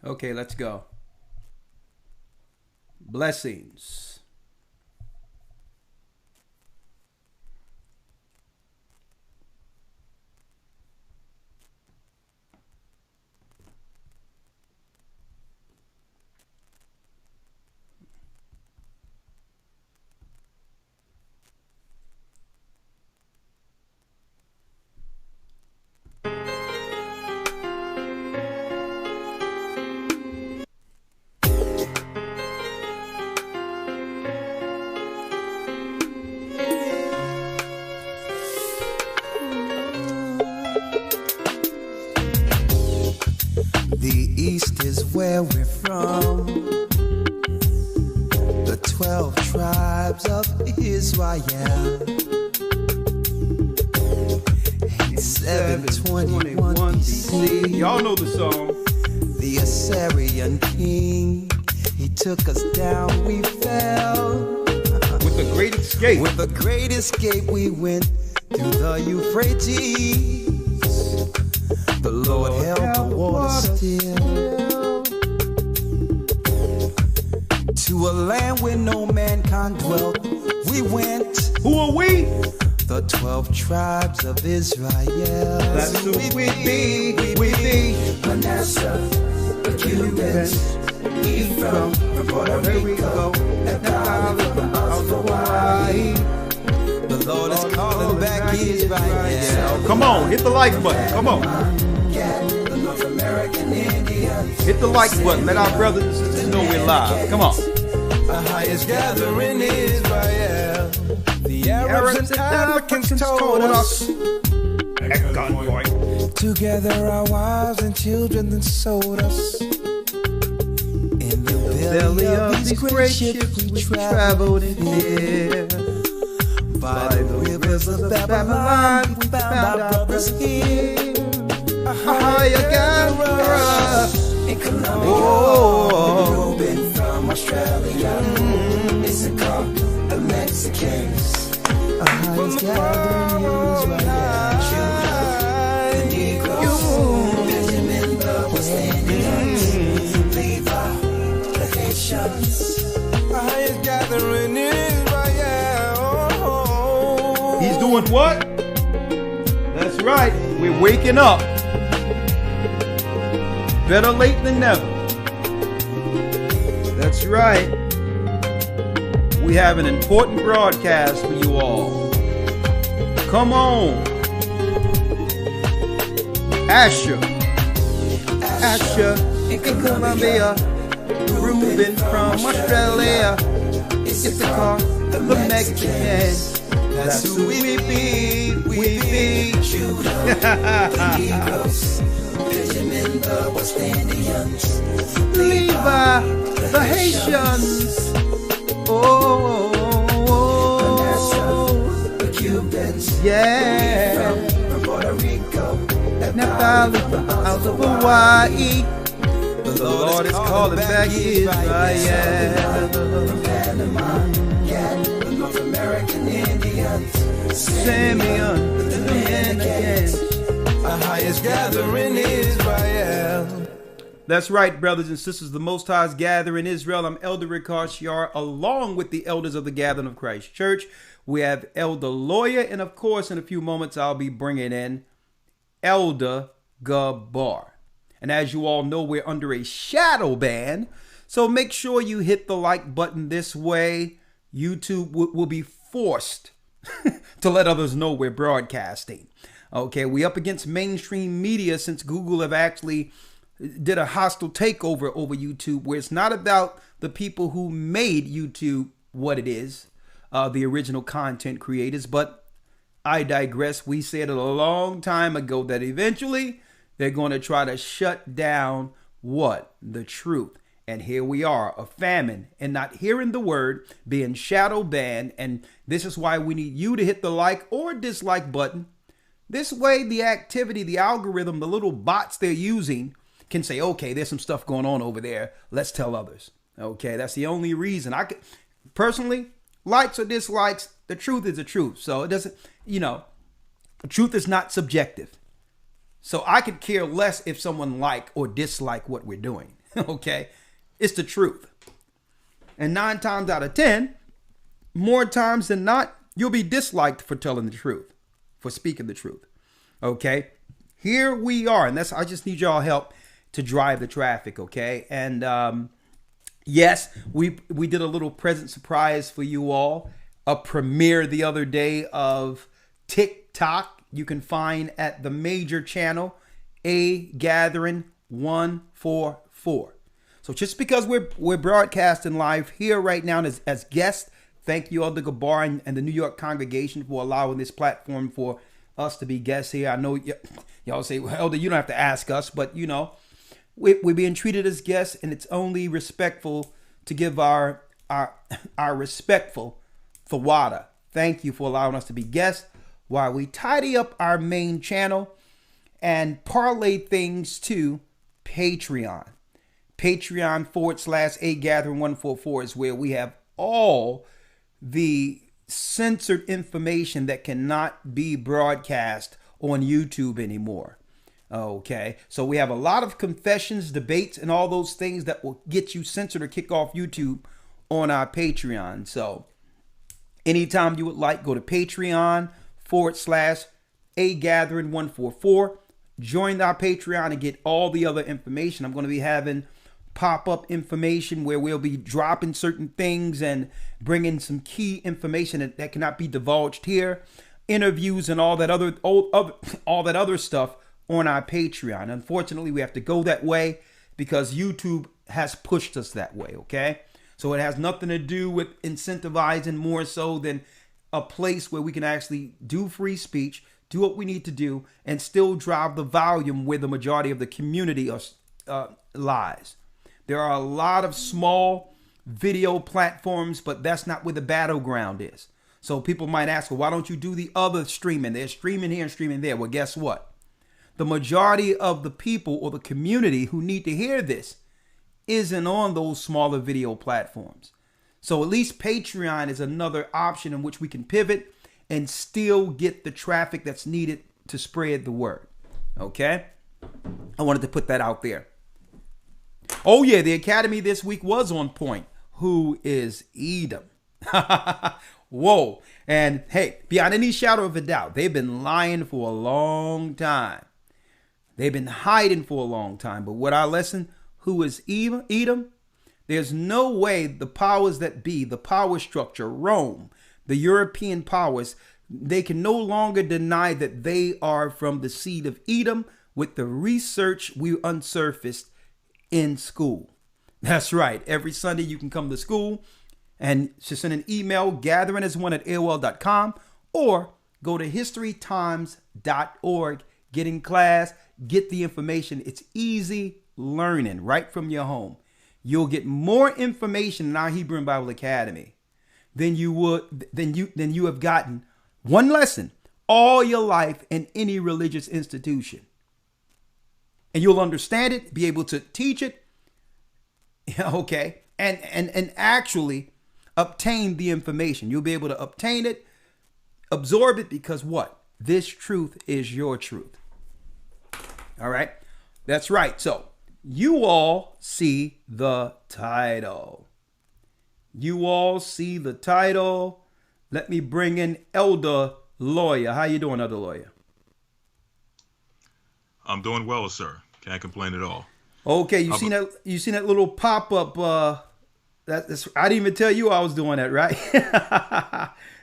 Okay, let's go. Blessings. The East is where we're from. The 12 tribes of Israel. In 721 BC, y'all know the song. the Assyrian king, he took us down, we fell. With a great escape. With a great escape, we went through the Euphrates. The Lord held the water still. To a land where no mankind dwelt, we went. Who are we? The 12 tribes of Israel. That's who we be. We be. Manasseh, the Cubans, Ephraim, from Puerto Rico, Nepal, from Hawaii. The Lord is calling back Israel. Come on, hit the like button. Come on. The North American Indians. Hit the like button. Let our brothers and sisters know we're live. Come on. AHAYAH gathering Israel. The Arabs and Africans told us. At gunpoint. Together our wives and children then sold us. In the belly of these great ships we traveled in here. By the rivers of Babylon we found our brothers here. AHAYAH gatherer in Colombia. Oh. Reuben from Australia. Issachar, the Mexicans. AHAYAH gathering Israel. The Negroes. Benjamin, the West Indians. Levi, the Haitians. AHAYAH gathering Israel. He's doing what? That's right. We're waking up. Better late than never. That's right. We have an important broadcast for you all. Come on. Asher in Colombia. Reuben from Australia. Issachar, the Mexicans. That's who we be. We be. The Negroes. Benjamin, the West Indians. Levi, the Haitians. Oh, The Cubans. yeah. From Puerto Rico. Nepal, out of Hawaii. The Lord is calling back Israel. The North American Indians. Simeon, the Dominicans. AHAYAH's gathering Israel. That's right, brothers and sisters. The Most High's gathering Israel. I'm Elder Ricard Shiar, along with the elders of the Gathering of Christ Church. We have Elder Lawyer, and of course, in a few moments, I'll be bringing in Elder Gabar. And as you all know, we're under a shadow ban, so make sure you hit the like button. This way, YouTube will be forced to let others know we're broadcasting. Okay, we up against mainstream media since Google have actually did a hostile takeover over YouTube, where it's not about the people who made YouTube what it is, the original content creators, but I digress. We said it a long time ago that eventually they're going to try to shut down what? The truth. And here we are, a famine and not hearing the word, being shadow banned. And this is why we need you to hit the like or dislike button. This way, the activity, the algorithm, the little bots they're using can say, okay, there's some stuff going on over there. Let's tell others. Okay, that's the only reason. I could personally, likes or dislikes, the truth is the truth. So it doesn't, the truth is not subjective. So I could care less if someone like or dislike what we're doing. Okay. It's the truth. And 9 times out of 10, more times than not, you'll be disliked for telling the truth, for speaking the truth. Okay. Here we are. And I just need y'all help to drive the traffic. Okay. And, yes, we did a little present surprise for you all. A premiere the other day of TikTok. You can find at the major channel, A Gathering 144. So just because we're broadcasting live here right now as guests, thank you, Elder Gabar and the New York congregation for allowing this platform for us to be guests here. I know y'all say, well, Elder, you don't have to ask us, but you know, we're being treated as guests, and it's only respectful to give our respectful thawada. Thank you for allowing us to be guests while we tidy up our main channel and parlay things to Patreon. Patreon /A Gathering 144 is where we have all the censored information that cannot be broadcast on YouTube anymore. Okay, so we have a lot of confessions, debates, and all those things that will get you censored or kick off YouTube on our Patreon. So anytime you would like, go to Patreon /A Gathering 144. Join our Patreon and get all the other information. I'm going to be having pop-up information where we'll be dropping certain things and bringing some key information that cannot be divulged here. Interviews and all that other stuff on our Patreon. Unfortunately, we have to go that way because YouTube has pushed us that way. Okay, so it has nothing to do with incentivizing more so than a place where we can actually do free speech, do what we need to do, and still drive the volume where the majority of the community lies. There are a lot of small video platforms, but that's not where the battleground is. So people might ask, well, why don't you do the other streaming? They're streaming here and streaming there. Well, guess what? The majority of the people or the community who need to hear this isn't on those smaller video platforms. So at least Patreon is another option in which we can pivot and still get the traffic that's needed to spread the word. Okay? I wanted to put that out there. Oh yeah, the Academy this week was on point. Who is Edom? Whoa. And hey, beyond any shadow of a doubt, they've been lying for a long time. They've been hiding for a long time. But what I lesson, who is Edom? There's no way the powers that be, the power structure, Rome, the European powers, they can no longer deny that they are from the seed of Edom with the research we unsurfaced in school. That's right. Every Sunday you can come to school and just send an email, gatheringas1@AOL.com, or go to historytimes.org, get in class, get the information. It's easy learning right from your home. You'll get more information in our Hebrew and Bible Academy than you have gotten one lesson all your life in any religious institution. And you'll understand it, be able to teach it, okay, and actually obtain the information. You'll be able to obtain it, absorb it, because what? This truth is your truth. All right, that's right. So you all see the title. You all see the title. Let me bring in Elder Lawyer. How you doing, Elder Lawyer? I'm doing well, sir. Can't complain at all. Okay, you seen that little pop-up that's I didn't even tell you I was doing that, right?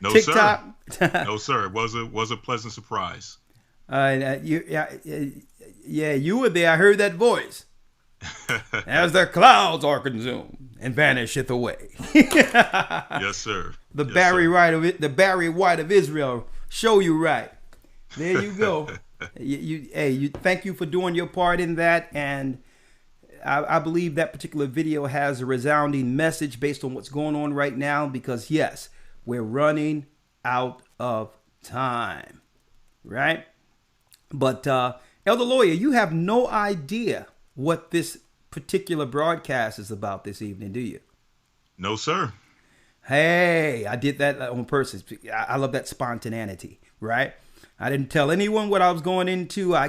No, TikTok. Sir. No, sir. It was a pleasant surprise. You were there. I heard that voice. As the clouds are consumed and vanisheth away. Yes, sir. The Barry White of Israel. Show you right. There you go. You thank you for doing your part in that, and I believe that particular video has a resounding message based on what's going on right now, because yes, we're running out of time, right? But Elder Lawyer, you have no idea what this particular broadcast is about this evening, do you? No, sir. Hey, I did that on purpose. I love that spontaneity, right? I didn't tell anyone what I was going into. I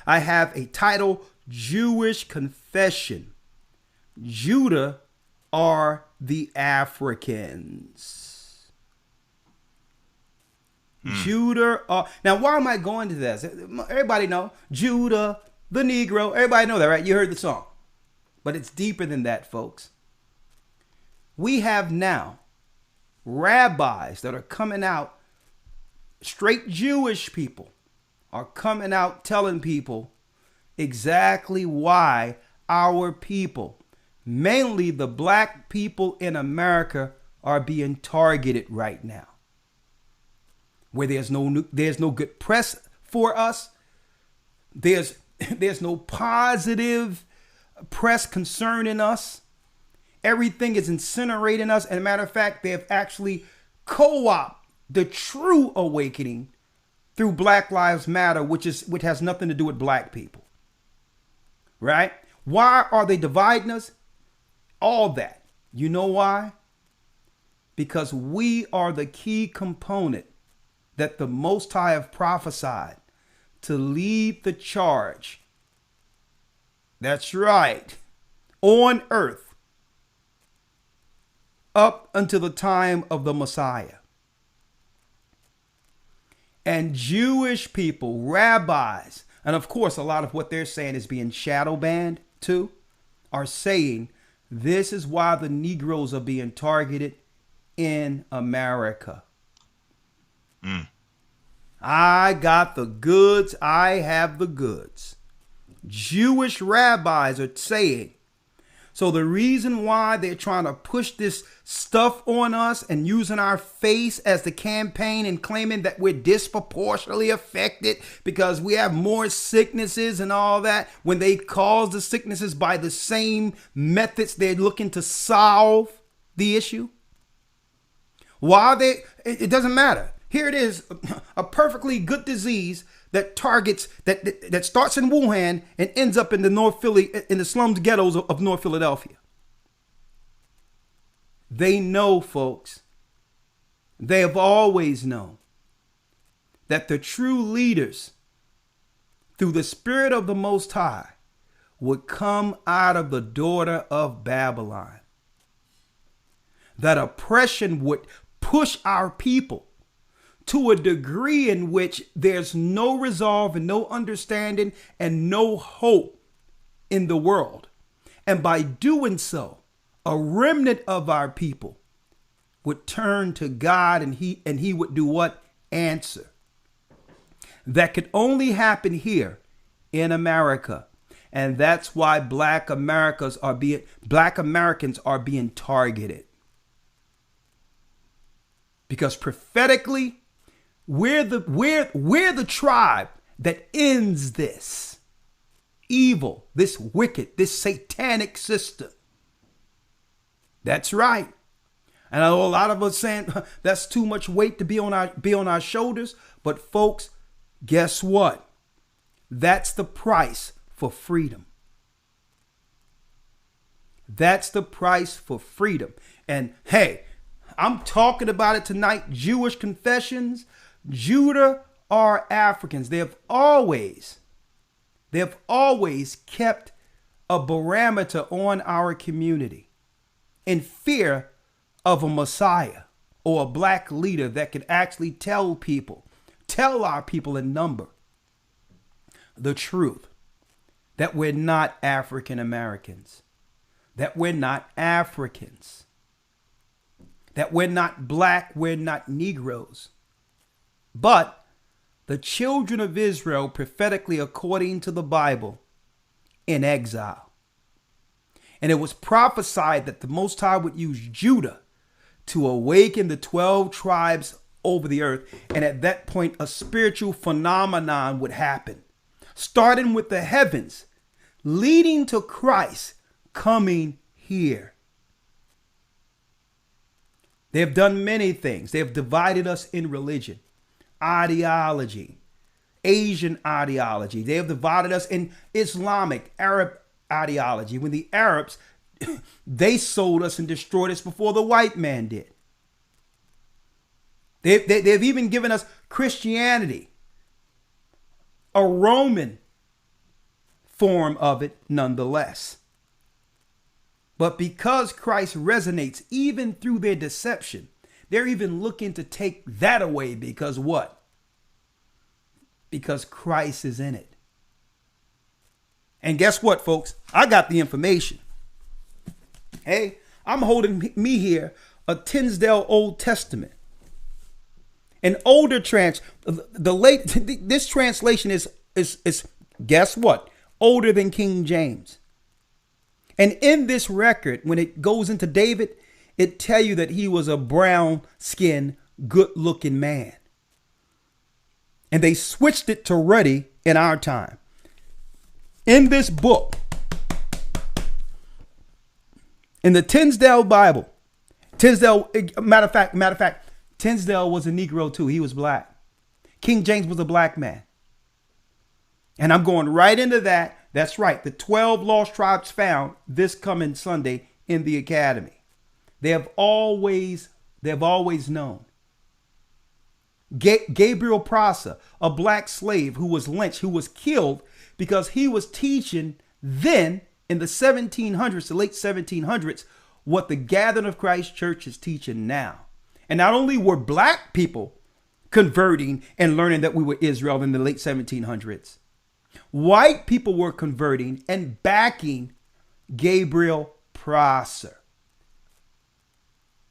have a title, Jewish Confession. Judah are the Africans. Judah are... Now, why am I going to this? Everybody know Judah, the Negro. Everybody know that, right? You heard the song. But it's deeper than that, folks. We have now rabbis that are coming out, straight Jewish people are coming out telling people exactly why our people, mainly the black people in America, are being targeted right now. Where there's no good press for us, there's no positive press concerning us. Everything is incinerating us. And as a matter of fact, they have actually co-opted the true awakening through Black Lives Matter, which has nothing to do with black people. Right? Why are they dividing us? All that. You know why? Because we are the key component that the Most High have prophesied to lead the charge. That's right. On earth. Up until the time of the Messiah. And Jewish people, rabbis, and of course a lot of what they're saying is being shadow banned too, are saying this is why the Negroes are being targeted in America. I got the goods. I have the goods. Jewish rabbis are saying, so the reason why they're trying to push this stuff on us and using our face as the campaign and claiming that we're disproportionately affected because we have more sicknesses and all that, when they cause the sicknesses by the same methods they're looking to solve the issue. Why it doesn't matter. Here it is, a perfectly good disease that targets, that starts in Wuhan and ends up in the North Philly, in the slums ghettos of North Philadelphia. They know, folks. They have always known that the true leaders, through the Spirit of the Most High, would come out of the daughter of Babylon. That oppression would push our people to a degree in which there's no resolve and no understanding and no hope in the world. And by doing so, a remnant of our people would turn to God, and he would do what? Answer. That could only happen here in America. And that's why Black Americans are being targeted. Because prophetically, we're the tribe that ends this evil, this wicked, this satanic system. That's right. And I know a lot of us saying that's too much weight to be on our shoulders. But folks, guess what? That's the price for freedom. That's the price for freedom. And hey, I'm talking about it tonight. Jewish confessions. Judah are Africans. They have always kept a barometer on our community in fear of a Messiah or a black leader that could actually tell our people in number, the truth, that we're not African Americans, that we're not Africans, that we're not black, we're not Negroes. But the children of Israel, prophetically according to the Bible, in exile. And it was prophesied that the Most High would use Judah to awaken the 12 tribes over the earth. And at that point, a spiritual phenomenon would happen, starting with the heavens, leading to Christ coming here. They have done many things. They have divided us in religion, ideology, Asian ideology. They have divided us in Islamic, Arab ideology. When the Arabs, they sold us and destroyed us before the white man did. They've even given us Christianity, a Roman form of it nonetheless. But because Christ resonates even through their deception, they're even looking to take that away because what? Because Christ is in it. And guess what, folks? I got the information. Hey, I'm holding me here a Tinsdale Old Testament. An older this translation is guess what? Older than King James. And in this record, when it goes into David, it tell you that he was a brown-skinned, good-looking man. And they switched it to ruddy in our time. In this book, in the Tinsdale Bible, matter of fact, Tinsdale was a Negro too. He was black. King James was a black man. And I'm going right into that. That's right. The 12 lost tribes found this coming Sunday in the academy. They have always known. Gabriel Prosser, a black slave who was lynched, who was killed because he was teaching then in the 1700s, the late 1700s, what the Gathering of Christ Church is teaching now. And not only were black people converting and learning that we were Israel in the late 1700s, white people were converting and backing Gabriel Prosser.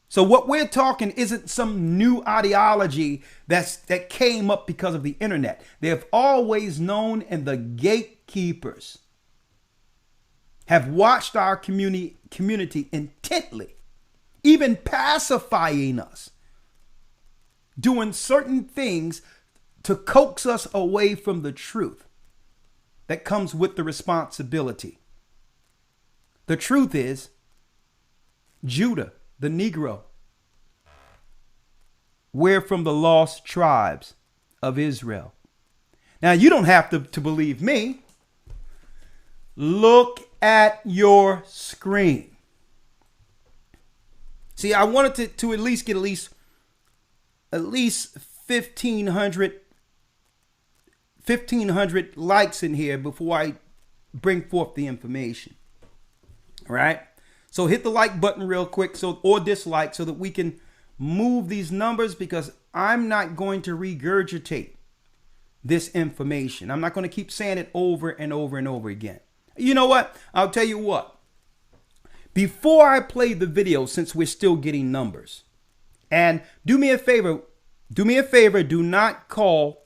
So what we're talking isn't some new ideology that came up because of the internet. They have always known, and the gatekeepers have watched our community intently, even pacifying us, doing certain things to coax us away from the truth that comes with the responsibility. The truth is, Judah, the Negro, we're from the lost tribes of Israel. Now, you don't have to believe me. Look at your screen. See, I wanted to at least get at least 1,500 likes in here before I bring forth the information. All right. So hit the like button real quick, or dislike, so that we can move these numbers, because I'm not going to regurgitate this information. I'm not going to keep saying it over and over and over again. You know what? I'll tell you what. Before I play the video, since we're still getting numbers, and do me a favor, do not call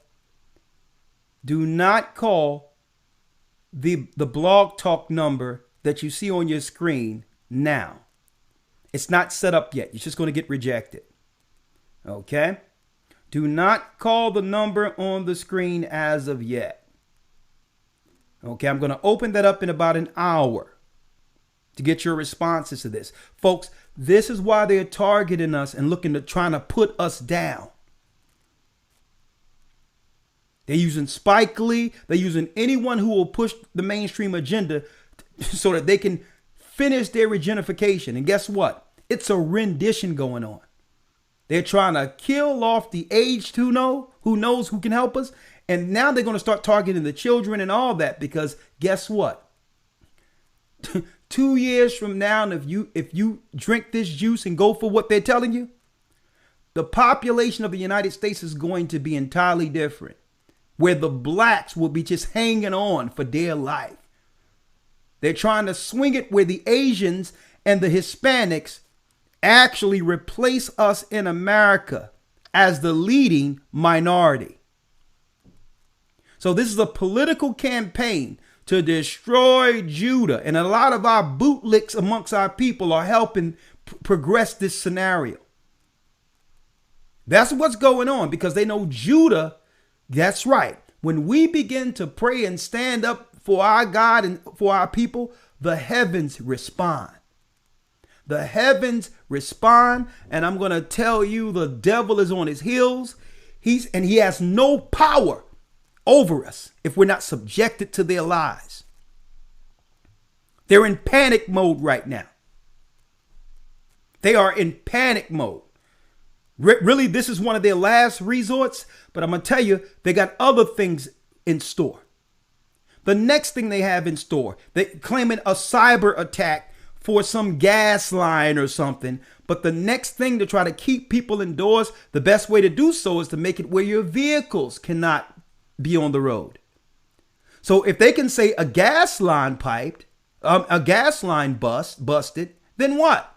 the Blog Talk number that you see on your screen now. It's not set up yet. You're just going to get rejected. Okay? Do not call the number on the screen as of yet. Okay, I'm going to open that up in about an hour to get your responses to this. Folks, this is why they're targeting us and trying to put us down. They're using Spike Lee. They're using anyone who will push the mainstream agenda so that they can finish their regenerification. And guess what? It's a rendition going on. They're trying to kill off the aged who knows who can help us. And now they're going to start targeting the children and all that, because guess what? 2 years from now, and if you drink this juice and go for what they're telling you, the population of the United States is going to be entirely different, where the blacks will be just hanging on for dear life. They're trying to swing it where the Asians and the Hispanics actually replace us in America as the leading minority. So this is a political campaign to destroy Judah. And a lot of our bootlicks amongst our people are helping progress this scenario. That's what's going on, because they know Judah. That's right. When we begin to pray and stand up for our God and for our people, the heavens respond. The heavens respond. And I'm going to tell you, the devil is on his heels. He has no power over us if we're not subjected to their lies. They're in panic mode right now. They are in panic mode. Really, this is one of their last resorts, but I'm going to tell you, they got other things in store. The next thing they have in store, they're claiming a cyber attack for some gas line or something. But the next thing to try to keep people indoors, the best way to do so is to make it where your vehicles cannot be on the road. So if they can say a gas line busted, then what?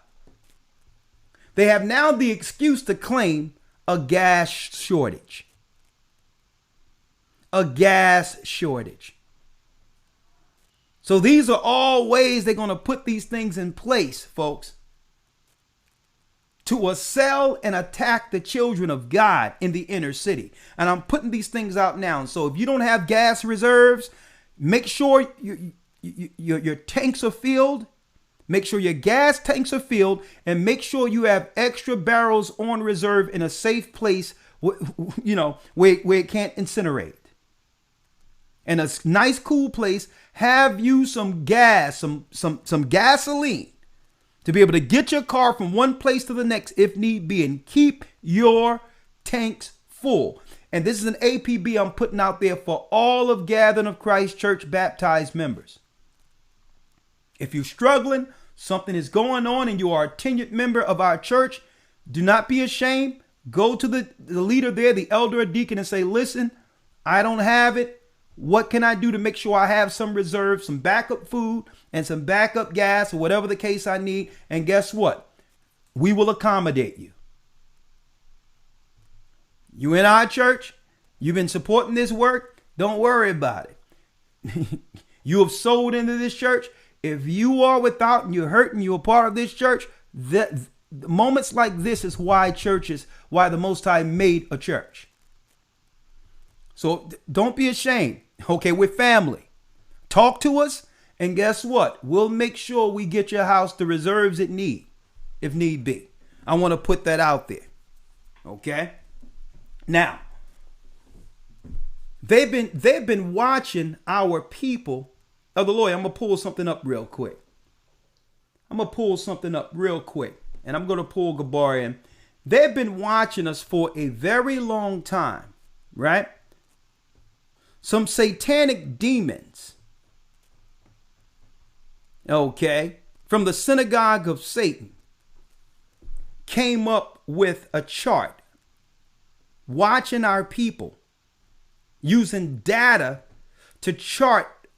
They have now the excuse to claim a gas shortage. A gas shortage. So these are all ways they're going to put these things in place, folks, to assail and attack the children of God in the inner city. And I'm putting these things out now. So if you don't have gas reserves, make sure your tanks are filled. Make sure your gas tanks are filled, and make sure you have extra barrels on reserve in a safe place, where it can't incinerate. In a nice, cool place, have you some gas, some gasoline to be able to get your car from one place to the next if need be, and keep your tanks full. And this is an APB I'm putting out there for all of Gathering of Christ Church baptized members. If you're struggling, something is going on, and you are a tenured member of our church, do not be ashamed. Go to the leader there, the elder or deacon, and say, listen, I don't have it. What can I do to make sure I have some reserve, some backup food, and some backup gas, or whatever the case I need? And guess what? We will accommodate you. You in our church, you've been supporting this work, don't worry about it. You have sold into this church. If you are without and you're hurting, you're a part of this church, moments like this is why the Most High made a church. So don't be ashamed. Okay, we're family. Talk to us, and guess what? We'll make sure we get your house the reserves it needs, if need be. I want to put that out there. Okay? Now, they've been watching our people. Elder Lawyer, I'm going to pull something up real quick. And I'm going to pull Gabar in. They've been watching us for a very long time, right? Some satanic demons, okay, from the synagogue of Satan came up with a chart, watching our people, using data to chart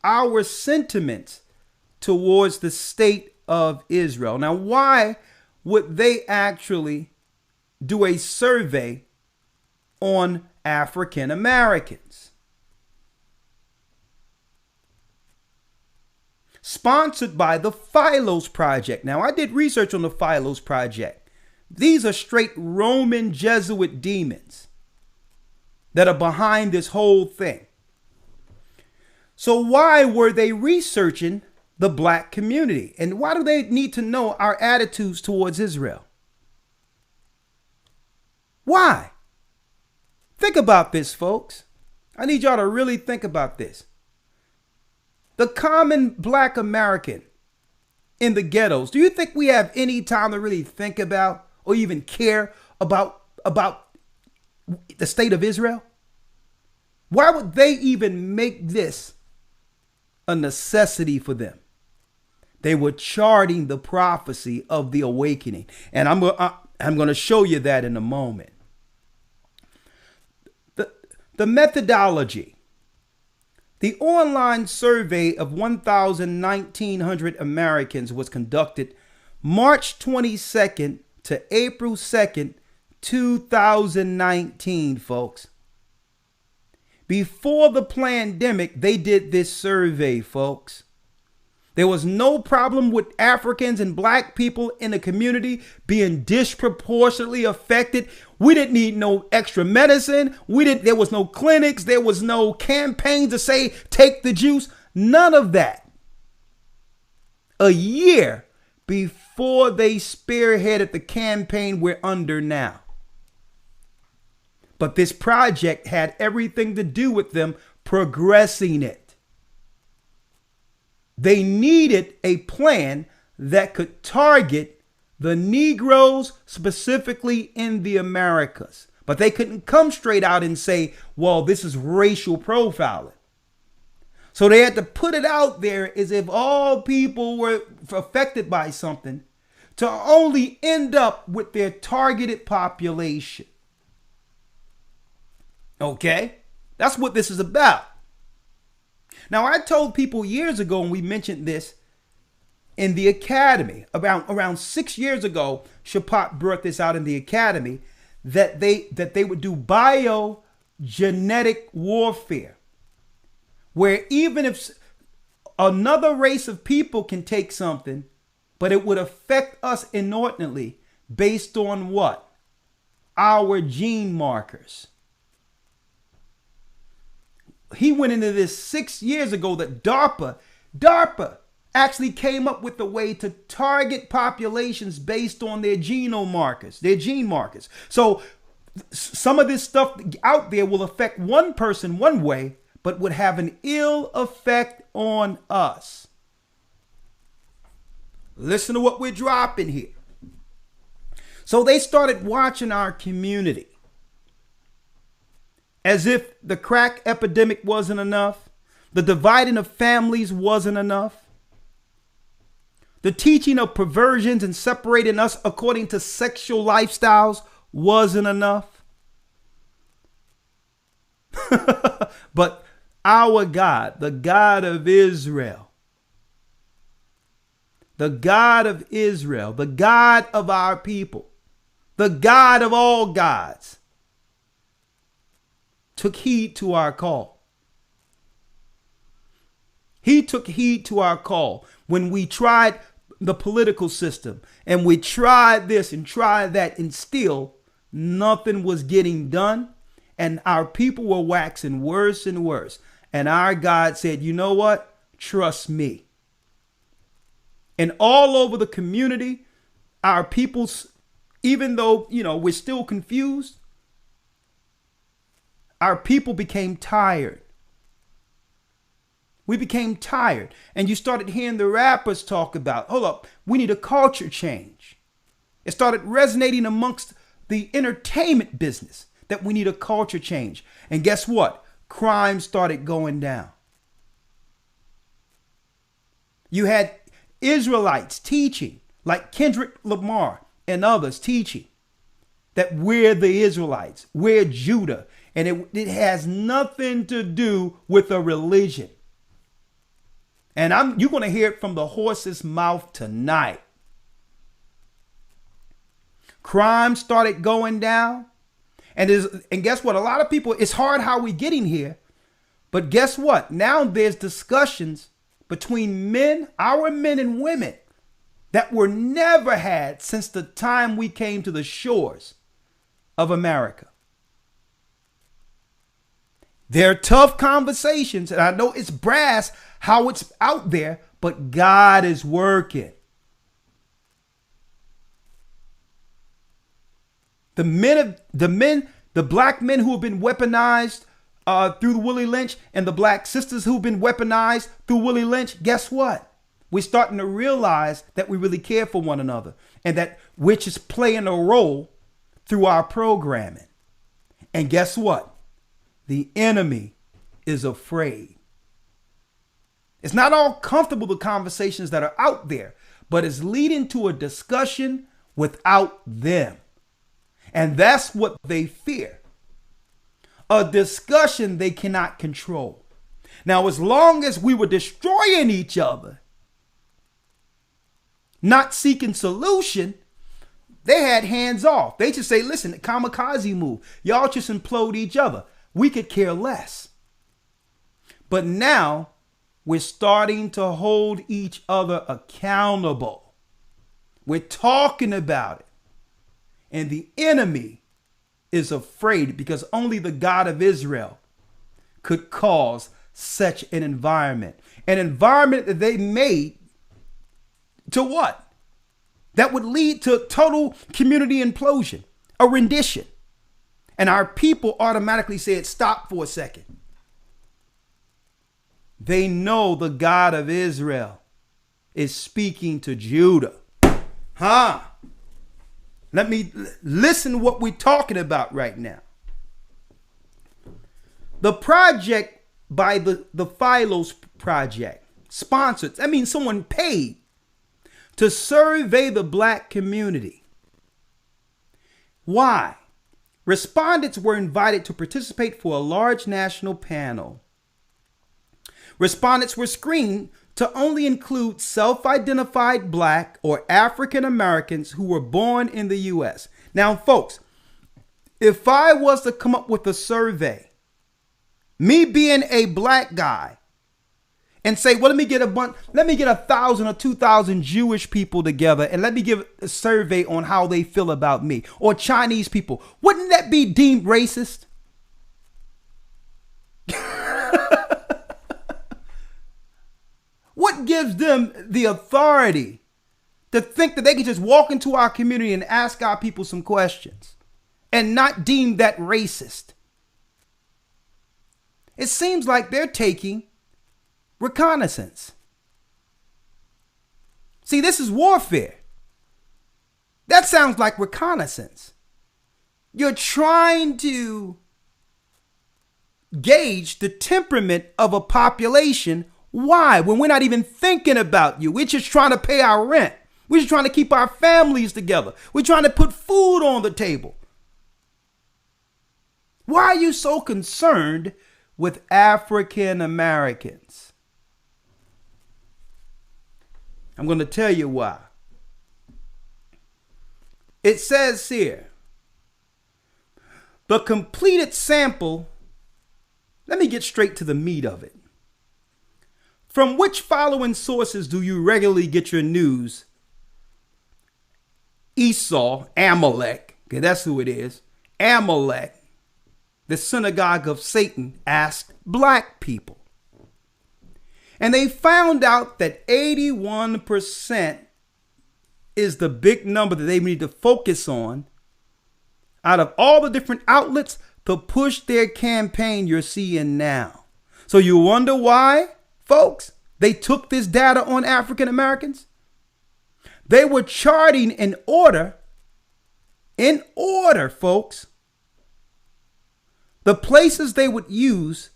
our sentiments towards the state of Israel. Now, why would they actually do a survey on African Americans? Sponsored by the Philos Project. Now, I did research on the Philos Project. These are straight Roman Jesuit demons that are behind this whole thing. So why were they researching the black community? And why do they need to know our attitudes towards Israel? Why? Think about this, folks. I need y'all to really think about this. The common black American in the ghettos, do you think we have any time to really think about or even care about the state of Israel? Why would they even make this a necessity for them? They were charting the prophecy of the awakening. And I'm going to show you that in a moment. The methodology. The online survey of 1,900 Americans was conducted March 22nd to April 2nd, 2019, folks. Before the pandemic, they did this survey, folks. There was no problem with Africans and black people in the community being disproportionately affected. We didn't need no extra medicine. There was no clinics. There was no campaigns to say, take the juice. None of that. A year before they spearheaded the campaign we're under now. But this project had everything to do with them progressing it. They needed a plan that could target the Negroes specifically in the Americas. But they couldn't come straight out and say, well, this is racial profiling. So they had to put it out there as if all people were affected by something to only end up with their targeted population. Okay? That's what this is about. Now, I told people years ago, and we mentioned this in the academy, around 6 years ago, Shapat brought this out in the academy, that they would do biogenetic warfare, where even if another race of people can take something, but it would affect us inordinately based on what? Our gene markers. He went into this 6 years ago that DARPA actually came up with a way to target populations based on their genome markers, their gene markers. So some of this stuff out there will affect one person one way, but would have an ill effect on us. Listen to what we're dropping here. So they started watching our community as if the crack epidemic wasn't enough, the dividing of families wasn't enough, the teaching of perversions and separating us according to sexual lifestyles wasn't enough. But our God, the God of Israel, the God of Israel, the God of our people, the God of all gods, took heed to our call. He took heed to our call when we tried the political system and we tried this and tried that, and still nothing was getting done. And our people were waxing worse and worse. And our God said, you know what? Trust me. And all over the community, our peoples, even though, we're still confused, our people became tired. We became tired. And you started hearing the rappers talk about, hold up, we need a culture change. It started resonating amongst the entertainment business that we need a culture change. And guess what? Crime started going down. You had Israelites teaching, like Kendrick Lamar and others teaching that we're the Israelites, we're Judah, and it has nothing to do with a religion. And you're going to hear it from the horse's mouth tonight. Crime started going down. And guess what? A lot of people, it's hard how we're getting here. But guess what? Now there's discussions between men, our men and women, that were never had since the time we came to the shores of America. They're tough conversations, and I know it's brass how it's out there, but God is working. The black men who have been weaponized through Willie Lynch, and the black sisters who've been weaponized through Willie Lynch, guess what? We're starting to realize that we really care for one another, and that which is playing a role through our programming. And guess what? The enemy is afraid. It's not all comfortable, the conversations that are out there, but it's leading to a discussion without them. And that's what they fear. A discussion they cannot control. Now, as long as we were destroying each other, not seeking solution, they had hands off. They just say, listen, kamikaze move. Y'all just implode each other. We could care less. But now we're starting to hold each other accountable. We're talking about it. And the enemy is afraid, because only the God of Israel could cause such an environment. An environment that they made to what? That would lead to total community implosion, a rendition. And our people automatically said, stop for a second. They know the God of Israel is speaking to Judah. Let me listen to what we're talking about right now. The project by the Philos Project, sponsored. I mean, someone paid to survey the black community. Why? Respondents were invited to participate for a large national panel. Respondents were screened to only include self-identified black or African Americans who were born in the U.S. Now, folks, if I was to come up with a survey, me being a black guy, and say, well, let me get 1,000 or 2,000 Jewish people together and let me give a survey on how they feel about me, or Chinese people, wouldn't that be deemed racist? What gives them the authority to think that they can just walk into our community and ask our people some questions and not deem that racist? It seems like they're taking reconnaissance. See, this is warfare. That sounds like reconnaissance. You're trying to gauge the temperament of a population. Why? When we're not even thinking about you. We're just trying to pay our rent. We're just trying to keep our families together. We're trying to put food on the table. Why are you so concerned with African Americans? I'm going to tell you why. It says here, the completed sample, let me get straight to the meat of it. From which following sources do you regularly get your news? Esau, Amalek, okay, that's who it is. Amalek, the synagogue of Satan, asked black people. And they found out that 81% is the big number that they need to focus on out of all the different outlets to push their campaign you're seeing now. So you wonder why, folks, they took this data on African Americans? They were charting in order, folks, the places they would use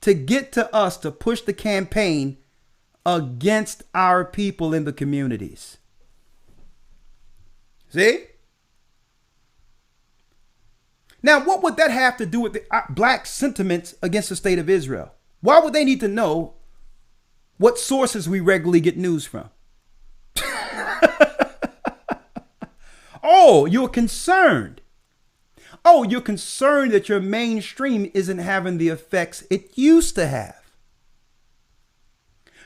to get to us to push the campaign against our people in the communities. See? Now, what would that have to do with the black sentiments against the state of Israel? Why would they need to know what sources we regularly get news from? Oh, you're concerned. Oh, you're concerned that your mainstream isn't having the effects it used to have.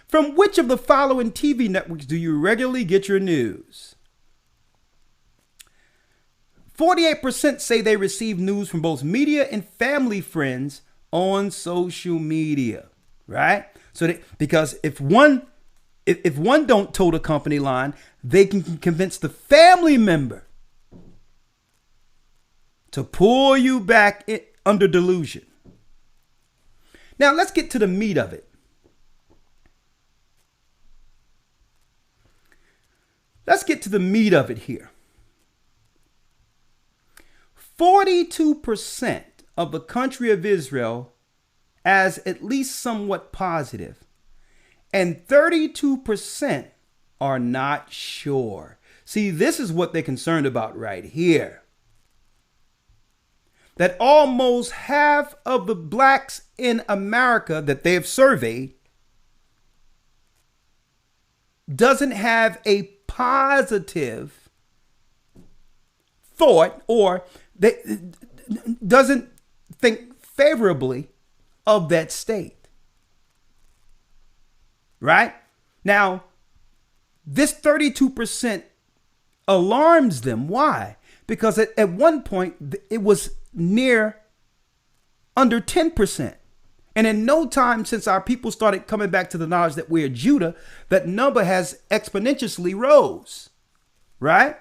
From which of the following TV networks do you regularly get your news? 48% say they receive news from both media and family friends on social media, right? So because if one don't toe the company line, they can convince the family member to pull you back under delusion. Now let's get to the meat of it. Let's get to the meat of it here. 42% of the country of Israel as at least somewhat positive, and 32% are not sure. See, this is what they're concerned about right here. That almost half of the blacks in America that they have surveyed doesn't have a positive thought, or doesn't think favorably of that state. Right? Now, this 32% alarms them. Why? Because at one point it was near under 10%. And in no time since our people started coming back to the knowledge that we're Judah, that number has exponentially rose. Right?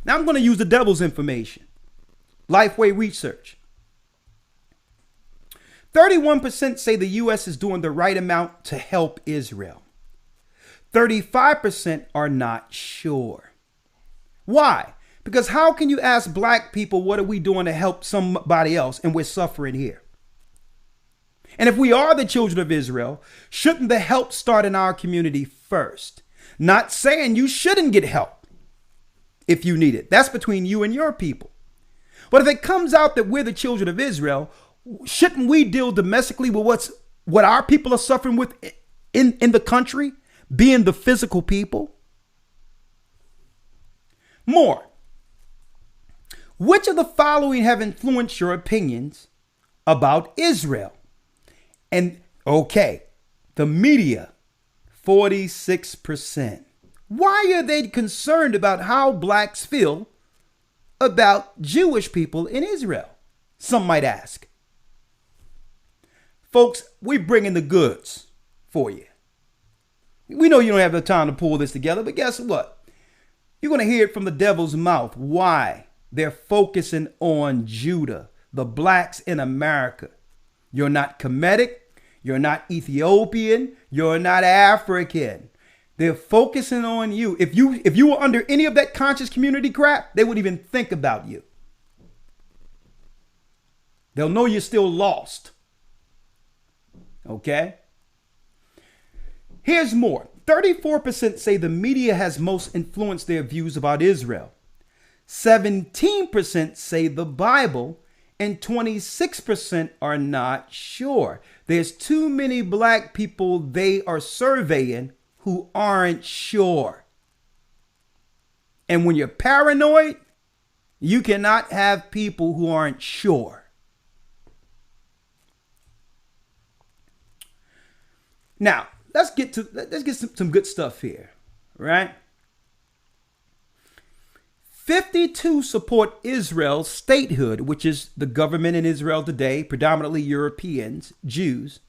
Now I'm going to use the devil's information. Lifeway Research. 31% say the U.S. is doing the right amount to help Israel. 35% are not sure. Why? Because how can you ask black people, what are we doing to help somebody else, and we're suffering here? And if we are the children of Israel, shouldn't the help start in our community first? Not saying you shouldn't get help if you need it. That's between you and your people. But if it comes out that we're the children of Israel, shouldn't we deal domestically with what our people are suffering with in the country, being the physical people? More. Which of the following have influenced your opinions about Israel? And okay, the media, 46%. Why are they concerned about how blacks feel about Jewish people in Israel? Some might ask. Folks, we're bringing the goods for you. We know you don't have the time to pull this together, but guess what? You're going to hear it from the devil's mouth why they're focusing on Judah, the blacks in America. You're not Kemetic. You're not Ethiopian. You're not African. They're focusing on you. If you were under any of that conscious community crap, they wouldn't even think about you. They'll know you're still lost. Okay? Here's more. 34% say the media has most influenced their views about Israel. 17% say the Bible, and 26% are not sure. There's too many black people they are surveying who aren't sure. And when you're paranoid, you cannot have people who aren't sure. Now, let's get some good stuff here, right? 52 support Israel's statehood, which is the government in Israel today, predominantly Europeans, Jews.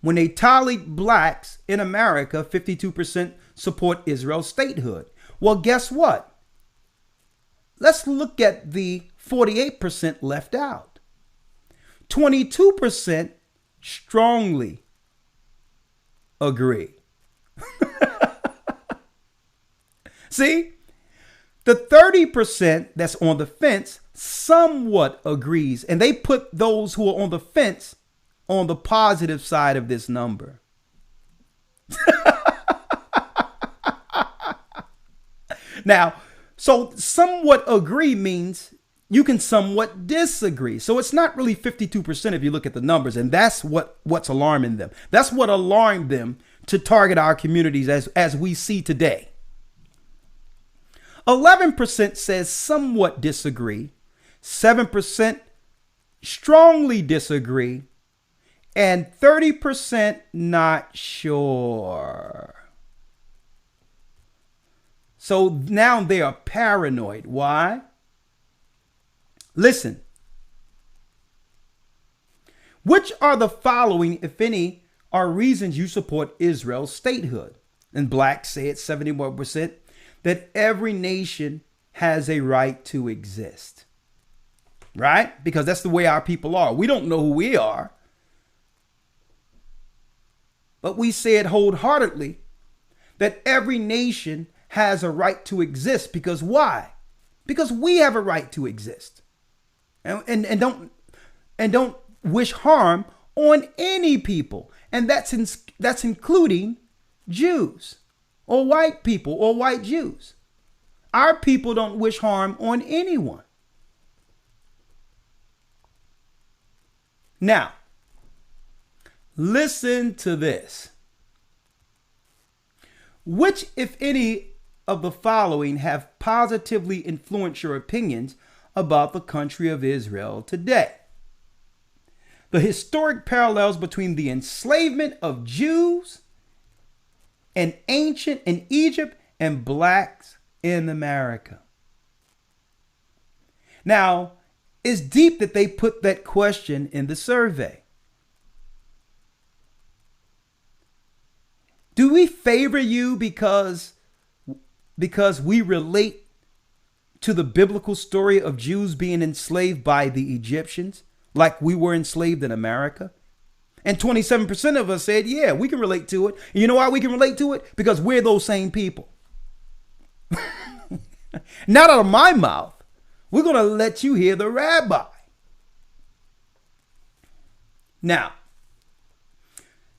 When they tallied blacks in America, 52% support Israel's statehood. Well, guess what? Let's look at the 48% left out. 22% strongly agree. See? The 30% that's on the fence somewhat agrees, and they put those who are on the fence on the positive side of this number. Now, so somewhat agree means you can somewhat disagree. So it's not really 52% if you look at the numbers, and that's what's alarming them. That's what alarmed them to target our communities as we see today. 11% says somewhat disagree, 7% strongly disagree, and 30% not sure. So now they are paranoid. Why? Listen. Which are the following, if any, are reasons you support Israel's statehood? And blacks say it's 71%. That every nation has a right to exist. Right? Because that's the way our people are. We don't know who we are. But we say it wholeheartedly that every nation has a right to exist. Because why? Because we have a right to exist. And don't wish harm on any people. And that's including Jews. Or white people, or white Jews. Our people don't wish harm on anyone. Now, listen to this. Which, if any, of the following have positively influenced your opinions about the country of Israel today? The historic parallels between the enslavement of Jews and ancient in Egypt and blacks in America. Now, it's deep that they put that question in the survey. Do we favor you because we relate to the biblical story of Jews being enslaved by the Egyptians like we were enslaved in America? And 27% of us said, yeah, we can relate to it. And you know why we can relate to it? Because we're those same people. Not out of my mouth. We're going to let you hear the rabbi. Now,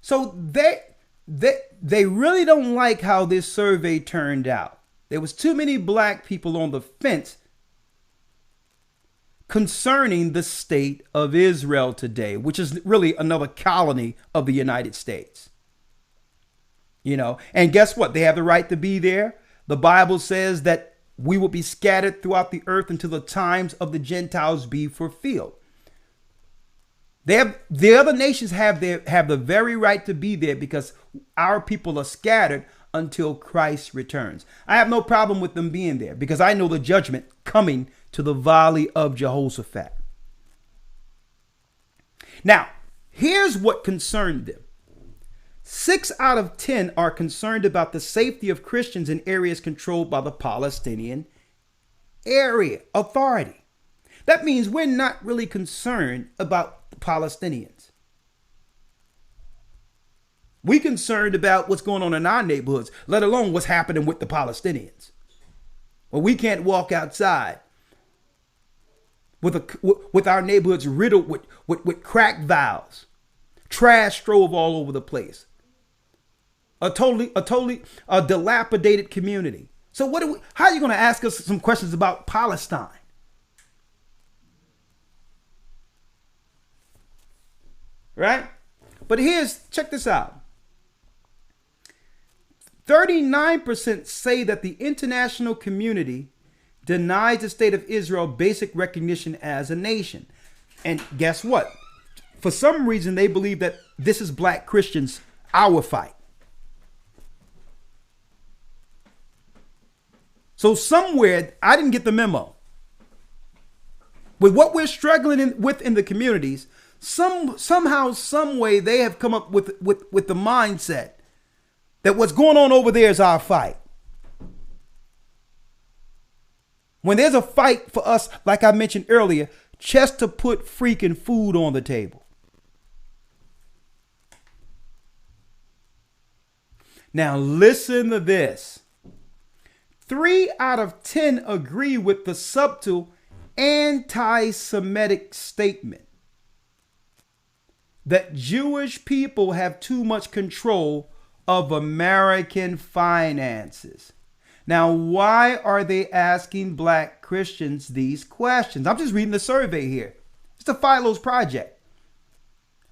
So they really don't like how this survey turned out. There was too many black people on the fence concerning the state of Israel today, which is really another colony of the United States. You know, and guess what? They have the right to be there. The Bible says that we will be scattered throughout the earth until the times of the Gentiles be fulfilled. The other nations have the very right to be there because our people are scattered until Christ returns. I have no problem with them being there because I know the judgment coming to the valley of Jehoshaphat. Now, here's what concerned them. 6 out of 10 are concerned about the safety of Christians in areas controlled by the Palestinian area authority. That means we're not really concerned about the Palestinians. We're concerned about what's going on in our neighborhoods, let alone what's happening with the Palestinians. Well, we can't walk outside with our neighborhoods riddled with crack valves, trash strove all over the place. A totally dilapidated community. So how are you going to ask us some questions about Palestine? Right? But check this out. 39% say that the international community denies the state of Israel basic recognition as a nation. And guess what? For some reason, they believe that this is black Christians, our fight. So somewhere, I didn't get the memo. With what we're struggling with in the communities, somehow, some way, they have come up with the mindset that what's going on over there is our fight. When there's a fight for us, like I mentioned earlier, just to put freaking food on the table. Now listen to this. 3 out of 10 agree with the subtle anti-Semitic statement that Jewish people have too much control of American finances. Now, why are they asking black Christians these questions? I'm just reading the survey here. It's the Philo's Project.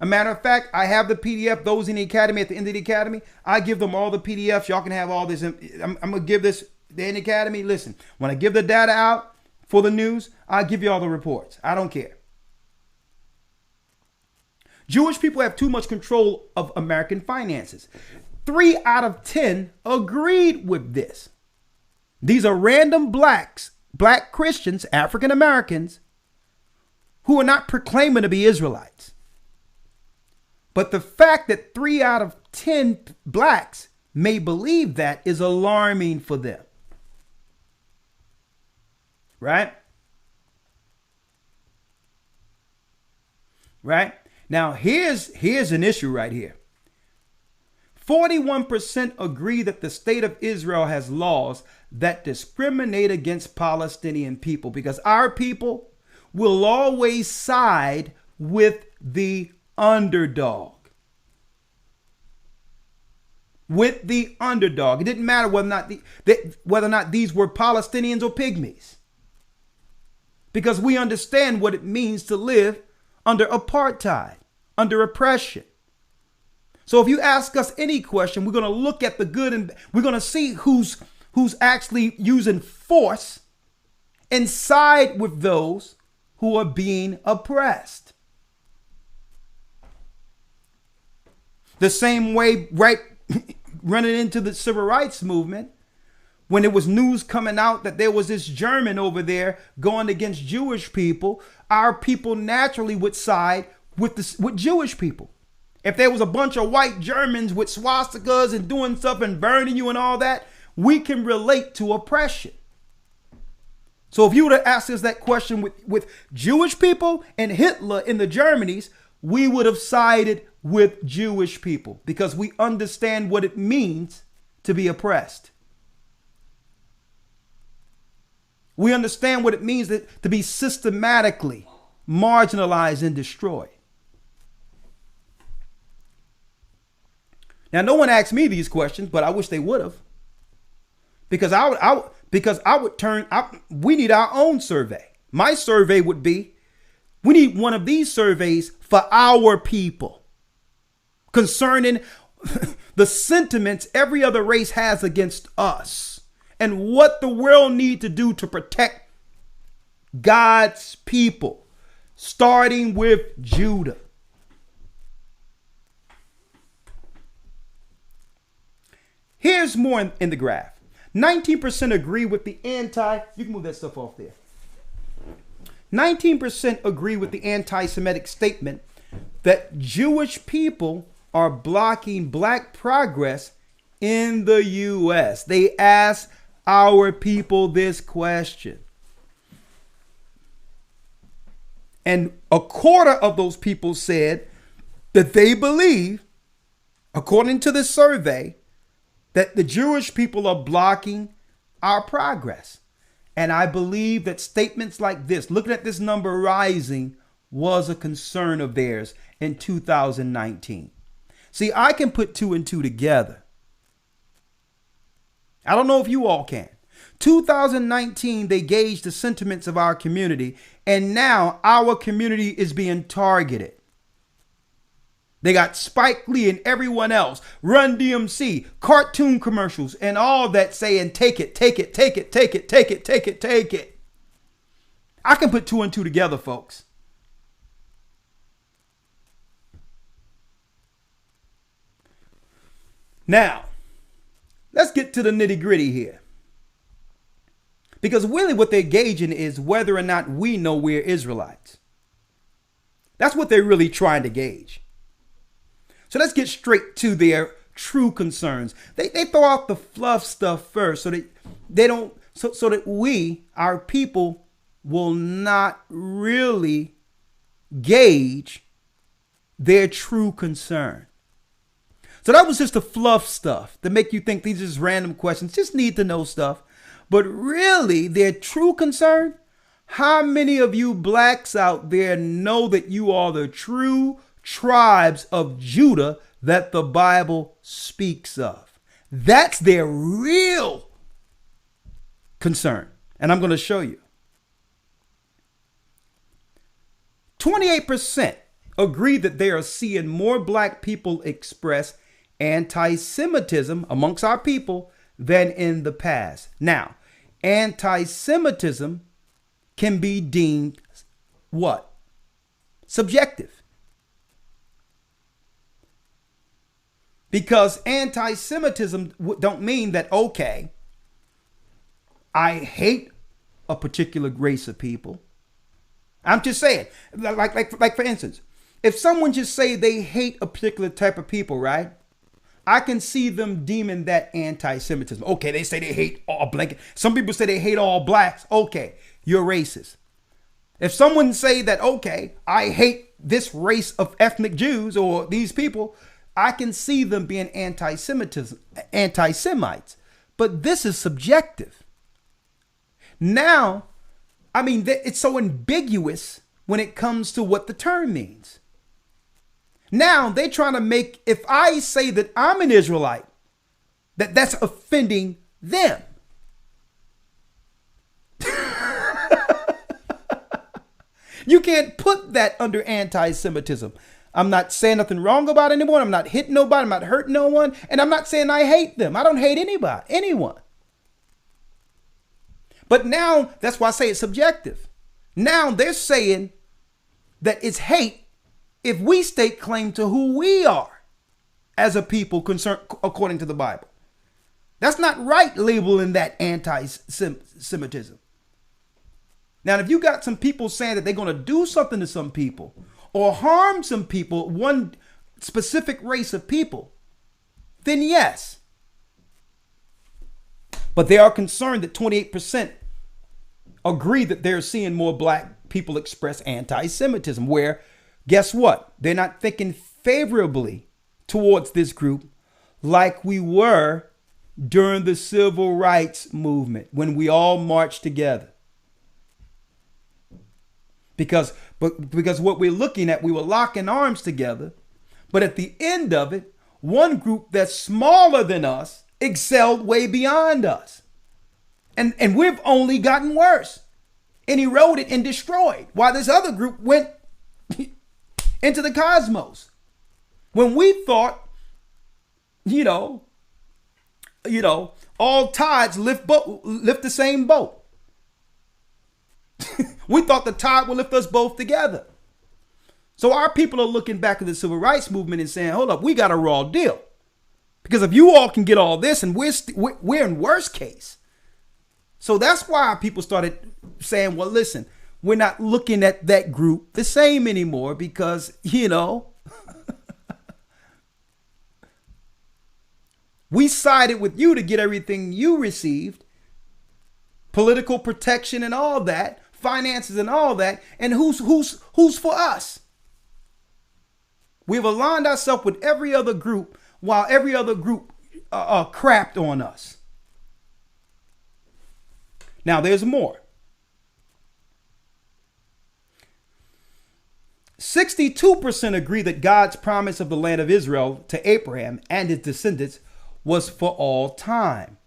A matter of fact, I have the PDF. Those in the academy, at the end of the academy, I give them all the PDFs. Y'all can have all this. I'm going to give this, the in the academy. Listen, when I give the data out for the news, I'll give you all the reports. I don't care. Jewish people have too much control of American finances. 3 out of 10 agreed with this. These are random black Christians, African Americans, who are not proclaiming to be Israelites. But the fact that 3 out of 10 blacks may believe that is alarming for them. Right? Right? Now, here's an issue right here. 41% agree that the state of Israel has laws that discriminate against Palestinian people, because our people will always side with the underdog. With the underdog. It didn't matter whether or not these were Palestinians or pygmies, because we understand what it means to live under apartheid, under oppression. So if you ask us any question, we're going to look at the good and we're going to see who's actually using force and side with those who are being oppressed. The same way, right, running into the civil rights movement, when there was news coming out that there was this German over there going against Jewish people, our people naturally would side with Jewish people. If there was a bunch of white Germans with swastikas and doing stuff and burning you and all that, we can relate to oppression. So if you would have asked us that question with Jewish people and Hitler in the Germanys, we would have sided with Jewish people because we understand what it means to be oppressed. We understand what it means to be systematically marginalized and destroyed. Now, no one asked me these questions, but I wish they would have. Because I would we need our own survey. My survey would be, we need one of these surveys for our people concerning the sentiments every other race has against us and what the world need to do to protect God's people, starting with Judah. Here's more in the graph. 19% agree with the you can move that stuff off there. 19% agree with the anti-Semitic statement that Jewish people are blocking black progress in the U.S. They asked our people this question. And a quarter of those people said that they believe, according to the survey, that the Jewish people are blocking our progress. And I believe that statements like this, looking at this number rising, was a concern of theirs in 2019. See, I can put 2 and 2 together. I don't know if you all can. 2019, they gauged the sentiments of our community, and now our community is being targeted. They got Spike Lee and everyone else, Run DMC, cartoon commercials, and all that saying, take it, take it, take it, take it, take it, take it, take it. I can put 2 and 2 together, folks. Now, let's get to the nitty gritty here. Because really what they're gauging is whether or not we know we're Israelites. That's what they're really trying to gauge. So let's get straight to their true concerns. They throw out the fluff stuff first so that we, our people, will not really gauge their true concern. So that was just the fluff stuff to make you think these are just random questions, just need to know stuff. But really, their true concern, how many of you blacks out there know that you are the true tribes of Judah that the Bible speaks of? That's their real concern. And I'm going to show you. 28% agree that they are seeing more black people express anti-Semitism amongst our people than in the past. Now, anti-Semitism can be deemed what? Subjective. Because anti-Semitism don't mean that, okay, I hate a particular race of people. I'm just saying, like for instance, if someone just say they hate a particular type of people, right? I can see them deeming that anti-Semitism. Okay, they say they hate all black. Some people say they hate all blacks. Okay, you're racist. If someone say that, okay, I hate this race of ethnic Jews or these people, I can see them being anti-Semites. But this is subjective. Now, I mean, it's so ambiguous when it comes to what the term means. Now they're trying to make, if I say that I'm an Israelite, that's offending them. You can't put that under anti-Semitism. I'm not saying nothing wrong about anyone. I'm not hitting nobody. I'm not hurting no one. And I'm not saying I hate them. I don't hate anyone. But now, that's why I say it's subjective. Now they're saying that it's hate if we stake claim to who we are as a people concerned according to the Bible. That's not right, labeling that anti-Semitism. Now, if you got some people saying that they're going to do something to some people or harm some people, one specific race of people, then yes. But they are concerned that 28% agree that they're seeing more black people express anti-Semitism, where, guess what? They're not thinking favorably towards this group like we were during the civil rights movement when we all marched together. Because what we're looking at, we were locking arms together, but at the end of it, one group that's smaller than us excelled way beyond us. And we've only gotten worse and eroded and destroyed while this other group went into the cosmos. When we thought, all tides lift the same boat. We thought the tide would lift us both together. So our people are looking back at the civil rights movement and saying, hold up, we got a raw deal. Because if you all can get all this and we're in worst case. So that's why our people started saying, well, listen, we're not looking at that group the same anymore because, we sided with you to get everything you received, political protection and all that, finances and all that. And who's for us? We've aligned ourselves with every other group while every other group crapped on us. Now there's more. 62% agree that God's promise of the land of Israel to Abraham and his descendants was for all time.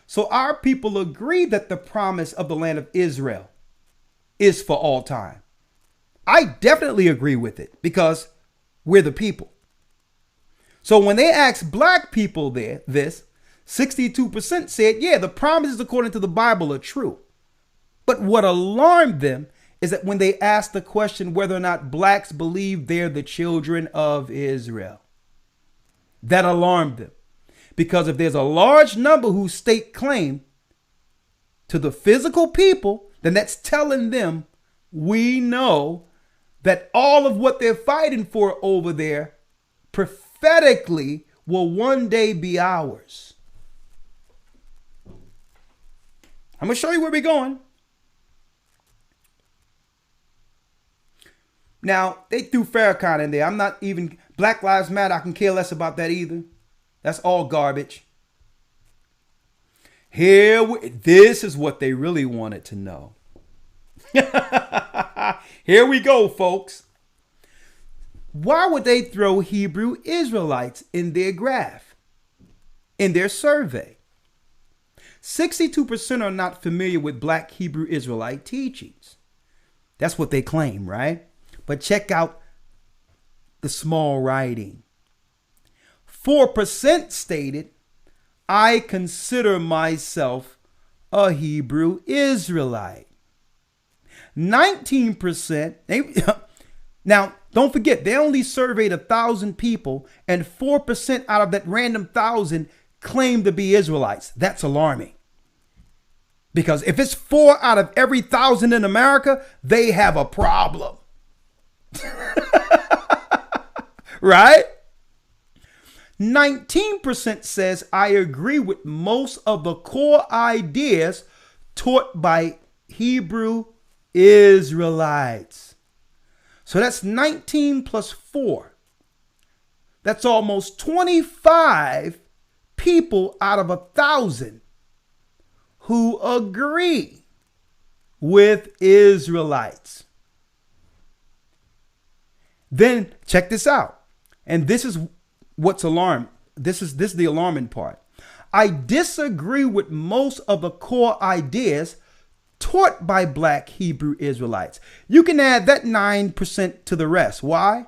So our people agree that the promise of the land of Israel is for all time. I definitely agree with it because we're the people. So when they asked black people this, 62% said, yeah, the promises according to the Bible are true. But what alarmed them is that when they asked the question whether or not blacks believe they're the children of Israel, that alarmed them. Because if there's a large number who stake claim to the physical people, then that's telling them we know that all of what they're fighting for over there prophetically will one day be ours. I'm going to show you where we're going. Now, they threw Farrakhan in there. I'm not even, Black Lives Matter, I can care less about that either. That's all garbage. This is what they really wanted to know. Here we go, folks. Why would they throw Hebrew Israelites in their graph, in their survey? 62% are not familiar with Black Hebrew Israelite teachings. That's what they claim, right? But check out the small writing. 4% stated, I consider myself a Hebrew Israelite. 19%, now don't forget, they only surveyed 1,000 people and 4% out of that random 1,000 claim to be Israelites. That's alarming. Because if it's 4 out of every 1,000 in America, they have a problem. Right? 19% says, I agree with most of the core ideas taught by Hebrew Israelites. So that's 19 plus 4. That's almost 25 people out of 1,000 who agree with Israelites. Then check this out. And this is what's alarming. This is the alarming part. I disagree with most of the core ideas taught by Black Hebrew Israelites. You can add that 9% to the rest. Why?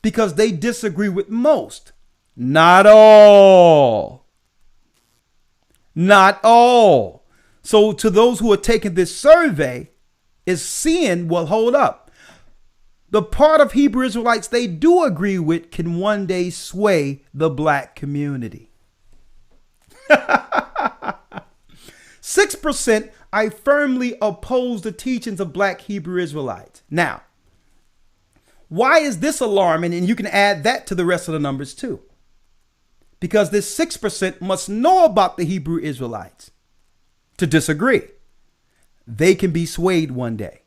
Because they disagree with most. Not all. Not all. So to those who are taking this survey is seeing, well, hold up. The part of Hebrew Israelites they do agree with can one day sway the black community. 6%, I firmly oppose the teachings of Black Hebrew Israelites. Now, why is this alarming? And you can add that to the rest of the numbers too. Because this 6% must know about the Hebrew Israelites to disagree. They can be swayed one day.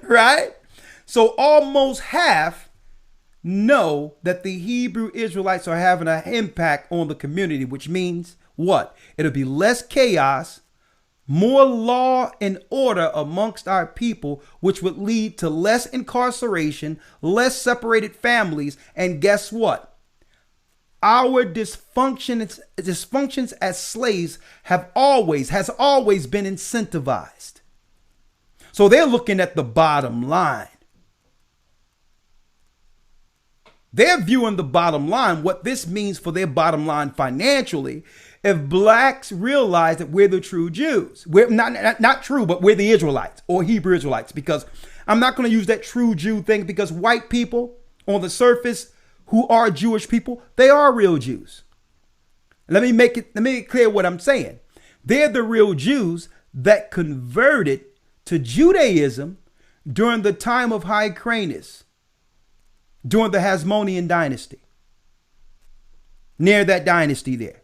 Right? So almost half know that the Hebrew Israelites are having an impact on the community, which means what? It'll be less chaos, more law and order amongst our people, which would lead to less incarceration, less separated families, and guess what? Our dysfunctions as slaves has always been incentivized. So they're looking at the bottom line. They're viewing the bottom line, what this means for their bottom line financially. If blacks realize that we're the true Jews, we're not true, but we're the Israelites or Hebrew Israelites, because I'm not going to use that true Jew thing, because white people on the surface who are Jewish people, they are real Jews. Let me make it clear what I'm saying. They're the real Jews that converted to Judaism during the time of Hyrcanus, during the Hasmonean dynasty, near that dynasty there.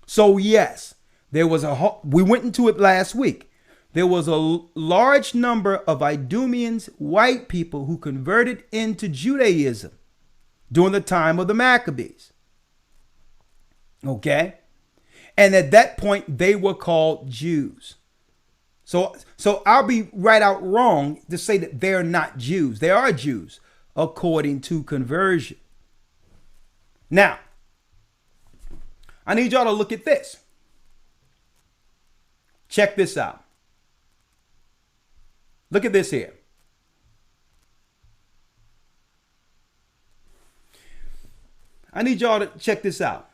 So yes, we went into it last week. There was a large number of Idumeans, white people, who converted into Judaism during the time of the Maccabees. Okay? And at that point, they were called Jews. So I'll be right out wrong to say that they're not Jews. They are Jews according to conversion. Now, I need y'all to look at this. Check this out. Look at this here. I need y'all to check this out.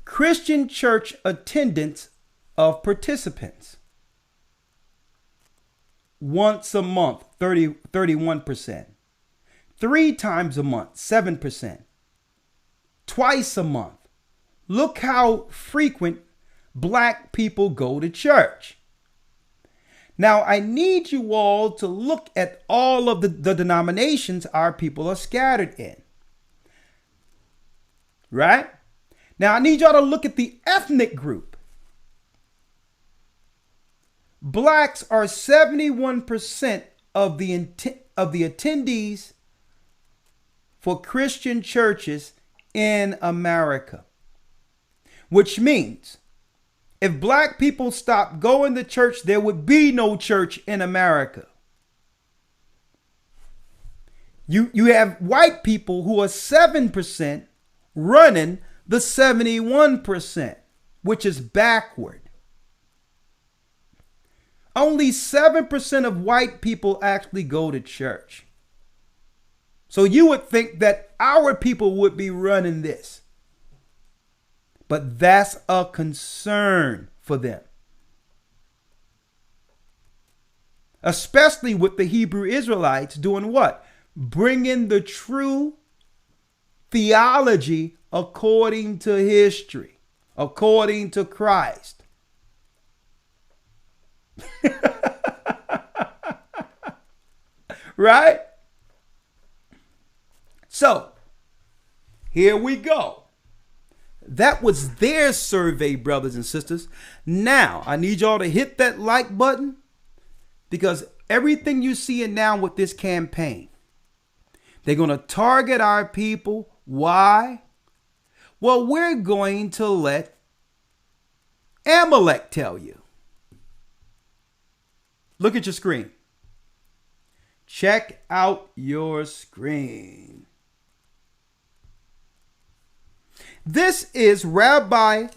Christian church attendance of participants. Once a month, 31%. 3 times a month, 7%. Twice a month. Look how frequent black people go to church. Now, I need you all to look at all of the denominations our people are scattered in. Right? Now, I need y'all to look at the ethnic group. Blacks are 71% of the attendees for Christian churches in America, which means if black people stopped going to church, there would be no church in America. You have white people who are 7% running the 71%, which is backward. Only 7% of white people actually go to church. So you would think that our people would be running this. But that's a concern for them. Especially with the Hebrew Israelites doing what? Bringing the true theology according to history, according to Christ. Right? So, here we go. That was their survey, brothers and sisters. Now, I need y'all to hit that like button, because everything you're seeing now with this campaign, they're going to target our people. Why? Well, we're going to let Amalek tell you. Look at your screen. Check out your screen. This is Rabbi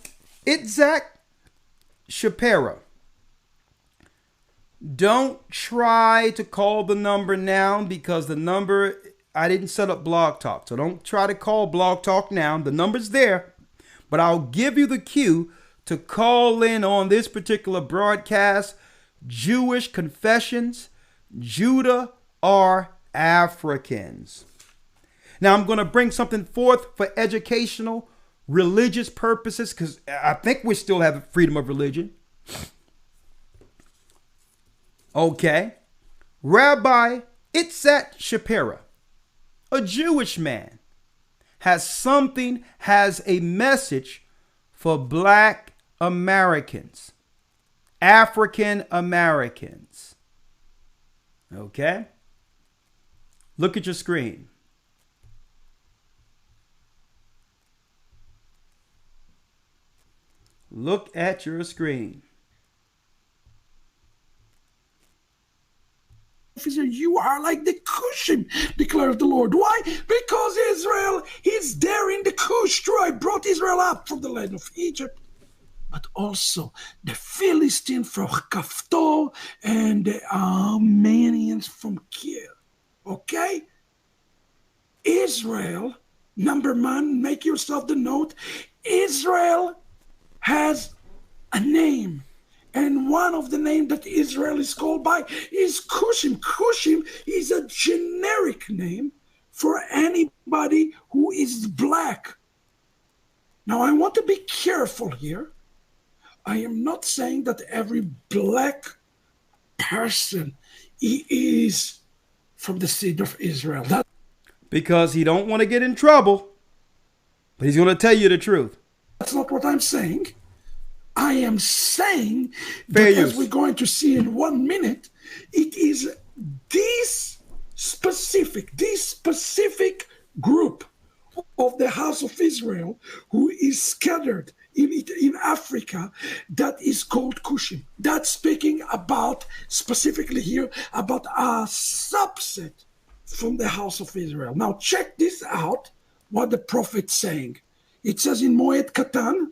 Itzhak Shapiro. Don't try to call the number now, because the number, I didn't set up Blog Talk. So don't try to call Blog Talk now. The number's there, but I'll give you the cue to call in on this particular broadcast. Jewish confessions, Judah are Africans. Now I'm going to bring something forth for educational, religious purposes, because I think we still have freedom of religion. Okay. Rabbi Itzhak Shapiro, a Jewish man, has a message for black Americans, African Americans. Okay. Look at your screen. Look at your screen. You are like the Cushim, declares the Lord. Why? Because Israel is there in the Cush. True, I brought Israel up from the land of Egypt, but also the Philistines from Kaftor and the Armenians from Kir. Okay? Israel, number one, make yourself the note. Israel has a name. And one of the names that Israel is called by is Cushim. Cushim is a generic name for anybody who is black. Now, I want to be careful here. I am not saying that every black person is from the seed of Israel. Because he don't want to get in trouble, but he's going to tell you the truth. That's not what I'm saying. I am saying Fair that, use. as we're going to see in 1 minute, it is this specific group of the house of Israel who is scattered in Africa that is called Cushim. That's speaking about, specifically here, about a subset from the house of Israel. Now check this out, what the prophet's saying. It says in Moed Katan,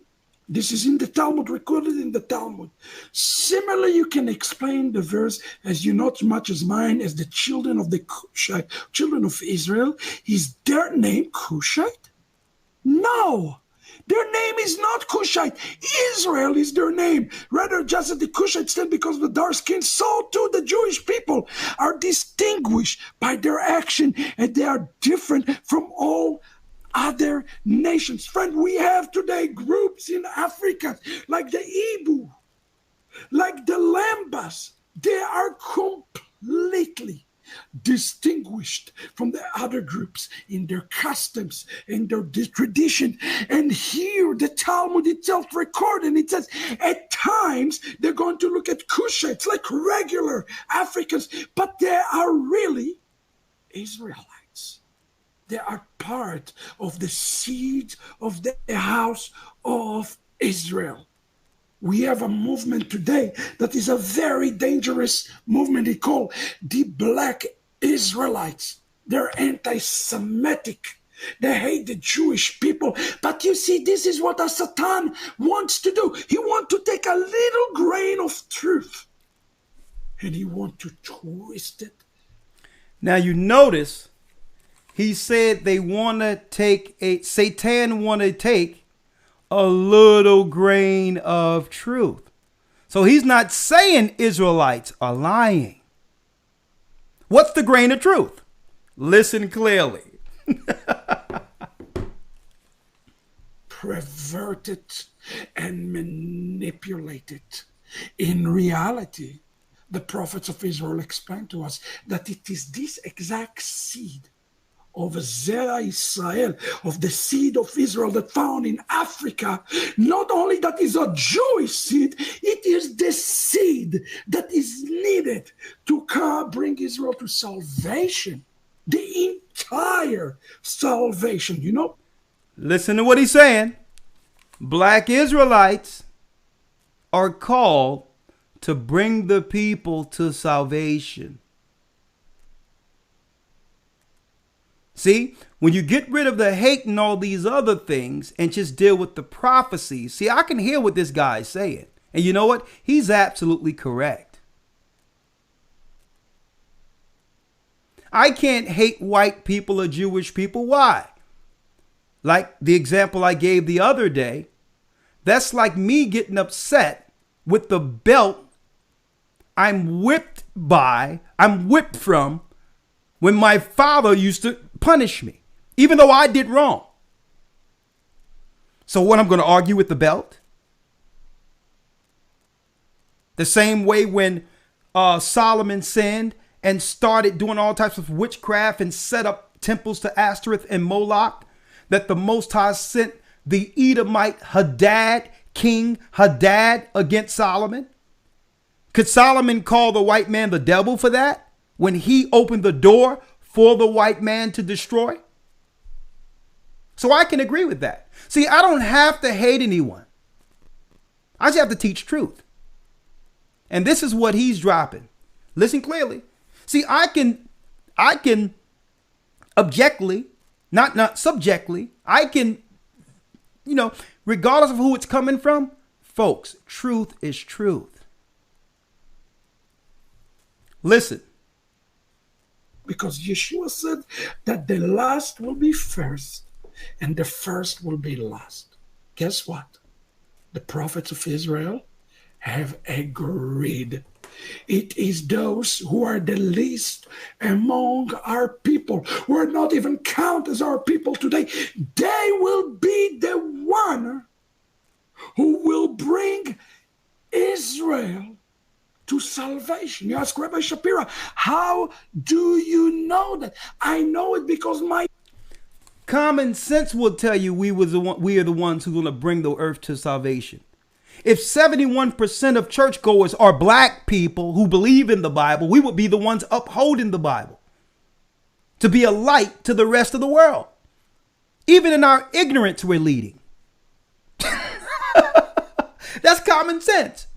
this is in the Talmud, recorded in the Talmud. Similarly, you can explain the verse as you not much as mine as the children of the Cushite, children of Israel. Is their name Cushite? No, their name is not Cushite. Israel is their name. Rather, just as the Cushites stand because of the dark skin, so too the Jewish people are distinguished by their action, and they are different from all other nations. Friend, we have today groups in Africa like the Ibu, like the Lambas. They are completely distinguished from the other groups in their customs, in their tradition. And here the Talmud itself recorded, and it says at times they're going to look at Cushites like regular Africans, but they are really Israelites. They are part of the seed of the house of Israel. We have a movement today that is a very dangerous movement. It's called the Black Israelites. They're anti-Semitic. They hate the Jewish people. But you see, this is what a Satan wants to do. He wants to take a little grain of truth and he wants to twist it. Now you notice he said they want to take Satan want to take a little grain of truth. So he's not saying Israelites are lying. What's the grain of truth? Listen clearly. Perverted and manipulated. In reality, the prophets of Israel explain to us that it is this exact seed of Zera Israel, of the seed of Israel that found in Africa. Not only that is a Jewish seed, it is the seed that is needed to bring Israel to salvation. The entire salvation, you know. Listen to what he's saying. Black Israelites are called to bring the people to salvation. See, when you get rid of the hate and all these other things and just deal with the prophecies, see, I can hear what this guy is saying. And you know what? He's absolutely correct. I can't hate white people or Jewish people. Why? Like the example I gave the other day, that's like me getting upset with the belt I'm whipped from when my father used to punish me, even though I did wrong. So what, I'm going to argue with the belt? The same way when Solomon sinned and started doing all types of witchcraft and set up temples to Ashtoreth and Moloch, that the Most High sent the Edomite Hadad, King Hadad, against Solomon. Could Solomon call the white man the devil for that when he opened the door for the white man to destroy? So I can agree with that. See, I don't have to hate anyone. I just have to teach truth. And this is what he's dropping. Listen clearly. See, I can objectively, not subjectively, I can, regardless of who it's coming from, folks, truth is truth. Listen. Because Yeshua said that the last will be first and the first will be last. Guess what? The prophets of Israel have agreed. It is those who are the least among our people, who are not even counted as our people today. They will be the one who will bring Israel to salvation. You ask Rabbi Shapira, how do you know that? I know it because my common sense will tell you we are the ones who are going to bring the earth to salvation. If 71% of churchgoers are black people who believe in the Bible, we would be the ones upholding the Bible to be a light to the rest of the world. Even in our ignorance, we're leading. That's common sense.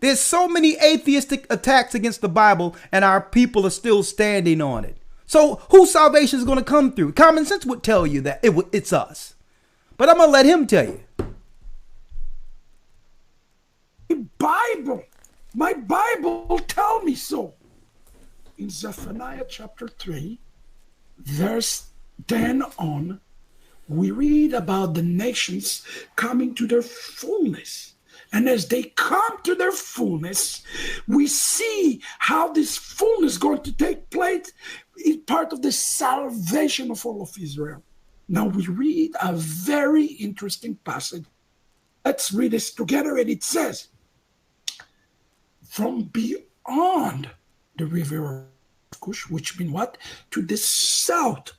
There's so many atheistic attacks against the Bible, and our people are still standing on it. So whose salvation is going to come through? Common sense would tell you that it's us. But I'm going to let him tell you. My Bible tell me so. In Zephaniah chapter 3, verse 10 on, we read about the nations coming to their fullness. And as they come to their fullness, we see how this fullness is going to take place in part of the salvation of all of Israel. Now we read a very interesting passage. Let's read this together, and it says, from beyond the river of Cush, which means what? To the south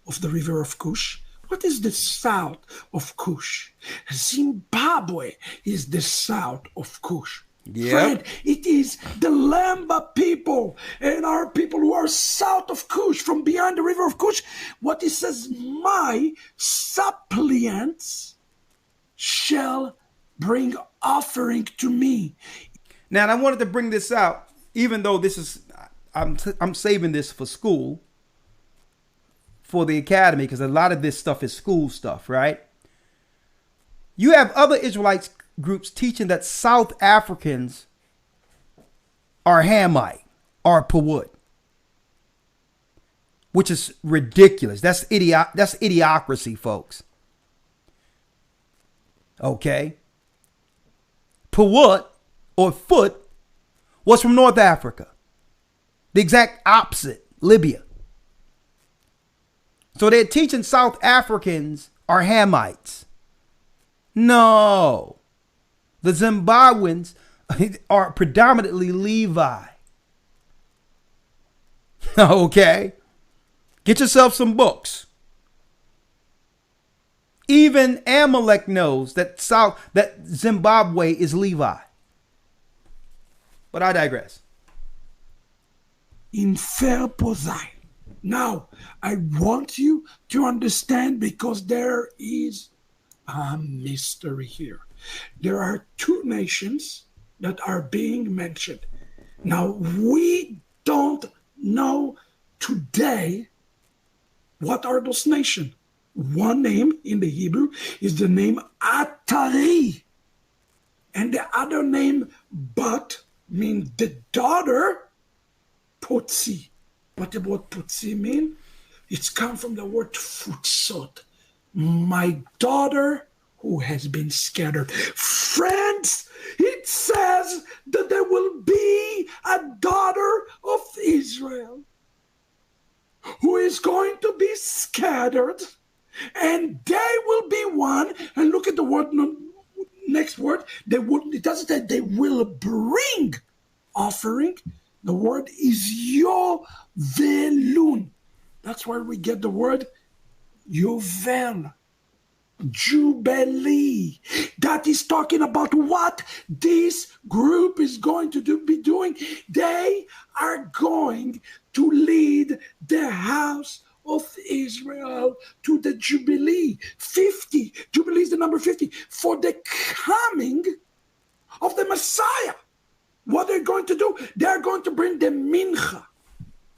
of the river of Cush. What is the south of Cush? Zimbabwe is the south of Cush. Yep. Friend, it is the Lamba people and our people who are south of Cush, from beyond the river of Cush. What it says, my suppliants shall bring offering to me. Now, and I wanted to bring this out, even though this is, I'm saving this for school, for the academy, because a lot of this stuff is school stuff, right? You have other Israelites groups teaching that South Africans are Hamite or Pawut, which is ridiculous. That's idiocracy, folks. Okay. Pawut or Foot was from North Africa. The exact opposite, Libya. So they're teaching South Africans are Hamites. No. The Zimbabweans are predominantly Levi. Okay. Get yourself some books. Even Amalek knows that Zimbabwe is Levi. But I digress. In fair posai. Now, I want you to understand, because there is a mystery here. There are two nations that are being mentioned. Now, we don't know today what are those nations. One name in the Hebrew is the name Atari. And the other name, Bat, means the daughter, Potsi. What about Potsi mean? It's come from the word futsot. My daughter who has been scattered. Friends, it says that there will be a daughter of Israel who is going to be scattered, and they will be one. And look at the word, next word. It doesn't say they will bring offering. The word is Yovelun. That's where we get the word Yovel. Jubilee. That is talking about what this group is going to be doing. They are going to lead the house of Israel to the Jubilee. 50. Jubilee is the number 50. For the coming of the Messiah. What they're going to do, they're going to bring the mincha.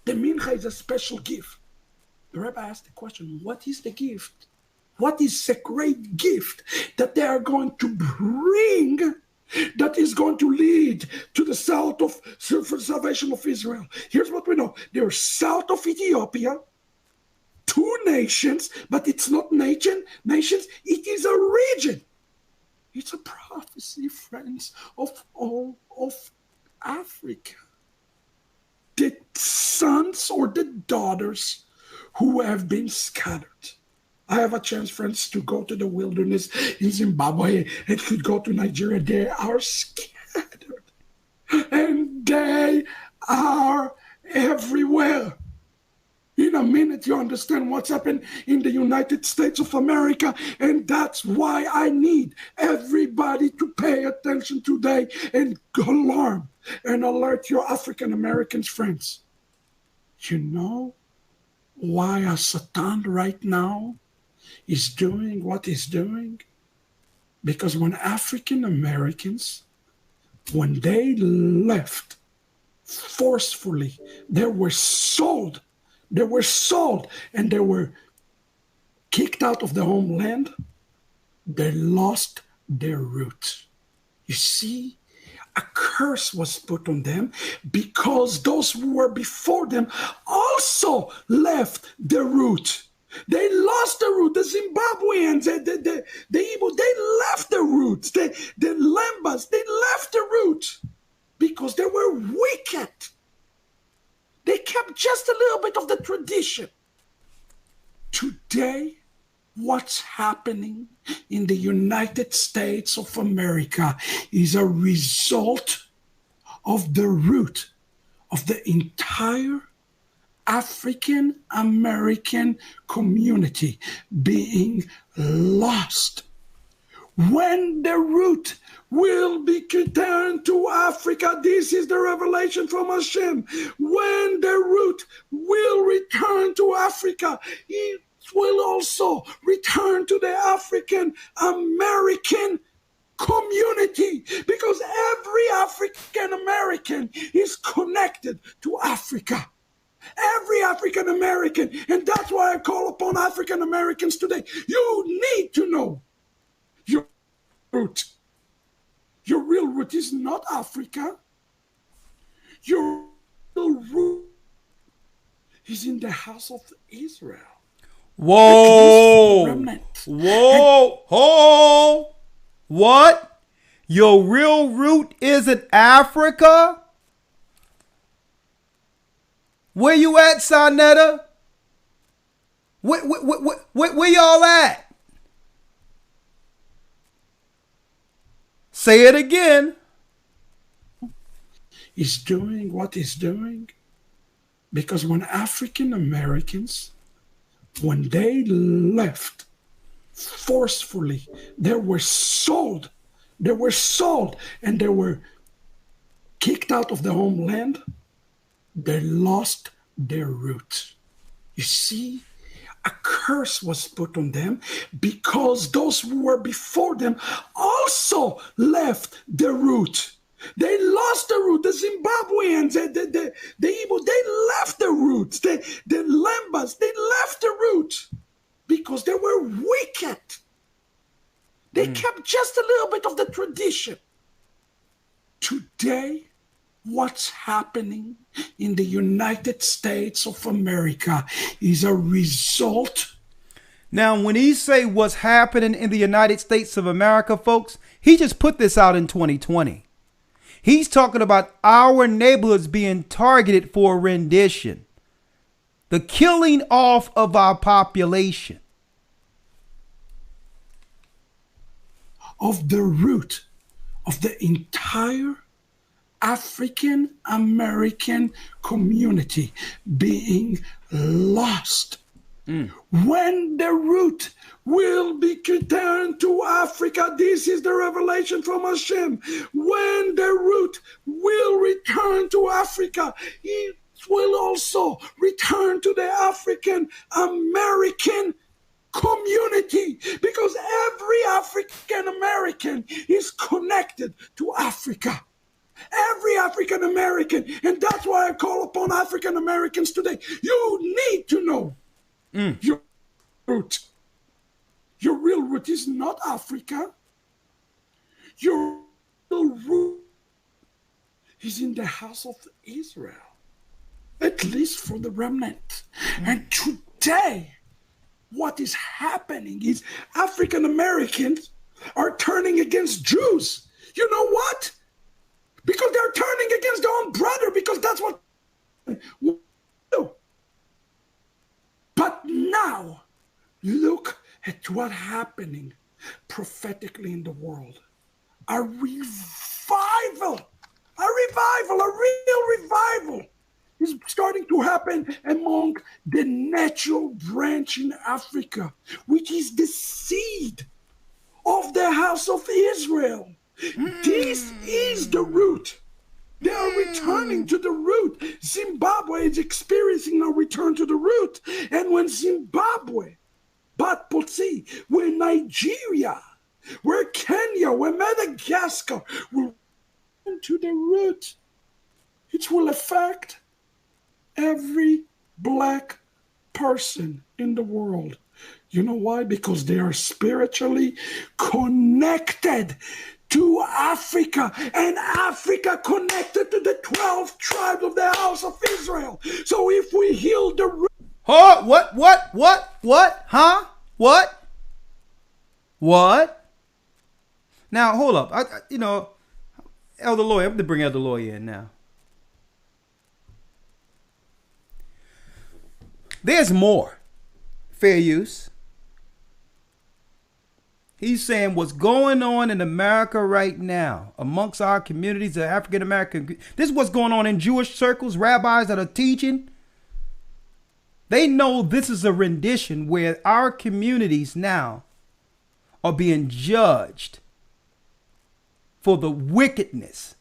The mincha is a special gift. The rabbi asked the question, what is the gift? What is the great gift that they are going to bring that is going to lead to the south of for salvation of Israel? Here's what we know. They're south of Ethiopia, 2 nations, but it's not nations, it is a region. It's a prophecy, friends, of all of Africa. The sons or the daughters who have been scattered. I have a chance, friends, to go to the wilderness in Zimbabwe and could go to Nigeria. They are scattered. And they are everywhere. In a minute, you understand what's happened in the United States of America. And that's why I need everybody to pay attention today and alarm and alert your African Americans friends. You know why a Satan right now is doing what he's doing? Because when African Americans, when they left forcefully, they were sold and they were kicked out of the homeland, they lost their root. You see, a curse was put on them because those who were before them also left the root. They lost the root. The Zimbabweans, the Igbo, they left the roots. The Lembas, they left the root because they were wicked. They kept just a little bit of the tradition. Today, what's happening in the United States of America is a result of the root of the entire African American community being lost. When the root will be returned to Africa, this is the revelation from Hashem. When the root will return to Africa, it will also return to the African American community, because every African American is connected to Africa. Every African American. And that's why I call upon African Americans today. You need to know your root. Your real root is not Africa. Your real root is in the house of Israel. Whoa. Whoa. What? Your real root is in Africa? Where you at, Sonetta? Where y'all at? Say it again. He's doing what he's doing because when African Americans, when they left forcefully, they were sold and they were kicked out of the homeland. They lost their root. You see, a curse was put on them because those who were before them also left the root. They lost the root. The Zimbabweans, the Igbo, they left the roots. The Lembas, they left the root because they were wicked. They kept just a little bit of the tradition. Today, what's happening in the United States of America is a result. Now, when he say what's happening in the United States of America, folks, he just put this out in 2020. He's talking about our neighborhoods being targeted for rendition, the killing off of our population. Of the root of the entire African American community being lost. When the root will be returned to Africa, this is the revelation from Hashem. When the root will return to Africa, it will also return to the African American community, because every African American is connected to Africa. Every African American. And that's why I call upon African Americans today. You need to know your root. Your real root is not Africa. Your real root is in the house of Israel, at least for the remnant. And today, what is happening is African Americans are turning against Jews. You know what? Because they're turning against their own brother, because that's what we do. But now, look at what's happening prophetically in the world. A revival, a real revival is starting to happen among the natural branch in Africa, which is the seed of the house of Israel. This is the root. They are returning to the root. Zimbabwe is experiencing a return to the root. And when Zimbabwe, but see, when Nigeria, where Kenya, where Madagascar will return to the root, it will affect every black person in the world. You know why? Because they are spiritually connected to Africa, and Africa connected to the 12 tribes of the house of Israel. So if we heal the root. Oh, what? Huh? What? Now, hold up. Elder Lawyer, I'm going to bring Elder Lawyer in now. There's more. Fair use. He's saying what's going on in America right now amongst our communities, the African American. This is what's going on in Jewish circles, rabbis that are teaching. They know this is a rendition where our communities now are being judged for the wickedness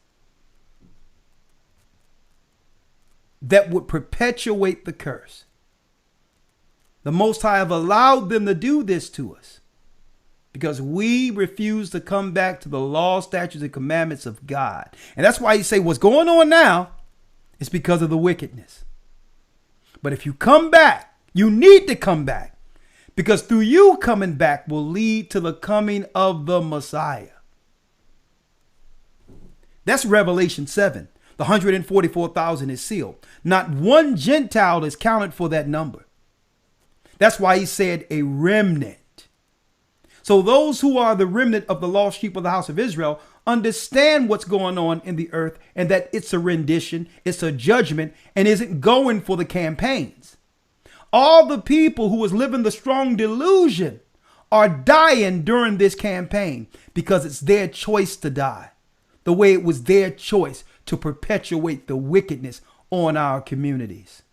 that would perpetuate the curse. The Most High have allowed them to do this to us because we refuse to come back to the law, statutes, and commandments of God. And that's why you say what's going on now is because of the wickedness. But if you come back, you need to come back, because through you coming back will lead to the coming of the Messiah. That's Revelation 7. The 144,000 is sealed. Not one Gentile is counted for that number. That's why he said a remnant. So those who are the remnant of the lost sheep of the house of Israel understand what's going on in the earth, and that it's a rendition, it's a judgment, and isn't going for the campaigns. All the people who was living the strong delusion are dying during this campaign because it's their choice to die, the way it was their choice to perpetuate the wickedness on our communities.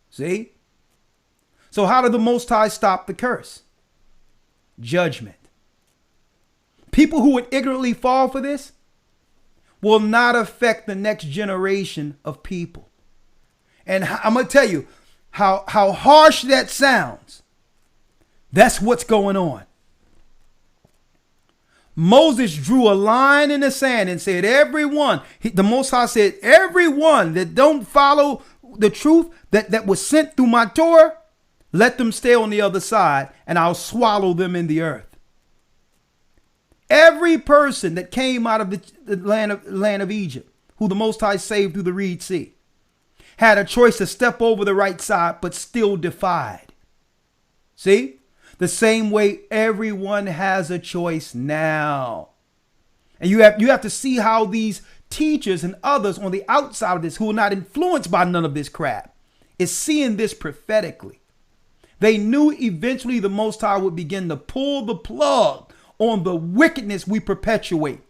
See? So how did the Most High stop the curse? Judgment. People who would ignorantly fall for this will not affect the next generation of people. And I'm going to tell you how harsh that sounds. That's what's going on. Moses drew a line in the sand and said, everyone, the Most High said, everyone that don't follow the truth that was sent through my Torah, let them stay on the other side, and I'll swallow them in the earth. Every person that came out of the land of Egypt, who the Most High saved through the Red Sea, had a choice to step over the right side, but still defied. See? The same way everyone has a choice now. And you have to see how these teachers and others on the outside of this, who are not influenced by none of this crap, is seeing this prophetically. They knew eventually the Most High would begin to pull the plug on the wickedness we perpetuate.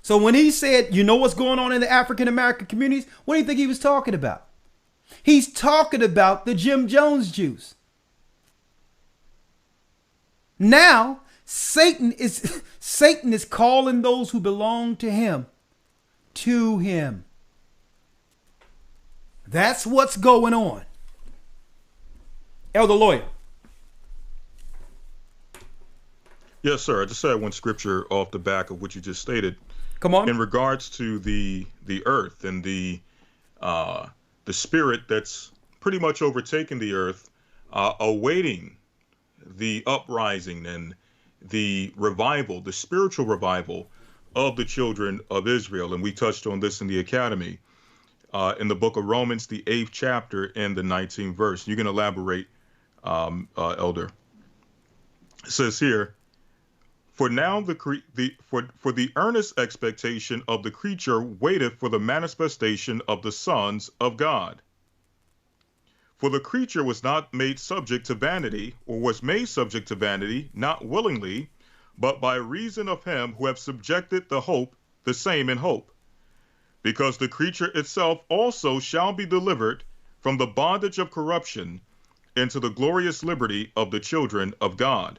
So when he said, you know what's going on in the African American communities, what do you think he was talking about? He's talking about the Jim Jones Jews. Now, Satan is calling those who belong to him to him. That's what's going on. Elder Lawyer. Yes, sir. I just had one scripture off the back of what you just stated. Come on. In regards to the earth and the spirit that's pretty much overtaken the earth, awaiting the uprising and the revival, the spiritual revival of the children of Israel. And we touched on this in the academy, in the book of Romans, the 8th chapter and the 19th verse. You can elaborate, Elder. It says here, for now for the earnest expectation of the creature waiteth for the manifestation of the sons of God. For the creature was not made subject to vanity, or was made subject to vanity, not willingly, but by reason of him who have subjected the same in hope. Because the creature itself also shall be delivered from the bondage of corruption into the glorious liberty of the children of God.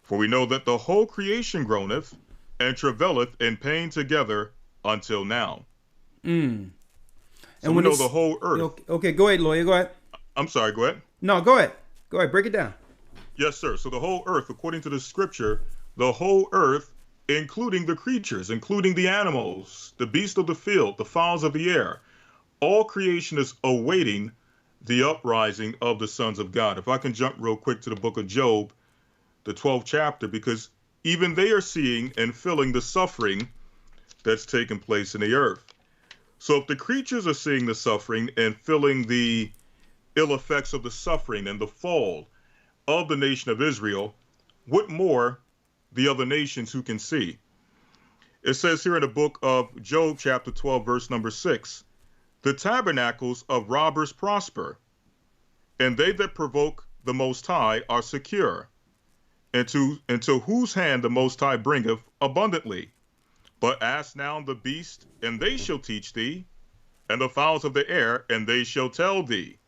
For we know that the whole creation groaneth and travaileth in pain together until now. Mm. So and we know the whole earth. Okay, go ahead, Lawyer. Go ahead. I'm sorry, go ahead. No, go ahead. Go ahead. Break it down. Yes, sir. So the whole earth, according to the scripture, the whole earth, including the creatures, including the animals, the beasts of the field, the fowls of the air, all creation is awaiting the uprising of the sons of God. If I can jump real quick to the book of Job, the 12th chapter, because even they are seeing and feeling the suffering that's taking place in the earth. So if the creatures are seeing the suffering and feeling the ill effects of the suffering and the fall of the nation of Israel, what more the other nations who can see? It says here in the book of Job, chapter 12, verse number 6, the tabernacles of robbers prosper, and they that provoke the Most High are secure. Into whose hand the Most High bringeth abundantly. But ask now the beast, and they shall teach thee, and the fowls of the air, and they shall tell thee.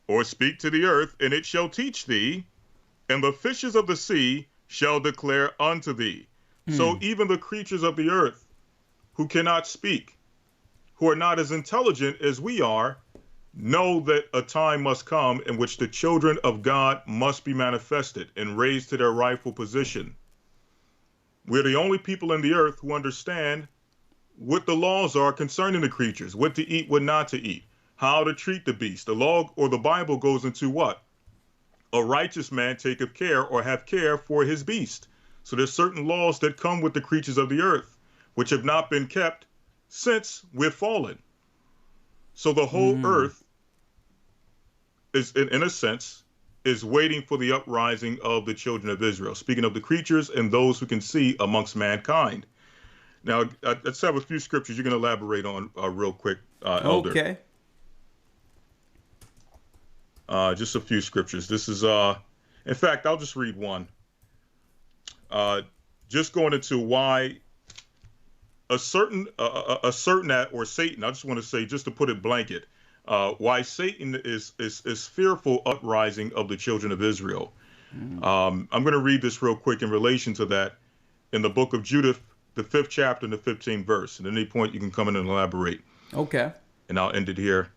Or speak to the earth, and it shall teach thee, and the fishes of the sea shall declare unto thee. So even the creatures of the earth, who cannot speak, who are not as intelligent as we are, know that a time must come in which the children of God must be manifested and raised to their rightful position. We're the only people in the earth who understand what the laws are concerning the creatures, what to eat, what not to eat, how to treat the beast. The law or the Bible goes into what? A righteous man taketh care or have care for his beast. So there's certain laws that come with the creatures of the earth, which have not been kept since we've fallen. So the whole earth is, in a sense, is waiting for the uprising of the children of Israel. Speaking of the creatures and those who can see amongst mankind. Now, let's have a few scriptures you can elaborate on real quick, Elder. Okay. Just a few scriptures. This is, in fact, I'll just read one. Just going into why a certain or Satan, I just want to say, just to put it blanket, why Satan is fearful uprising of the children of Israel. I'm going to read this real quick in relation to that in the book of Judith, the 5th chapter and the 15th verse. And at any point you can come in and elaborate. Okay. And I'll end it here.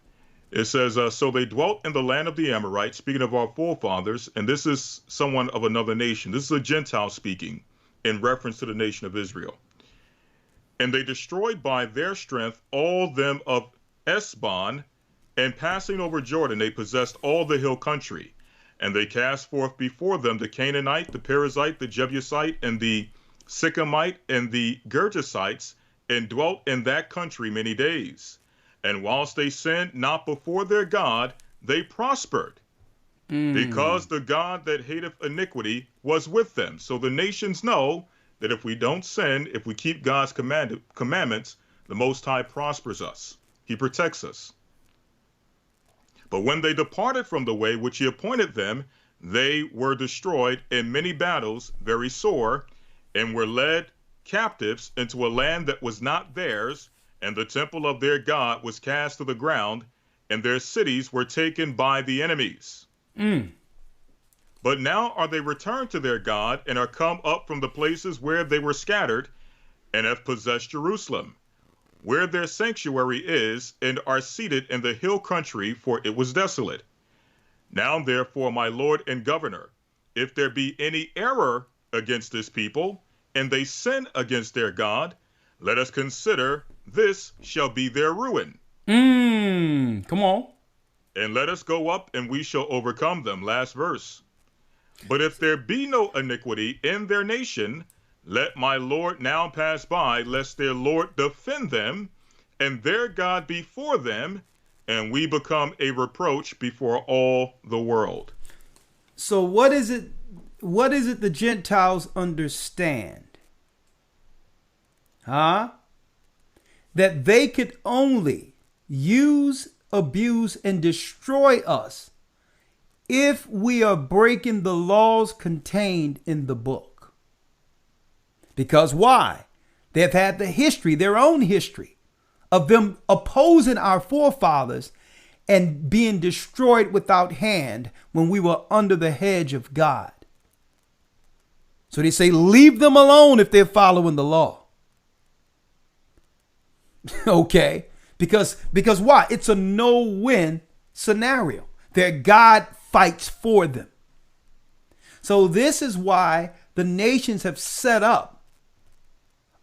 It says, so they dwelt in the land of the Amorites, speaking of our forefathers, and this is someone of another nation. This is a Gentile speaking in reference to the nation of Israel. And they destroyed by their strength all them of Esbon, and passing over Jordan, they possessed all the hill country. And they cast forth before them the Canaanite, the Perizzite, the Jebusite, and the Sychemite, and the Gergesites, and dwelt in that country many days. And whilst they sinned not before their God, they prospered, because the God that hateth iniquity was with them. So the nations know that if we don't sin, if we keep God's commandments, the Most High prospers us. He protects us. But when they departed from the way which he appointed them, they were destroyed in many battles, very sore, and were led captives into a land that was not theirs, and the temple of their God was cast to the ground, and their cities were taken by the enemies. But now are they returned to their God, and are come up from the places where they were scattered, and have possessed Jerusalem, where their sanctuary is, and are seated in the hill country, for it was desolate. Now therefore, my Lord and Governor, if there be any error against this people, and they sin against their God, let us consider this shall be their ruin. Come on. And let us go up, and we shall overcome them. Last verse. But if there be no iniquity in their nation, let my Lord now pass by, lest their Lord defend them, and their God before them, and we become a reproach before all the world. So what is it the Gentiles understand? That they could only use, abuse, and destroy us if we are breaking the laws contained in the book. Because why? They've had the history, their own history, of them opposing our forefathers and being destroyed without hand when we were under the hedge of God. So they say, leave them alone if they're following the law. Okay. Because why? It's a no-win scenario. Their God fights for them. So this is why the nations have set up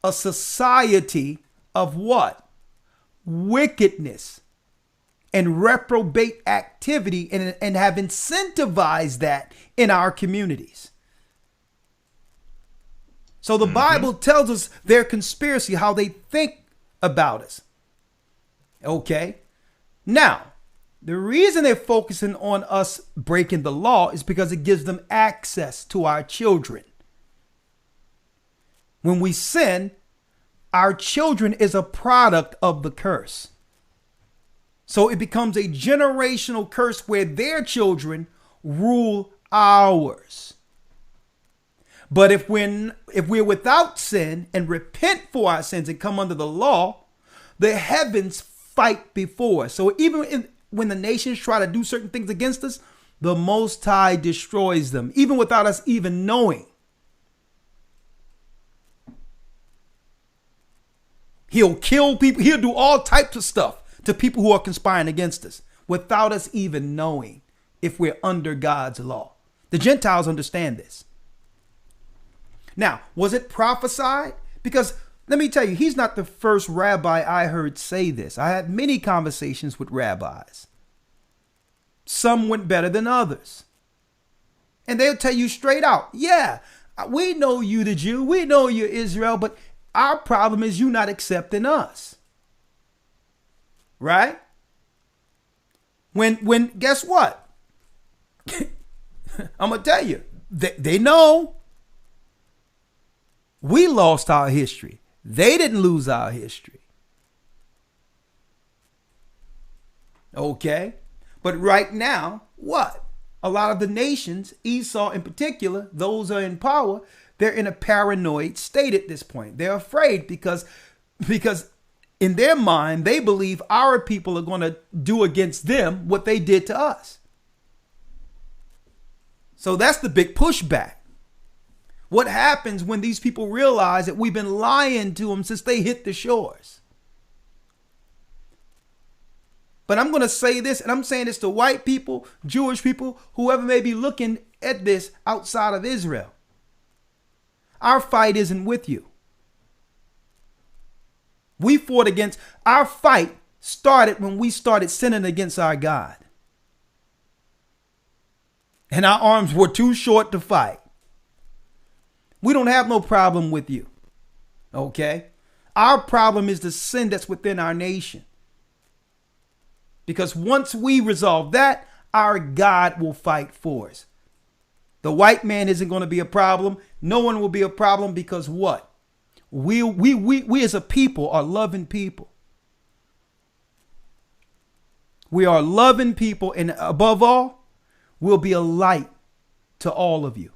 a society of what? Wickedness and reprobate activity, and have incentivized that in our communities. So the Bible tells us their conspiracy, how they think about us. Okay. Now, the reason they're focusing on us breaking the law is because it gives them access to our children. When we sin, our children is a product of the curse. So it becomes a generational curse where their children rule ours. But if we're without sin and repent for our sins and come under the law, the heavens fight before us. So even when the nations try to do certain things against us, the Most High destroys them, even without us even knowing. He'll kill people. He'll do all types of stuff to people who are conspiring against us without us even knowing, if we're under God's law. The Gentiles understand this. Now, was it prophesied? Because let me tell you, he's not the first rabbi I heard say this. I had many conversations with rabbis. Some went better than others. And they'll tell you straight out, yeah, we know you the Jew, we know you're Israel, but our problem is you not accepting us. Right? When guess what? I'm going to tell you, they know. We lost our history. They didn't lose our history. Okay. But right now, what? A lot of the nations, Esau in particular, those are in power, they're in a paranoid state at this point. They're afraid because in their mind, they believe our people are going to do against them what they did to us. So that's the big pushback. What happens when these people realize that we've been lying to them since they hit the shores? But I'm going to say this, and I'm saying this to white people, Jewish people, whoever may be looking at this outside of Israel. Our fight isn't with you. We fought against, our fight started when we started sinning against our God. And our arms were too short to fight. We don't have no problem with you. Okay? Our problem is the sin that's within our nation. Because once we resolve that, our God will fight for us. The white man isn't going to be a problem. No one will be a problem because what? We as a people are loving people. We are loving people, and above all, we'll be a light to all of you.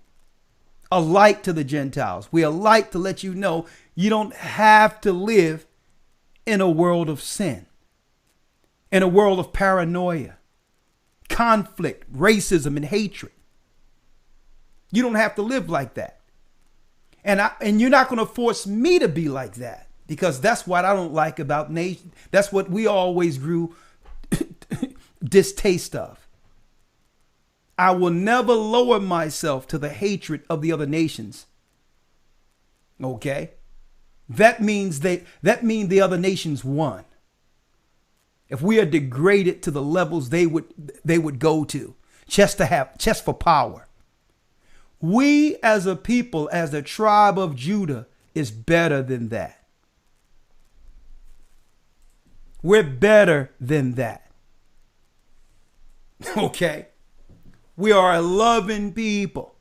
A light to the Gentiles. We are a light to let you know you don't have to live in a world of sin, in a world of paranoia, conflict, racism, and hatred. You don't have to live like that. And you're not going to force me to be like that, because that's what I don't like about nation. That's what we always grew distaste of. I will never lower myself to the hatred of the other nations. Okay? That means the other nations won. If we are degraded to the levels they would go to just for power. We as a people, as the tribe of Judah, is better than that. We're better than that. Okay? We are a loving people.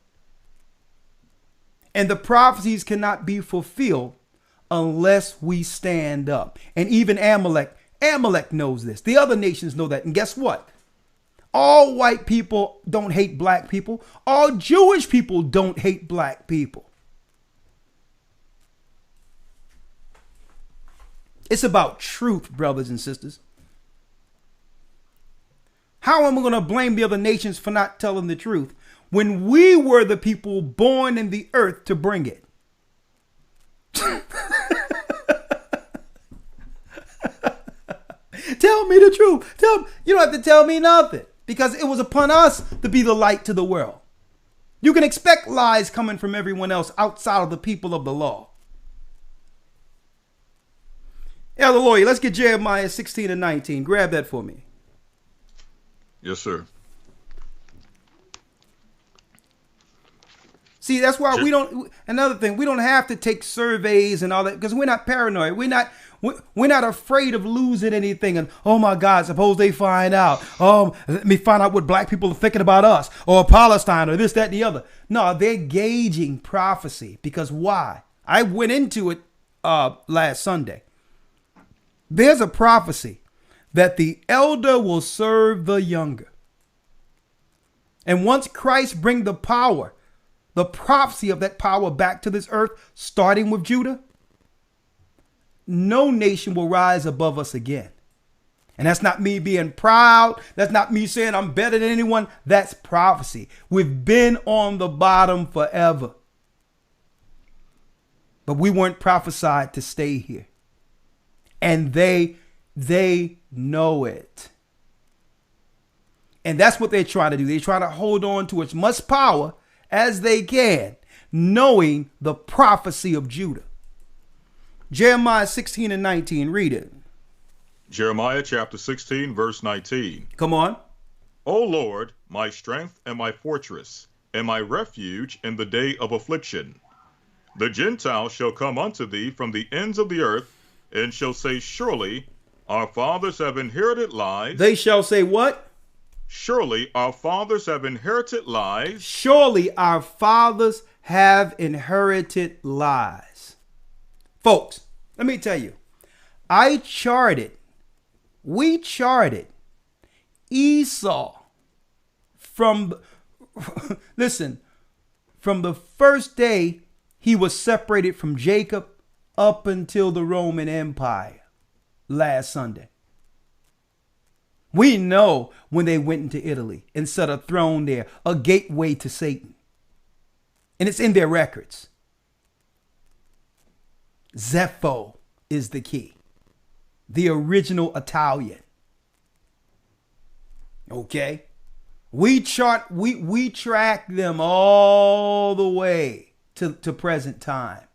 And the prophecies cannot be fulfilled unless we stand up. And even Amalek knows this. The other nations know that. And guess what? All white people don't hate black people. All Jewish people don't hate black people. It's about truth, brothers and sisters. How am I going to blame the other nations for not telling the truth when we were the people born in the earth to bring it? Tell me the truth. You don't have to tell me nothing, because it was upon us to be the light to the world. You can expect lies coming from everyone else outside of the people of the law. Elder Lawyer, let's get Jeremiah 16 and 19. Grab that for me. Yes, sir. See, that's why another thing, we don't have to take surveys and all that, because we're not paranoid. We're not afraid of losing anything. And, oh my God, suppose they find out. Let me find out what black people are thinking about us, or Palestine, or this, that, and the other. No, they're gauging prophecy. Because why? I went into it last Sunday. There's a prophecy that the elder will serve the younger. And once Christ bring the power, the prophecy of that power back to this earth, starting with Judah, no nation will rise above us again. And that's not me being proud. That's not me saying I'm better than anyone. That's prophecy. We've been on the bottom forever. But we weren't prophesied to stay here. And they know it. And that's what they're trying to do. They're trying to hold on to as much power as they can, knowing the prophecy of Judah. Jeremiah 16 and 19, read it. Jeremiah chapter 16, verse 19. Come on. O Lord, my strength and my fortress, and my refuge in the day of affliction. The Gentiles shall come unto thee from the ends of the earth, and shall say, surely our fathers have inherited lies. They shall say what? Surely our fathers have inherited lies. Surely our fathers have inherited lies. Folks, let me tell you, we charted Esau from the first day he was separated from Jacob up until the Roman Empire last Sunday. We know when they went into Italy and set a throne there, a gateway to Satan. And it's in their records. Zepho is the key. The original Italian. Okay? We track them all the way to present time.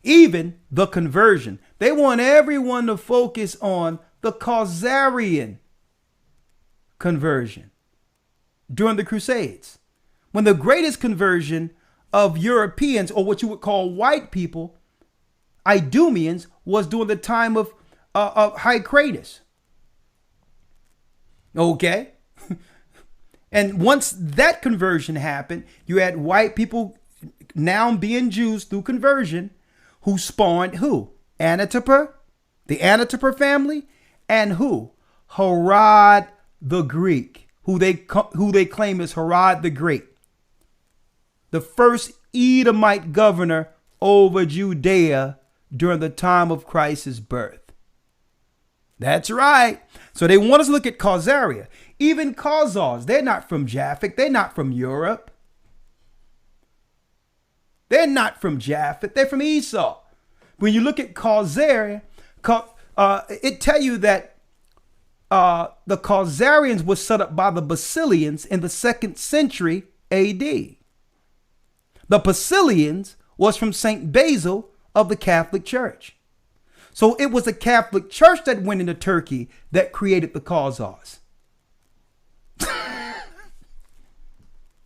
Even the conversion. They want everyone to focus on the Khazarian conversion during the Crusades, when the greatest conversion of Europeans, or what you would call white people, Idumeans, was during the time of Hycratus. Okay? And once that conversion happened, you had white people now being Jews through conversion, who spawned who? Antipater, the Antipater family, and who? Herod the Greek, who they claim is Herod the Great, the first Edomite governor over Judea during the time of Christ's birth. That's right. So they want us to look at Khazaria. Even Khazars, they're not from Japheth. They're not from Europe. They're not from Japheth. They're from Esau. When you look at Khazarian, it tell you that the Khazarians were set up by the Basilians in the 2nd century AD. The Basilians was from St. Basil of the Catholic Church. So it was the Catholic Church that went into Turkey that created the Khazars.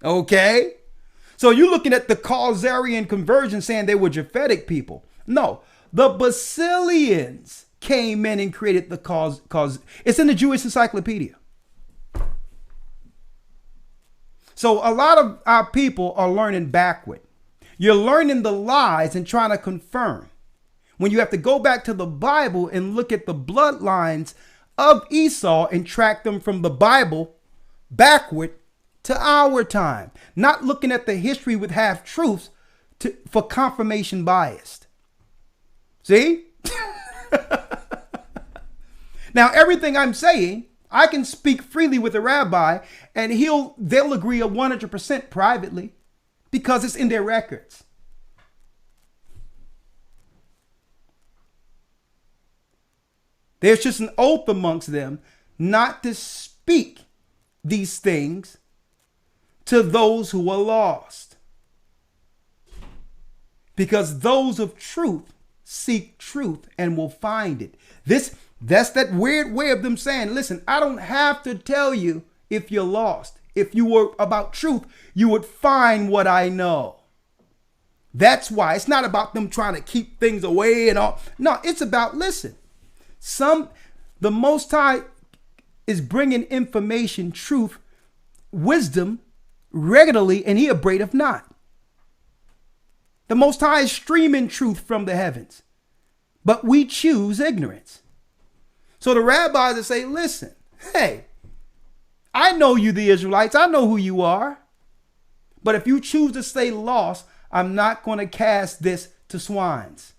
Okay? So you're looking at the Khazarian conversion saying they were Japhetic people. No, the Basilians came in and created the Khaz. It's in the Jewish Encyclopedia. So a lot of our people are learning backward. You're learning the lies and trying to confirm. When you have to go back to the Bible and look at the bloodlines of Esau and track them from the Bible backward to our time, not looking at the history with half truths for confirmation biased. See? Now, everything I'm saying, I can speak freely with a rabbi and they'll agree 100% privately because it's in their records. There's just an oath amongst them not to speak these things to those who are lost. Because those of truth seek truth and will find it. That's that weird way of them saying, listen, I don't have to tell you if you're lost. If you were about truth, you would find what I know. That's why it's not about them trying to keep things away and all. No, it's about, listen, the Most High is bringing information, truth, wisdom regularly, and he abradeth not. The Most High is streaming truth from the heavens, but we choose ignorance. So the rabbis that say, listen, hey, I know you, the Israelites. I know who you are. But if you choose to stay lost, I'm not going to cast this to swines.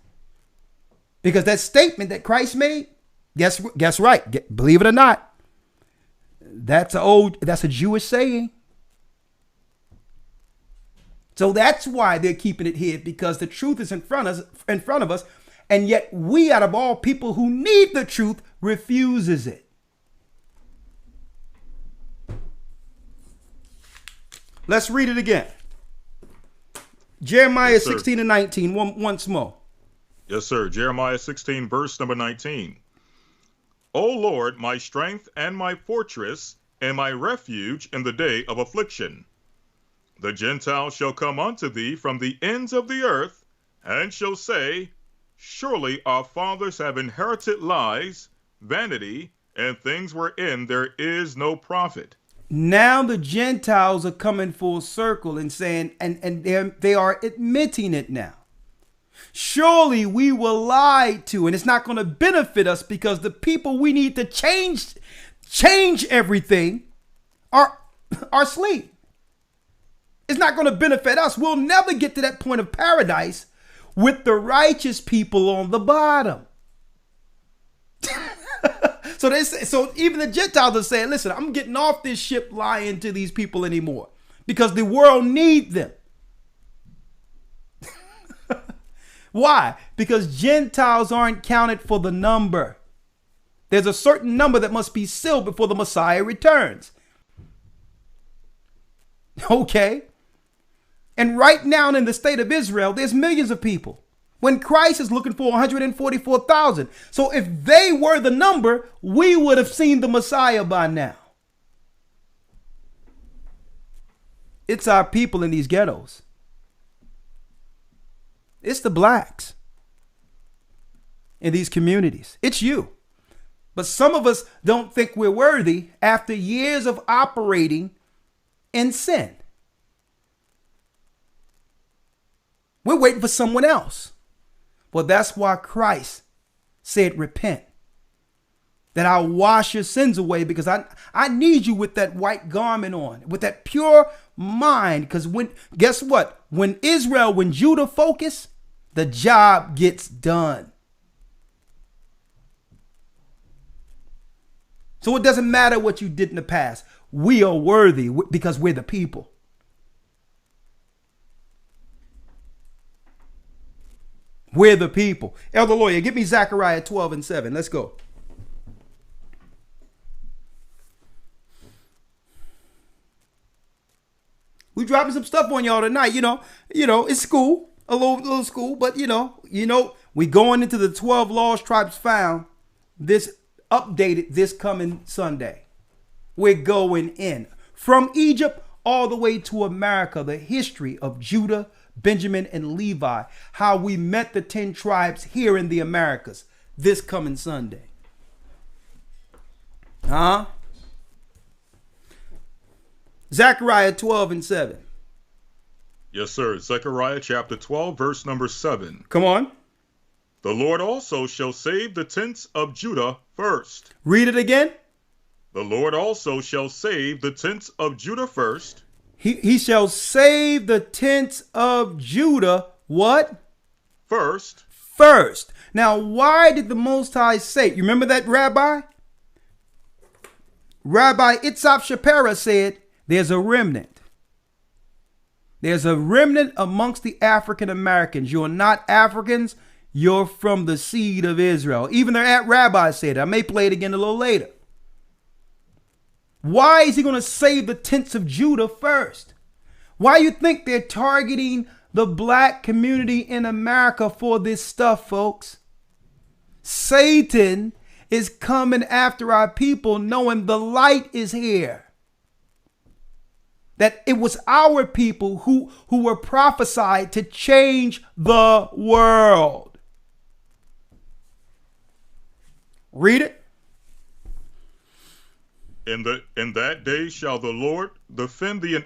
Because that statement that Christ made, guess right. Believe it or not, that's a Jewish saying. So that's why they're keeping it hid, because the truth is in front of us, and yet we, out of all people who need the truth, refuses it. Let's read it again. Jeremiah 16 and 19, once more. Yes, sir. Jeremiah 16, verse number 19. O Lord, my strength and my fortress and my refuge in the day of affliction. The Gentiles shall come unto thee from the ends of the earth, and shall say, surely our fathers have inherited lies, vanity, and things wherein there is no profit. Now the Gentiles are coming full circle and saying, and they are admitting it now. Surely we were lied to, and it's not going to benefit us because the people we need to change everything are asleep. It's not going to benefit us. We'll never get to that point of paradise with the righteous people on the bottom. So even the Gentiles are saying, listen, I'm getting off this ship lying to these people anymore because the world needs them. Why? Because Gentiles aren't counted for the number. There's a certain number that must be sealed before the Messiah returns. Okay. And right now in the state of Israel, there's millions of people. When Christ is looking for 144,000. So if they were the number, we would have seen the Messiah by now. It's our people in these ghettos. It's the blacks in these communities. It's you. But some of us don't think we're worthy after years of operating in sin. We're waiting for someone else. Well, that's why Christ said, repent, that I'll wash your sins away, because I need you with that white garment on, with that pure mind. Because guess what? When Judah focus, the job gets done. So it doesn't matter what you did in the past. We are worthy because we're the people. We're the people. Elder Lawyer, give me Zechariah 12:7. Let's go. We dropping some stuff on y'all tonight. You know, it's school, a little school, but you know, we going into the 12 lost tribes found. This updated this coming Sunday. We're going in from Egypt all the way to America. The history of Judah, Benjamin, and Levi. How we met the 10 tribes here in the Americas this coming Sunday. Huh? Zechariah 12:7. Yes, sir. Zechariah chapter 12, verse number 7. Come on. The Lord also shall save the tents of Judah first. Read it again. The Lord also shall save the tents of Judah first. He shall save the tents of Judah. What? First. First. Now, why did the Most High say? You remember that rabbi? Rabbi Itzhak Shapira said, there's a remnant. There's a remnant amongst the African Americans. You're not Africans. You're from the seed of Israel. Even their rabbi said it. I may play it again a little later. Why is he going to save the tents of Judah first? Why you think they're targeting the black community in America for this stuff, folks? Satan is coming after our people, knowing the light is here. That it was our people who were prophesied to change the world. Read it. In that day shall the Lord defend the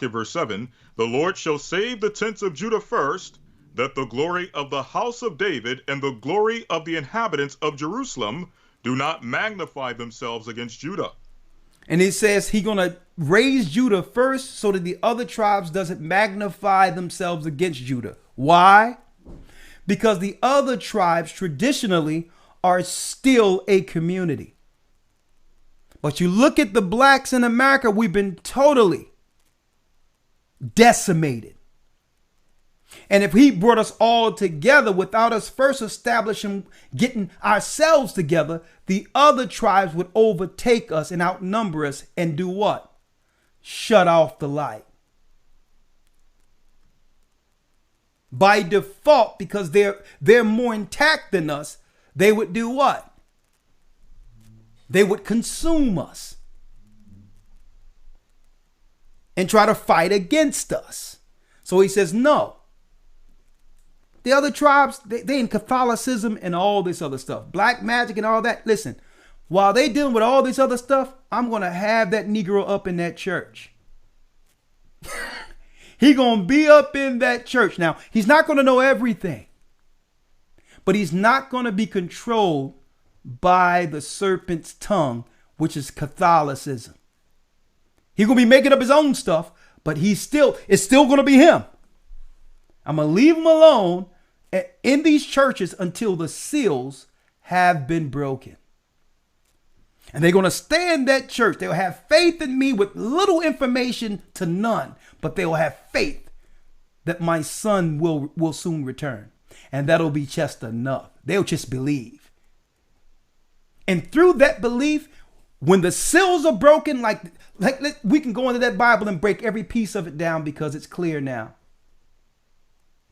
verse 7. The Lord shall save the tents of Judah first, that the glory of the house of David and the glory of the inhabitants of Jerusalem do not magnify themselves against Judah. And he says he's going to raise Judah first so that the other tribes doesn't magnify themselves against Judah. Why? Because the other tribes traditionally are still a community. But you look at the blacks in America, we've been totally decimated. And if he brought us all together without us first establishing, getting ourselves together, the other tribes would overtake us and outnumber us and do what? Shut off the light. By default, because they're more intact than us, they would do what? They would consume us and try to fight against us. So he says, no. The other tribes, they in Catholicism and all this other stuff. Black magic and all that. Listen, while they dealing with all this other stuff, I'm going to have that Negro up in that church. He going to be up in that church. Now, he's not going to know everything. But he's not going to be controlled by the serpent's tongue, which is Catholicism. He's going to be making up his own stuff, but it's still going to be him. I'm going to leave him alone in these churches until the seals have been broken. And they're going to stay in that church. They'll have faith in me with little information to none, but they will have faith that my son will soon return. And that'll be just enough. They'll just believe. And through that belief, when the seals are broken, like we can go into that Bible and break every piece of it down because it's clear now.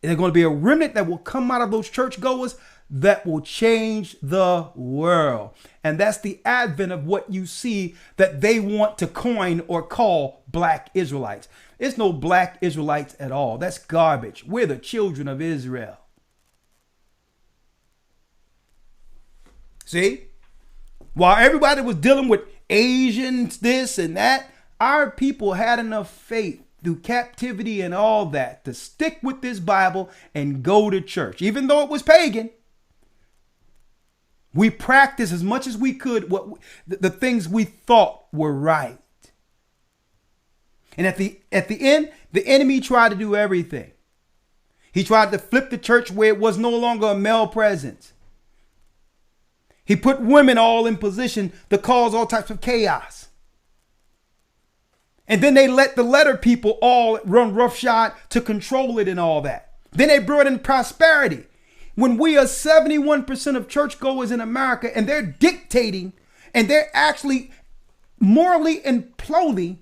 And there's going to be a remnant that will come out of those churchgoers that will change the world. And that's the advent of what you see that they want to coin or call black Israelites. It's no black Israelites at all. That's garbage. We're the children of Israel. See? While everybody was dealing with Asians, this and that, our people had enough faith through captivity and all that to stick with this Bible and go to church. Even though it was pagan, we practiced as much as we could the things we thought were right. And at the end, the enemy tried to do everything. He tried to flip the church where it was no longer a male presence. He put women all in position to cause all types of chaos. And then they let the letter people all run roughshod to control it and all that. Then they brought in prosperity. When we are 71% of churchgoers in America and they're dictating and they're actually morally imploding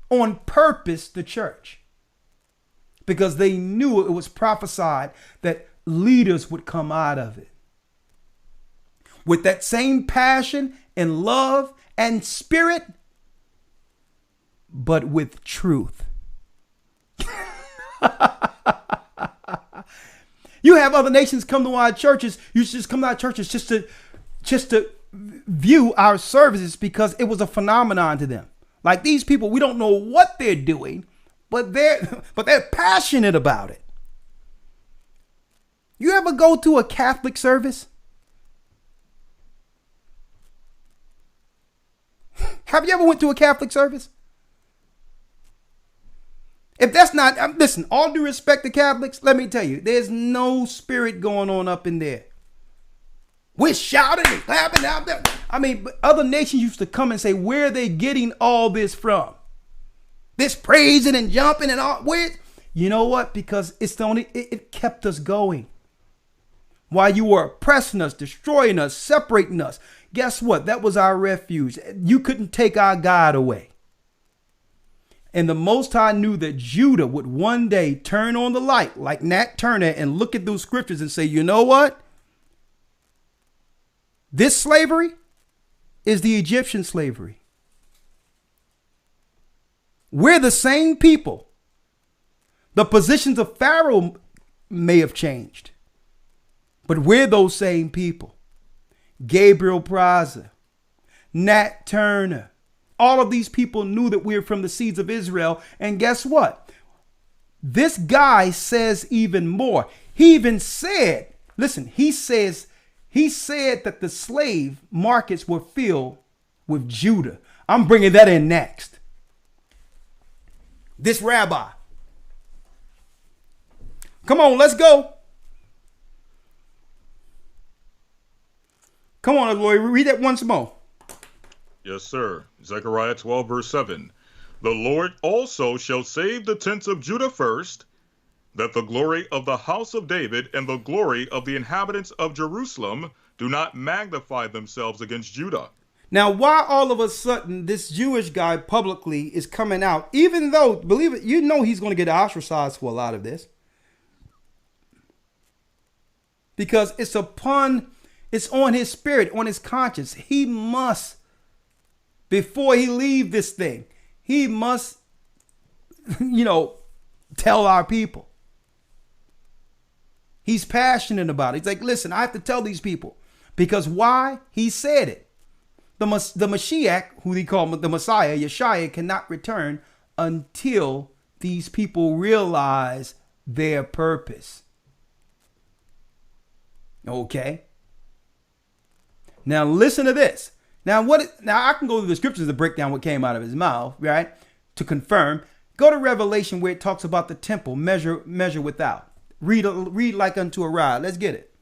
on purpose the church because they knew it was prophesied that leaders would come out of it with that same passion and love and spirit, but with truth. You have other nations come to our churches. You should just come to our churches just to view our services because it was a phenomenon to them. Like these people, we don't know what they're doing, but they're passionate about it. You ever go to a Catholic service? Have you ever went to a Catholic service? If that's not, listen, all due respect to Catholics, let me tell you, there's no spirit going on up in there. We're shouting and clapping out there. I mean, other nations used to come and say, where are they getting all this from? This praising and jumping and all. Where? You know what? Because it's the only, it kept us going. While you were oppressing us, destroying us, separating us. Guess what? That was our refuge. You couldn't take our God away. And the Most High knew that Judah would one day turn on the light like Nat Turner and look at those scriptures and say, you know what? This slavery is the Egyptian slavery. We're the same people. The positions of Pharaoh may have changed, but we're those same people. Gabriel Praza, Nat Turner. All of these people knew that we're from the seeds of Israel. And guess what? This guy says even more. He even said, listen, he said that the slave markets were filled with Judah. I'm bringing that in next. This rabbi. Come on, let's go. Come on, Lloyd, read that once more. Yes, sir. Zechariah 12, verse 7. The Lord also shall save the tents of Judah first, that the glory of the house of David and the glory of the inhabitants of Jerusalem do not magnify themselves against Judah. Now, why all of a sudden this Jewish guy publicly is coming out, even though, believe it, you know he's going to get ostracized for a lot of this. Because it's on his spirit, on his conscience. He must, before he leave this thing, he must, tell our people. He's passionate about it. He's like, listen, I have to tell these people. Because why? He said it. The Mashiach, who they call the Messiah, Yeshua, cannot return until these people realize their purpose. Okay? Now listen to this. Now I can go through the scriptures to break down what came out of his mouth, right? To confirm. Go to Revelation where it talks about the temple, measure without. Read like unto a rod. Let's get it.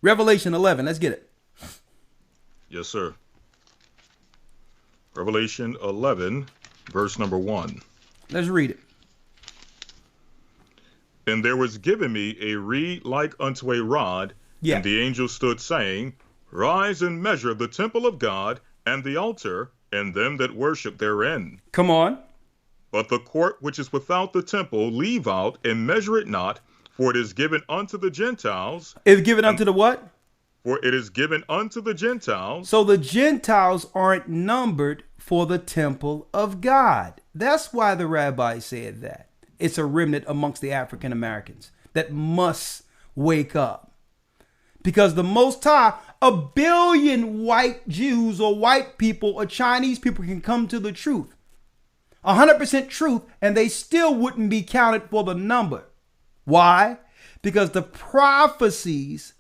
Revelation 11. Let's get it. Yes, sir. Revelation 11, verse number 1. Let's read it. And there was given me a reed like unto a rod, and the angel stood saying, Rise and measure the temple of God, and the altar, and them that worship therein. Come on. But the court which is without the temple leave out, and measure it not, for it is given unto the Gentiles. Is given unto the what? For it is given unto the Gentiles. So the Gentiles aren't numbered for the temple of God. That's why the rabbi said that. It's a remnant amongst the African Americans that must wake up. Because the Most High, 1 billion white Jews or white people or Chinese people can come to the truth. 100% truth, and they still wouldn't be counted for the number. Why? Because the prophecies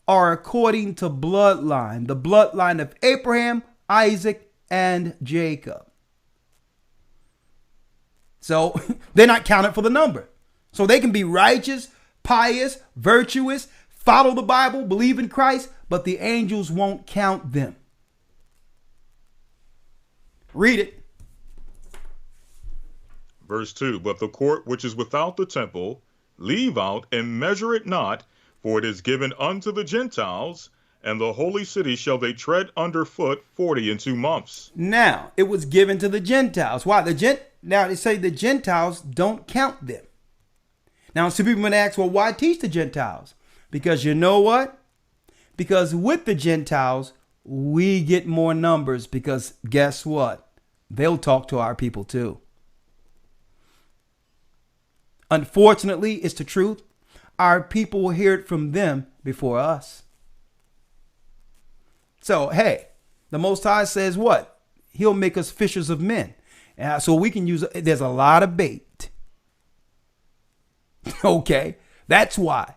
are according to bloodline, the bloodline of Abraham, Isaac, and Jacob. So they're not counted for the number. So they can be righteous, pious, virtuous, follow the Bible, believe in Christ, but the angels won't count them. Read it. Verse 2, But the court which is without the temple leave out and measure it not, for it is given unto the Gentiles, and the holy city shall they tread under foot 42 months. Now, it was given to the Gentiles. Why? Now, they say the Gentiles don't count them. Now, some people might ask, well, why teach the Gentiles? Because you know what? Because with the Gentiles, we get more numbers, because guess what? They'll talk to our people too. Unfortunately, it's the truth. Our people will hear it from them before us. So, hey, the Most High says what? He'll make us fishers of men. So we can use, there's a lot of bait. Okay, that's why.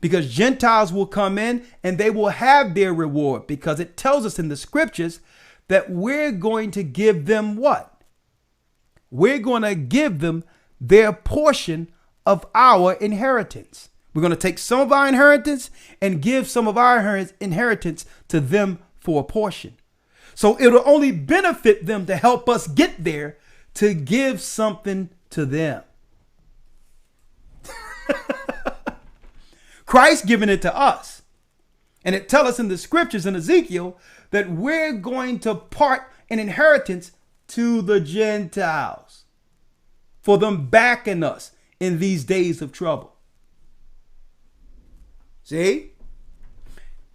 Because Gentiles will come in and they will have their reward, because it tells us in the scriptures that we're going to give them what? We're going to give them their portion of our inheritance. We're going to take some of our inheritance and give some of our inheritance to them for a portion. So it'll only benefit them to help us get there, to give something to them. Christ giving it to us. And it tells us in the scriptures in Ezekiel that we're going to part an inheritance to the Gentiles for them backing us in these days of trouble. See?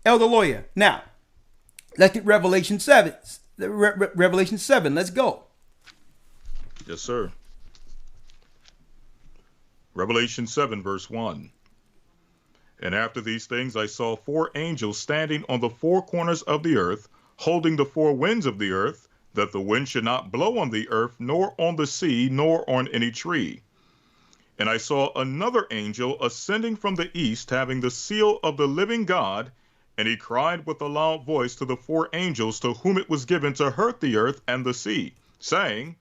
Elder Lawyer. Now, let's get Revelation 7. Revelation 7. Let's go. Yes, sir. Revelation 7, verse 1. And after these things I saw 4 angels standing on the 4 corners of the earth, holding the 4 winds of the earth, that the wind should not blow on the earth, nor on the sea, nor on any tree. And I saw another angel ascending from the east, having the seal of the living God, and he cried with a loud voice to the 4 angels to whom it was given to hurt the earth and the sea, saying,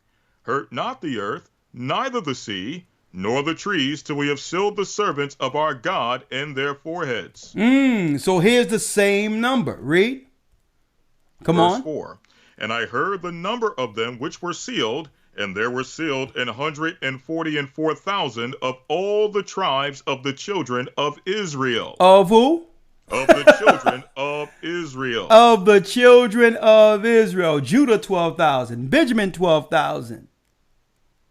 Hurt not the earth, neither the sea, nor the trees, till we have sealed the servants of our God in their foreheads. So here's the same number. Read. Come on. Verse 4. And I heard the number of them which were sealed, and there were sealed 144,000 of all the tribes of the children of Israel. Of who? Of the children of Israel. Of the children of Israel. Judah 12,000. Benjamin 12,000.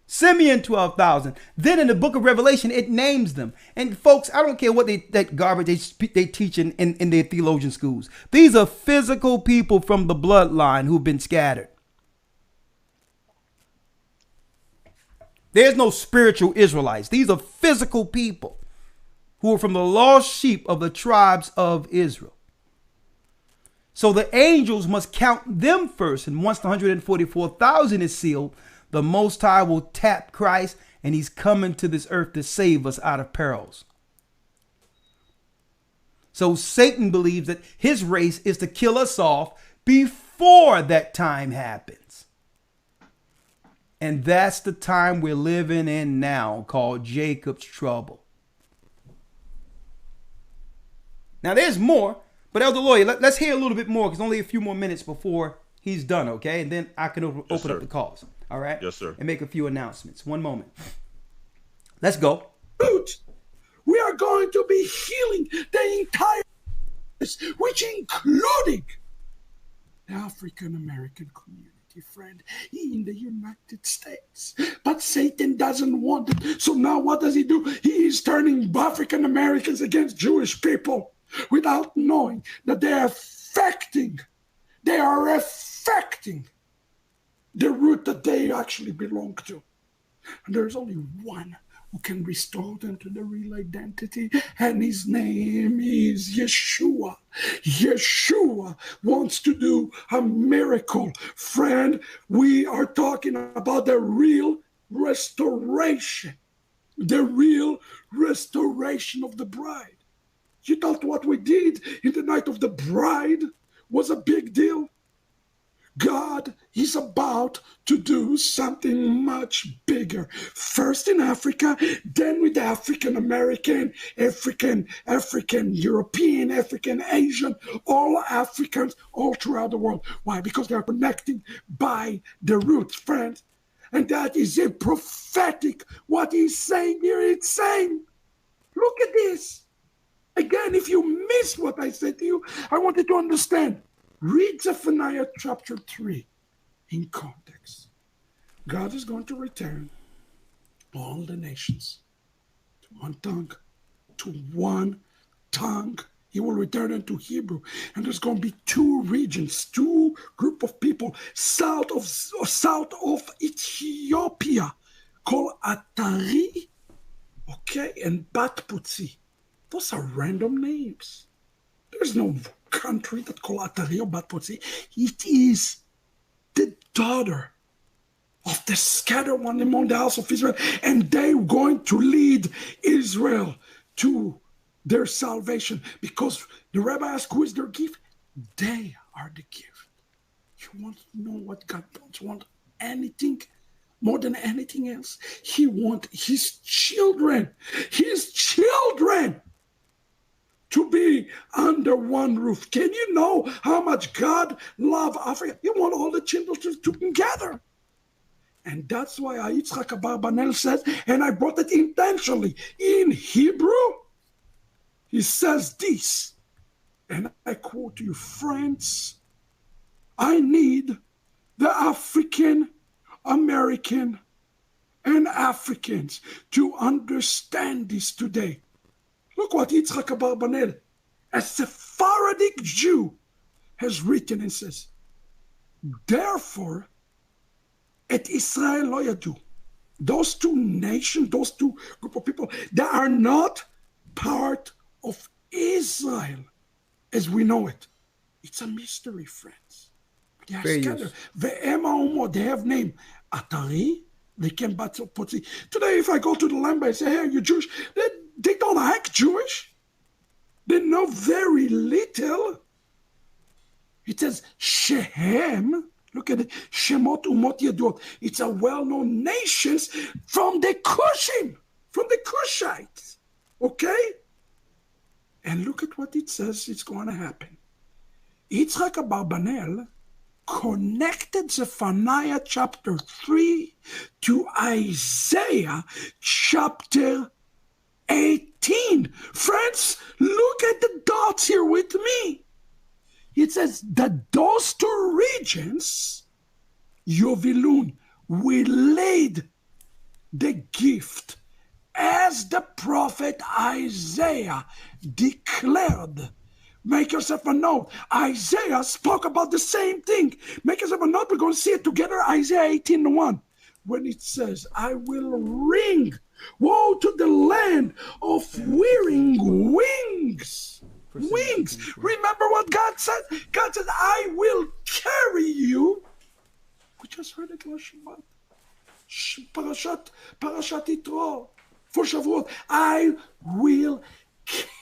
Simeon 12,000. Then in the book of Revelation, it names them. And folks, I don't care what that garbage they teach in their theologian schools. These are physical people from the bloodline who've been scattered. There's no spiritual Israelites. These are physical people who are from the lost sheep of the tribes of Israel. So the angels must count them first. And once the 144,000 is sealed, the Most High will tap Christ, and he's coming to this earth to save us out of perils. So Satan believes that his race is to kill us off before that time happens. And that's the time we're living in now, called Jacob's trouble. Now there's more, but Elder Lawyer, let's hear a little bit more, because only a few more minutes before he's done, okay? And then I can open up the calls. All right? Yes, sir. And make a few announcements. One moment. Let's go. We are going to be healing the entire, which including the African American community, friend, in the United States. But Satan doesn't want it. So now what does he do? He is turning African Americans against Jewish people without knowing that they are affecting the root that they actually belong to. And there's only one who can restore them to the real identity, and his name is Yeshua. Yeshua wants to do a miracle. Friend, we are talking about the real restoration. The real restoration of the bride. You thought what we did in the night of the bride was a big deal? God is about to do something much bigger. First in Africa, then with the African American, African, European, African, Asian, all Africans all throughout the world. Why? Because they are connecting by the roots, friends. And that is a prophetic, what he's saying here, it's saying Look at this. Again, if you missed what I said to you, I want you to understand. Read Zephaniah chapter 3 in context. God is going to return all the nations to one tongue, to one tongue. He will return into Hebrew. And there's going to be two regions, two group of people south of Ethiopia called Atari, okay, and Batputsi. Those are random names. There's no country that called Atari or Batputsi. It is the daughter of the scattered one among the house of Israel, and they're going to lead Israel to their salvation, because the rabbi asked, who is their gift? They are the gift. You want to know what God wants? Want anything more than anything else? He wants his children to be under one roof. Can you know how much God loves Africa? You want all the children to together. And that's why Yitzhak Abarbanel says, and I brought it intentionally, in Hebrew, he says this, and I quote you, friends, I need the African, American, and Africans to understand this today. Look what Yitzhak Abarbanel, a Sephardic Jew, has written and says, therefore, et Israel lo yadu. Those two nations, those two group of people, they are not part of Israel as we know it. It's a mystery, friends. They are scattered. They have name Atari, they can Batputsi. Today, if I go to the land and say, hey, are you Jewish? They don't act Jewish. They know very little. It says Shehem. Look at it. Shemot umot yadot. It's a well-known nations from the Cushim, from the Cushites. Okay? And look at what it says it's going to happen. Yitzhak Abarbanel connected Zephaniah chapter 3 to Isaiah chapter 18. Friends, look at the dots here with me. It says that those two regions, Yovilun, will lead the gift as the prophet Isaiah declared. Make yourself a note. Isaiah spoke about the same thing. Make yourself a note. We're going to see it together. Isaiah 18:1. When it says, I will ring. Woe to the land of wearing wings. Wings. Remember what God said? God said, I will carry you. We just heard it last Shabbat. Parashat Yitro. For Shavuot. I will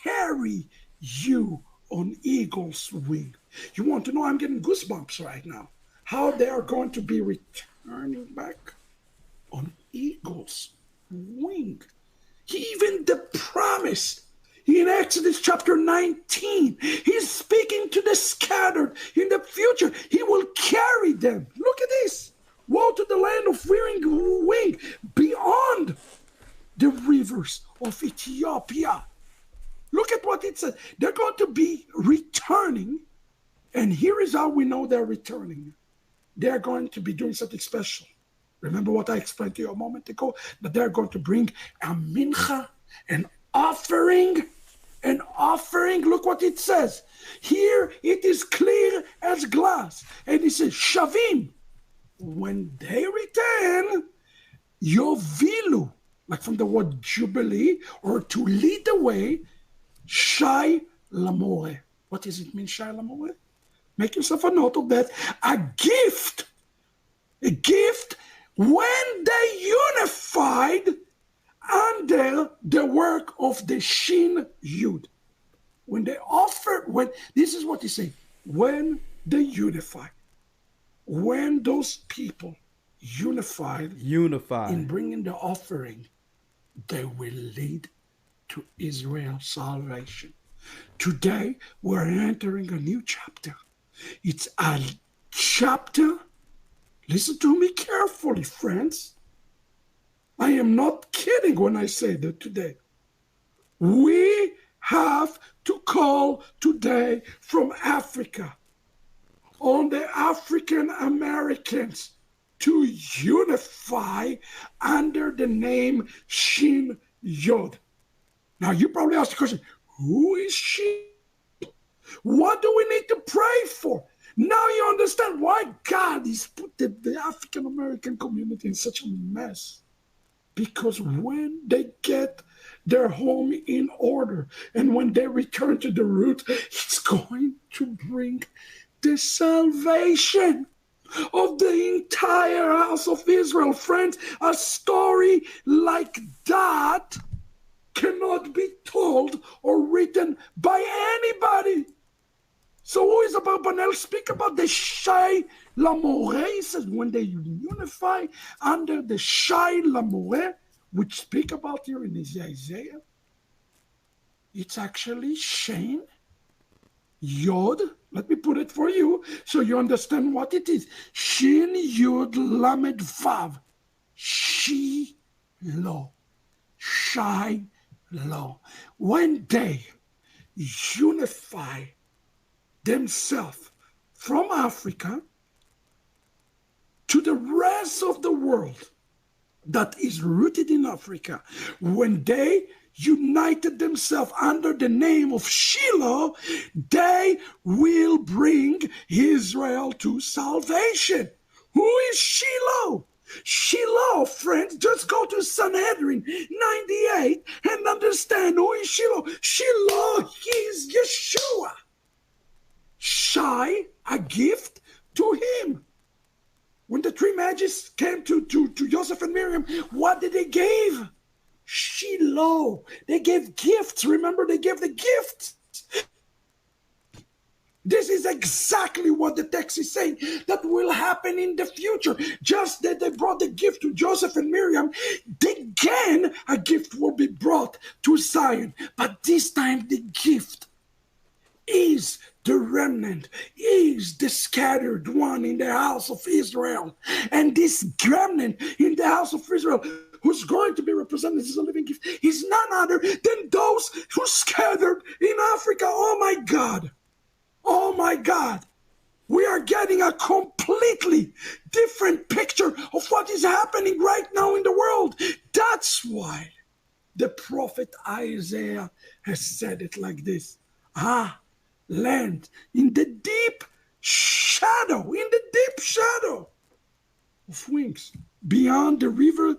carry you on eagle's wing. You want to know? I'm getting goosebumps right now. How they are going to be returning back on eagle's wing. He even the promise in Exodus chapter 19. He's speaking to the scattered. In the future, he will carry them. Look at this. Woe to the land of wearing wing beyond the rivers of Ethiopia. Look at what it says. They're going to be returning. And here is how we know they're returning. They're going to be doing something special. Remember what I explained to you a moment ago? That they're going to bring a mincha, an offering. An offering. Look what it says. Here it is clear as glass. And it says, Shavim. When they return, Yovilu. Like from the word jubilee, or to lead the way, Shai Lamore. What does it mean, Shai Lamore? Make yourself a note of that. A gift when they unified under the work of the Shin Yud. When they offered, this is what he said, when they unified, when those people unified in bringing the offering, they will lead to Israel's salvation. Today, we're entering a new chapter. It's a chapter, listen to me carefully, friends. I am not kidding when I say that today. We have to call today from Africa on the African Americans to unify under the name Shin Yod. Now you probably ask the question, who is she? What do we need to pray for? Now you understand why God has put the African American community in such a mess. Because when they get their home in order and when they return to the root, it's going to bring the salvation of the entire house of Israel. Friends, a story like that cannot be told or written by anybody. So who is Abarbanel speak about the Shai Lamore? He says when they unify under the Shai Lamore, which speak about here in Isaiah, it's actually Shin Yod. Let me put it for you so you understand what it is. Shin Yod Lamed Vav. Shiloh. Shai Lo. When they unify themselves from Africa to the rest of the world that is rooted in Africa, when they united themselves under the name of Shiloh, they will bring Israel to salvation. Who is Shiloh? Shiloh, friends, just go to Sanhedrin 98 and understand who is Shiloh. Shiloh is Yeshua. Shai, a gift to him. When the three magists came to Joseph and Miriam, what did they give? Shiloh. They gave gifts. Remember, they gave the gifts. This is exactly what the text is saying that will happen in the future. Just that they brought the gift to Joseph and Miriam, again a gift will be brought to Zion. But this time the gift is the remnant, is the scattered one in the house of Israel. And this remnant in the house of Israel, who's going to be represented as a living gift, is none other than those who scattered in Africa. Oh my God. Oh my God. We are getting a completely different picture of what is happening right now in the world. That's why the prophet Isaiah has said it like this. Land in the deep shadow of wings, beyond the river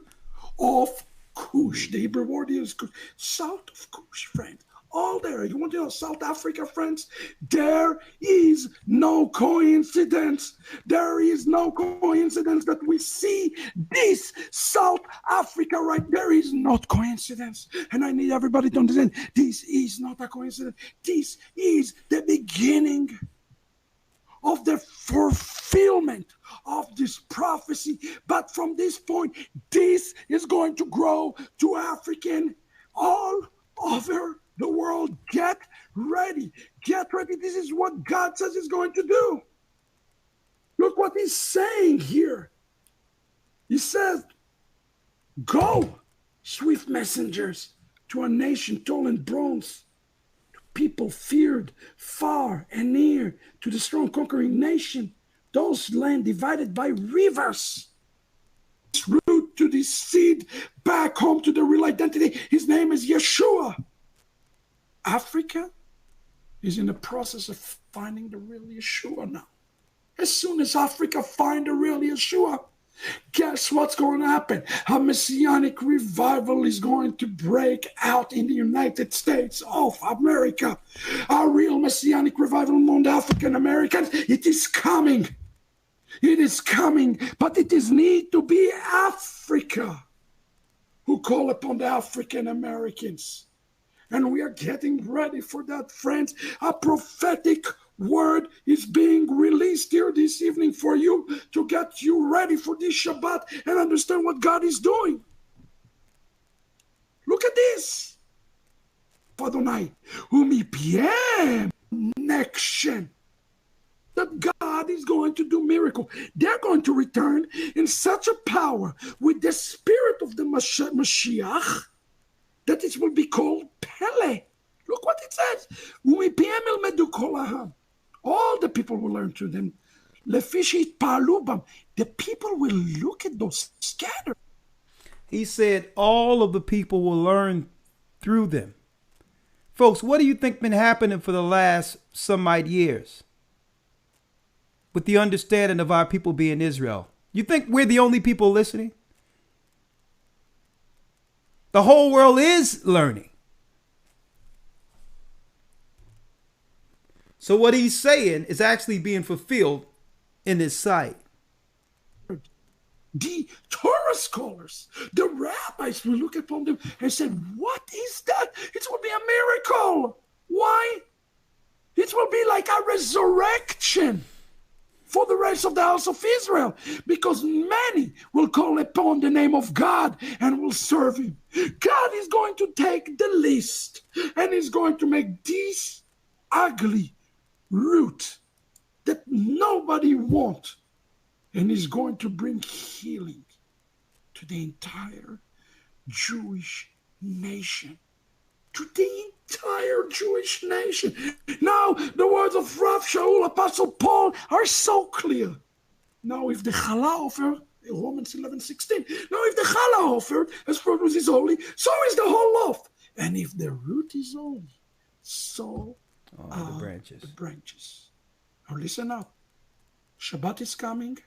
of Cush. The Hebrew word is Cush, south of Cush, friend. All there. You want to know South Africa, friends? There is no coincidence. There is no coincidence that we see this South Africa right there is not coincidence. And I need everybody to understand this is not a coincidence. This is the beginning of the fulfillment of this prophecy. But from this point, this is going to grow to African all over the world. Get ready. Get ready. This is what God says He's going to do. Look what He's saying here. He says, go, swift messengers, to a nation tall and bronze, to people feared far and near, to the strong conquering nation, those land divided by rivers. Root to the seed, back home to the real identity. His name is Yeshua. Africa is in the process of finding the real Yeshua now. As soon as Africa finds the real Yeshua, guess what's going to happen? A messianic revival is going to break out in the United States of America. A real messianic revival among the African Americans. It is coming. It is coming, but it is need to be Africa who call upon the African Americans. And we are getting ready for that, friends. A prophetic word is being released here this evening for you to get you ready for this Shabbat and understand what God is doing. Look at this. Adonai, umipiem nection. That God is going to do miracle. They're going to return in such a power with the spirit of the Mashiach that it will be called Pele. Look what it says. ומפיהם ילמדו כל העם. All the people will learn to them. לפי שיתפעלו בם. The people will look at those scattered. He said all of the people will learn through them. Folks, what do you think been happening for the last some odd years with the understanding of our people being Israel? You think we're the only people listening? The whole world is learning. So what he's saying is actually being fulfilled in this sight. The Torah scholars, the rabbis will look upon them and say, what is that? It will be a miracle. Why? It will be like a resurrection for the rest of the house of Israel, because many will call upon the name of God and will serve him. God is going to take the list and is going to make this ugly root that nobody wants, and is going to bring healing to the entire Jewish nation. To the entire Jewish nation. Now, the words of Rav Shaul, Apostle Paul, are so clear. Now, if the challah offered, Romans 11:16, now if the challah offered as produce is holy, so is the whole loaf. And if the root is holy, so are the branches. Now, listen up. Shabbat is coming.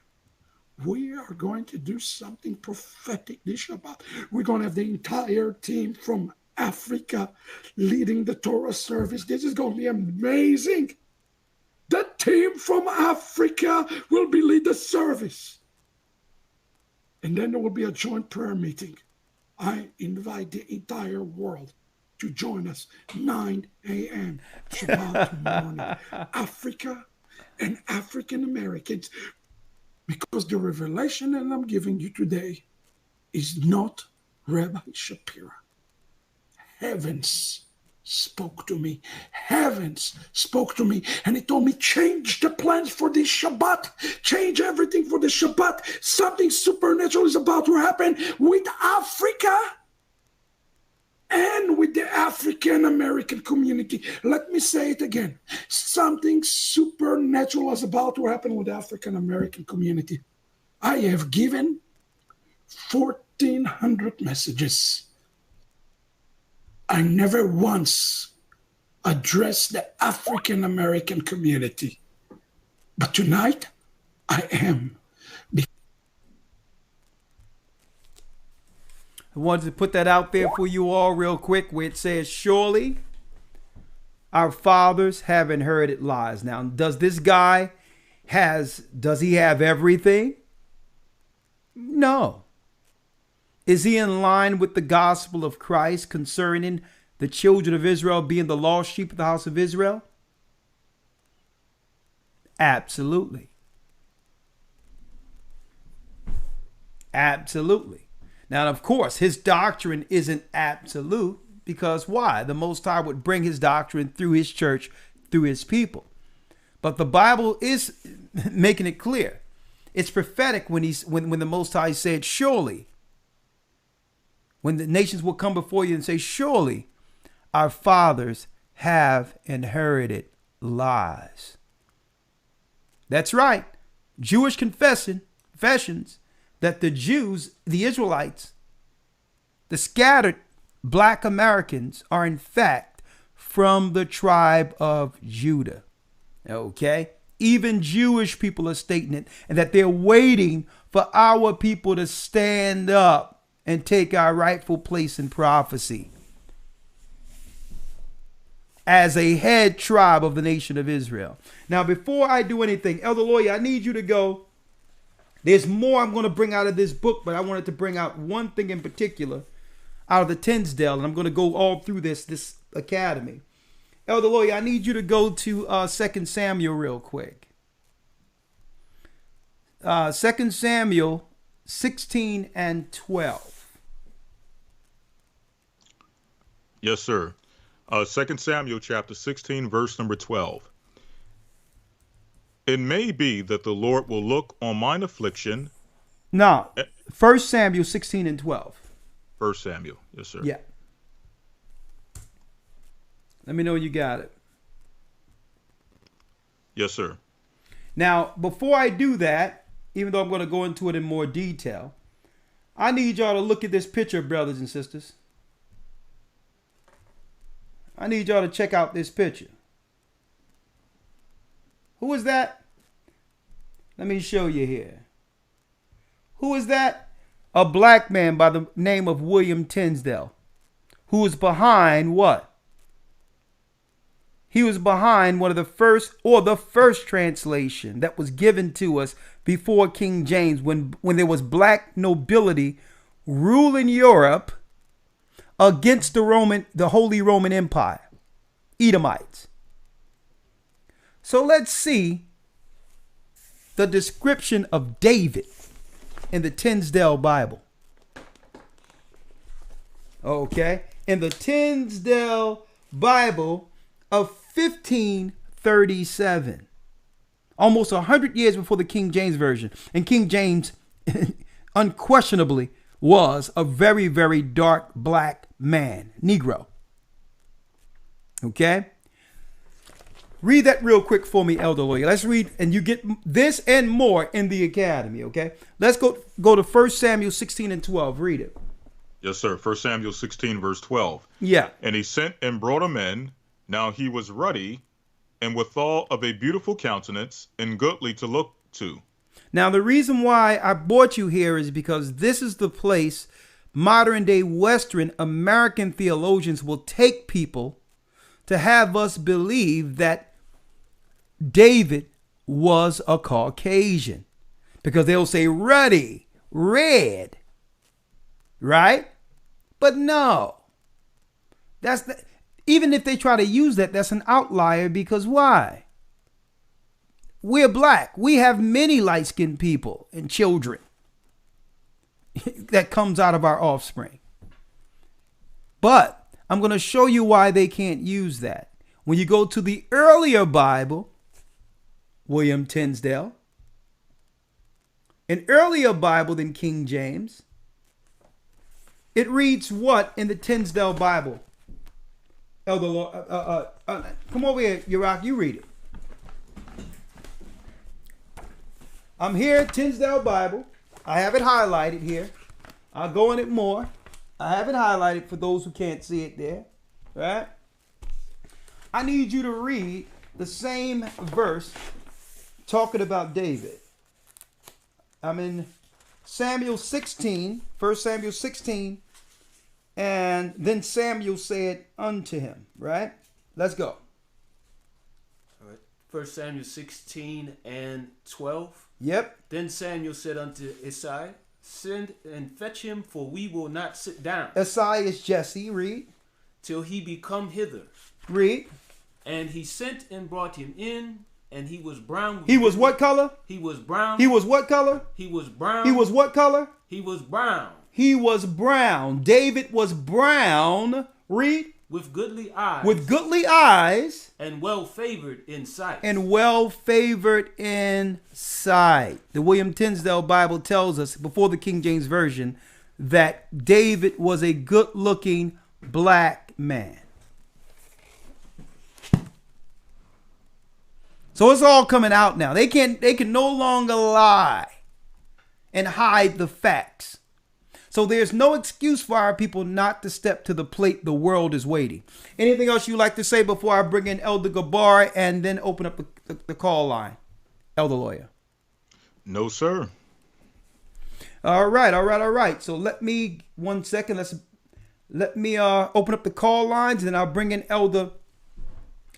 We are going to do something prophetic this Shabbat. We're going to have the entire team from Africa leading the Torah service. This is going to be amazing. The team from Africa will be lead the service. And then there will be a joint prayer meeting. I invite the entire world to join us 9 a.m. Shabbat morning. Africa and African Americans. Because the revelation that I'm giving you today is not Rabbi Shapira. Heavens spoke to me. Heavens spoke to me. And he told me, change the plans for this Shabbat. Change everything for the Shabbat. Something supernatural is about to happen with Africa and with the African American community. Let me say it again. Something supernatural is about to happen with the African American community. I have given 1,400 messages. I never once addressed the African American community. But tonight, I am. I wanted to put that out there for you all real quick, where it says, surely our fathers have inherited lies. Now, does this guy does he have everything? No. Is he in line with the gospel of Christ concerning the children of Israel being the lost sheep of the house of Israel? Absolutely. Absolutely. Now, of course, his doctrine isn't absolute, because why? The Most High would bring his doctrine through his church, through his people. But the Bible is making it clear. It's prophetic when the Most High said, surely, when the nations will come before you and say, surely our fathers have inherited lies. That's right. Jewish confessions that the Jews, the Israelites, the scattered black Americans are in fact from the tribe of Judah. Okay? Even Jewish people are stating it, and that they're waiting for our people to stand up and take our rightful place in prophecy as a head tribe of the nation of Israel. Now, before I do anything, Elder Lawyer, I need you to go. There's more I'm going to bring out of this book, but I wanted to bring out one thing in particular out of the Tinsdale, and I'm going to go all through this academy. Elder Lawyer, I need you to go to 2 Samuel real quick. 2 Samuel 16 and 12. Yes, sir. 2 Samuel chapter 16, verse number 12. It may be that the Lord will look on mine affliction. No, 1 Samuel 16 and 12. 1 Samuel, yes, sir. Yeah. Let me know you got it. Yes, sir. Now, before I do that, even though I'm going to go into it in more detail, I need y'all to look at this picture, brothers and sisters. I need y'all to check out this picture. Who is that? Let me show you here. Who is that? A black man by the name of William Tinsdale, who is behind what? He was behind one of the first, or the first translation that was given to us before King James, when there was black nobility ruling Europe against the Holy Roman Empire, Edomites. So let's see the description of David in the Tinsdale Bible. Okay, in the Tinsdale Bible of 1537, almost 100 years before the King James Version. And King James unquestionably was a very, very dark black man, Negro. Okay? Read that real quick for me, Elder Lawyer. Let's read, and you get this and more in the academy, okay? Let's go to 1 Samuel 16 and 12. Read it. Yes, sir. 1 Samuel 16, verse 12. Yeah. And he sent and brought him in. Now he was ruddy, and withal of a beautiful countenance, and goodly to look to. Now, the reason why I brought you here is because this is the place modern day Western American theologians will take people to have us believe that David was a Caucasian, because they'll say ruddy, red, right? But no, even if they try to use that, that's an outlier, because why? We're black. We have many light-skinned people and children that comes out of our offspring. But I'm going to show you why they can't use that. When you go to the earlier Bible, William Tinsdale, an earlier Bible than King James, it reads what in the Tinsdale Bible? Elder, come over here, Yurok, you read it. I'm here, Tinsdale Bible. I have it highlighted here. I'll go in it more. I have it highlighted for those who can't see it there. Right? I need you to read the same verse talking about David. I'm in Samuel 16, 1 Samuel 16. And then Samuel said unto him, right? Let's go. All right. 1 Samuel 16 and 12. Yep. Then Samuel said unto Isai, send and fetch him, for we will not sit down. Isai is Jesse. Read. Till he be come hither. Read. And he sent and brought him in, and he was brown. He was what color? He was brown. He was what color? He was brown. He was what color? He was brown. He was brown. David was brown. Read. With goodly eyes. With goodly eyes. And well favored in sight. And well favored in sight. The William Tinsdale Bible tells us, before the King James Version, that David was a good looking black man. So it's all coming out now. They can no longer lie and hide the facts. So there's no excuse for our people not to step to the plate. The world is waiting. Anything else you like to say before I bring in Elder Gabar and then open up the call line? Elder Lawyer. No, sir. All right. So let me, 1 second. Let me open up the call lines, and then I'll bring in Elder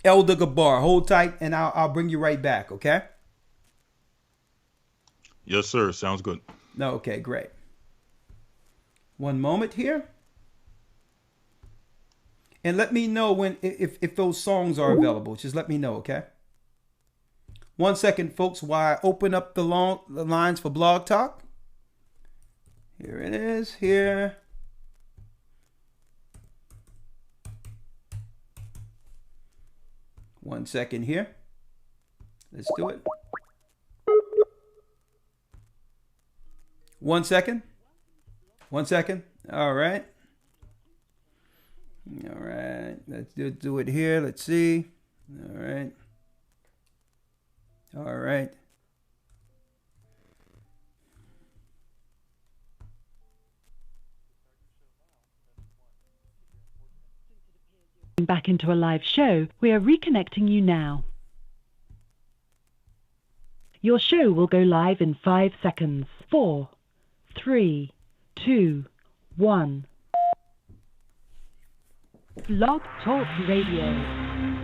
Gabar. Hold tight, and I'll bring you right back, okay? Yes, sir. Sounds good. No, okay, great. 1 moment here. And let me know if those songs are available. Just let me know, okay? 1 second, folks, while I open up the lines for Blog Talk. Here it is, here. One second here. Let's do it. 1 second. 1 second. All right. All right. Let's do it here. Let's see. All right. All right. Back into a live show, we are reconnecting you now. Your show will go live in 5 seconds. 4, 3, 2, 1. Blog Talk Radio.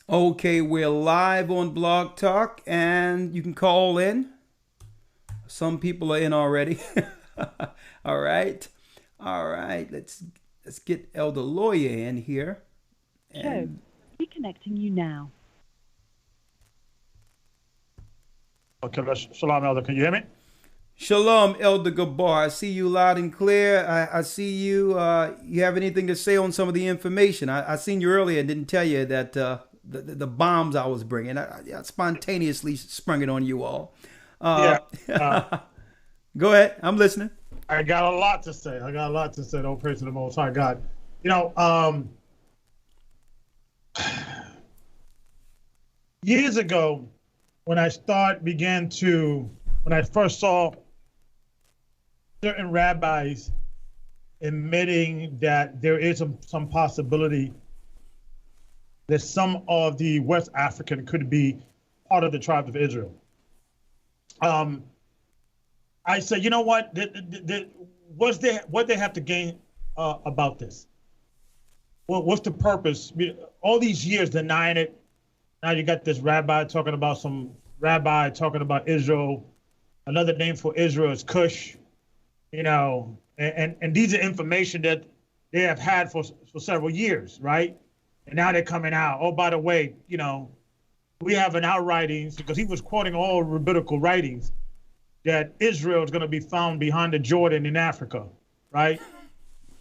Okay, we're live on Blog Talk, and you can call in. Some people are in already. All right. All right. Let's get Elder Lawyer in here. Show. Reconnecting you now. Okay, shalom, Elder. Can you hear me? Shalom, Elder Gabar. I see you loud and clear. I see you. You have anything to say on some of the information? I seen you earlier and didn't tell you that the bombs I was bringing. I spontaneously sprung it on you all. Go ahead. I'm listening. I got a lot to say. Oh, praise to the Most High God. Years ago, when I first saw certain rabbis admitting that there is some possibility that some of the West African could be part of the tribe of Israel. I said, you know what? What they have to gain about this? Well, what's the purpose? All these years denying it. Now you got this rabbi talking about Israel. Another name for Israel is Cush. And these are information that they have had for several years, right? And now they're coming out. Oh, by the way, we have in our writings, because he was quoting all rabbinical writings, that Israel is going to be found behind the Jordan in Africa, right?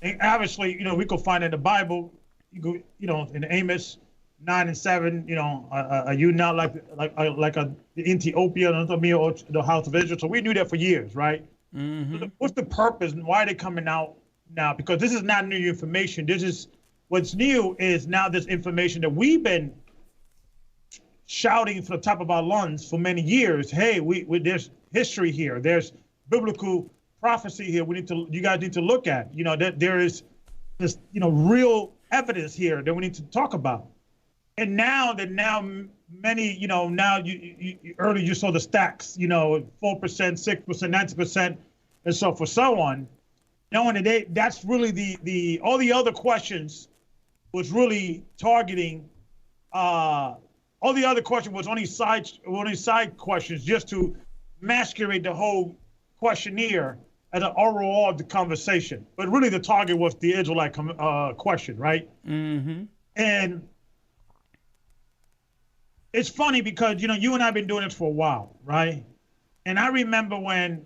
And obviously, we could find in the Bible, in Amos 9 and 7, are you not like the Ethiopia or the house of Israel? So we knew that for years, right? Mm-hmm. So what's the purpose and why are they coming out now? Because this is not new information. What's new is now this information that we've been shouting from the top of our lungs for many years. Hey, there's history here. There's biblical prophecy here. You guys need to look at. That there is this, real evidence here that we need to talk about. And now many, now you earlier you saw the stacks, 4%, 6%, 90%, and so on. Knowing that that's really the all the other questions was really targeting. All the other questions was only side questions just to masquerade the whole questionnaire as an overall of the conversation. But really the target was the Israelite question, right? Mm-hmm. And it's funny because, you and I have been doing this for a while, right? And I remember when,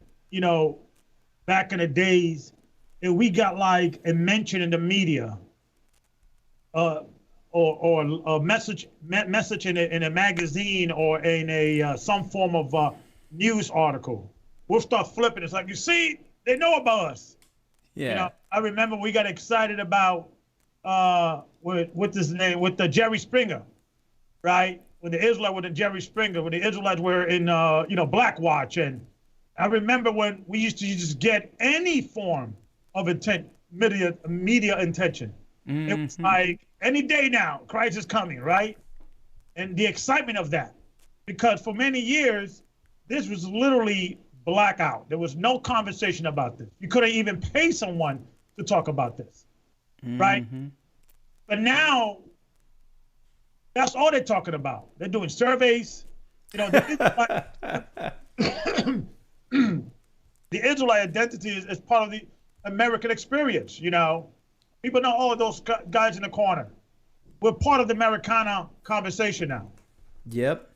back in the days, and we got like a mention in the media or a message in a magazine or in a some form of news article. We'll start flipping. It's like, you see, they know about us. Yeah. I remember we got excited about with his name, with the Jerry Springer, right? When the Israelites were in Jerry Springer, when the Israelites were in Black Watch, and I remember when we used to just get any form of media intention. Mm-hmm. It was like any day now, Christ is coming, right? And the excitement of that, because for many years, this was literally blackout. There was no conversation about this. You couldn't even pay someone to talk about this, right? But now, that's all they're talking about. They're doing surveys. The Israelite identity is part of the American experience, People know, oh, those guys in the corner. We're part of the Americana conversation now. Yep.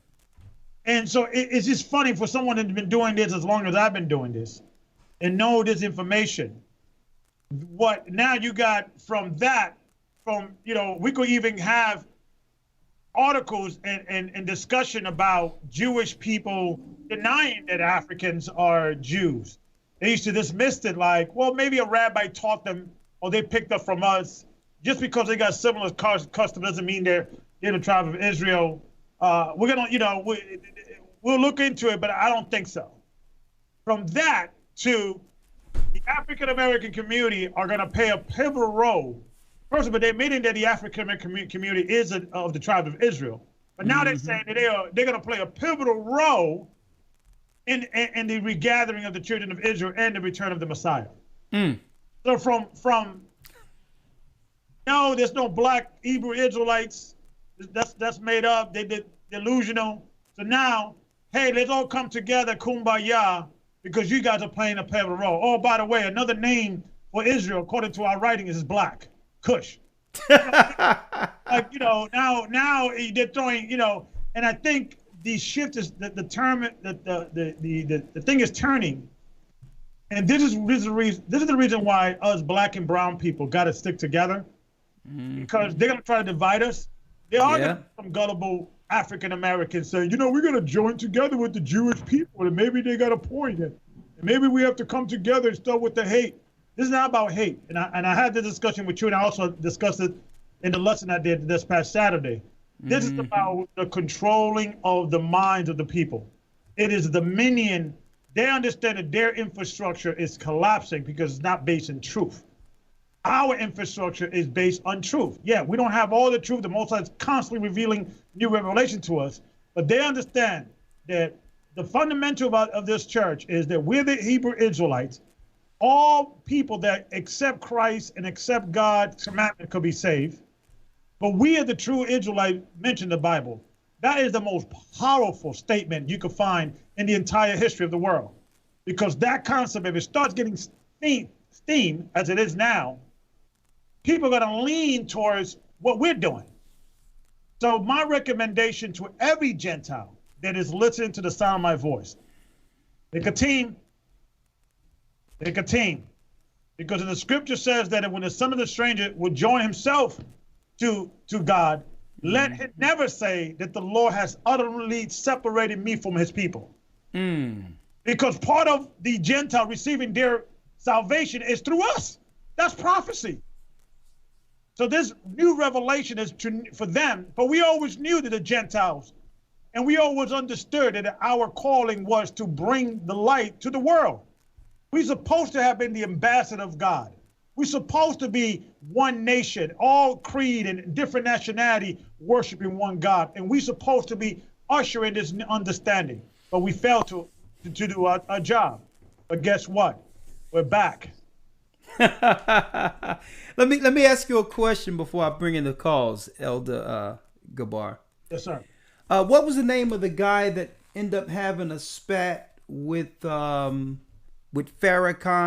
And so it's just funny for someone that's been doing this as long as I've been doing this and know this information. What now you got from that, we could even have articles and discussion about Jewish people denying that Africans are Jews. They used to dismiss it like, well, maybe a rabbi taught them or they picked up from us. Just because they got similar custom doesn't mean they're the tribe of Israel. We're gonna, we'll look into it, but I don't think so. From that to the African American community are going to play a pivotal role. First of all, they're admitting that the African American community is of the tribe of Israel, but now they're saying that they're going to play a pivotal role in the regathering of the children of Israel and the return of the Messiah. So from no, there's no black Hebrew Israelites. That's made up. They did delusional. So now, hey, let's all come together, kumbaya, because you guys are playing a pivotal role. Oh, by the way, another name for Israel, according to our writing, is black, Cush. Now they're throwing, and I think the shift is the thing is turning, and this is the reason why us black and brown people got to stick together, because they're gonna try to divide us. There are some gullible African Americans say, we're gonna join together with the Jewish people, and maybe they got a point, and maybe we have to come together and start with the hate. This is not about hate, and I had this discussion with you, and I also discussed it in the lesson I did this past Saturday. This is about the controlling of the minds of the people. It is dominion. They understand that their infrastructure is collapsing because it's not based in truth. Our infrastructure is based on truth. Yeah, we don't have all the truth. The Most High is constantly revealing new revelation to us, but they understand that the fundamental of this church is that we're the Hebrew Israelites. All people that accept Christ and accept God's commandment could be saved. But we are the true Israelite mentioned in the Bible. That is the most powerful statement you could find in the entire history of the world. Because that concept, if it starts getting steam as it is now, people are going to lean towards what we're doing. So my recommendation to every Gentile that is listening to the sound of my voice, pick a team. Because in the scripture says that when the son of the stranger would join himself to God, let him never say that the Lord has utterly separated me from his people. Because part of the Gentile receiving their salvation is through us. That's prophecy. So this new revelation is for them, but we always knew that the Gentiles, and we always understood that our calling was to bring the light to the world. We're supposed to have been the ambassador of God. We're supposed to be one nation, all creed and different nationality worshiping one God. And we're supposed to be ushering this understanding. But we failed to do our job. But guess what? We're back. Let me ask you a question before I bring in the calls, Elder Gabar. Yes, sir. What was the name of the guy that ended up having a spat with Farrakhan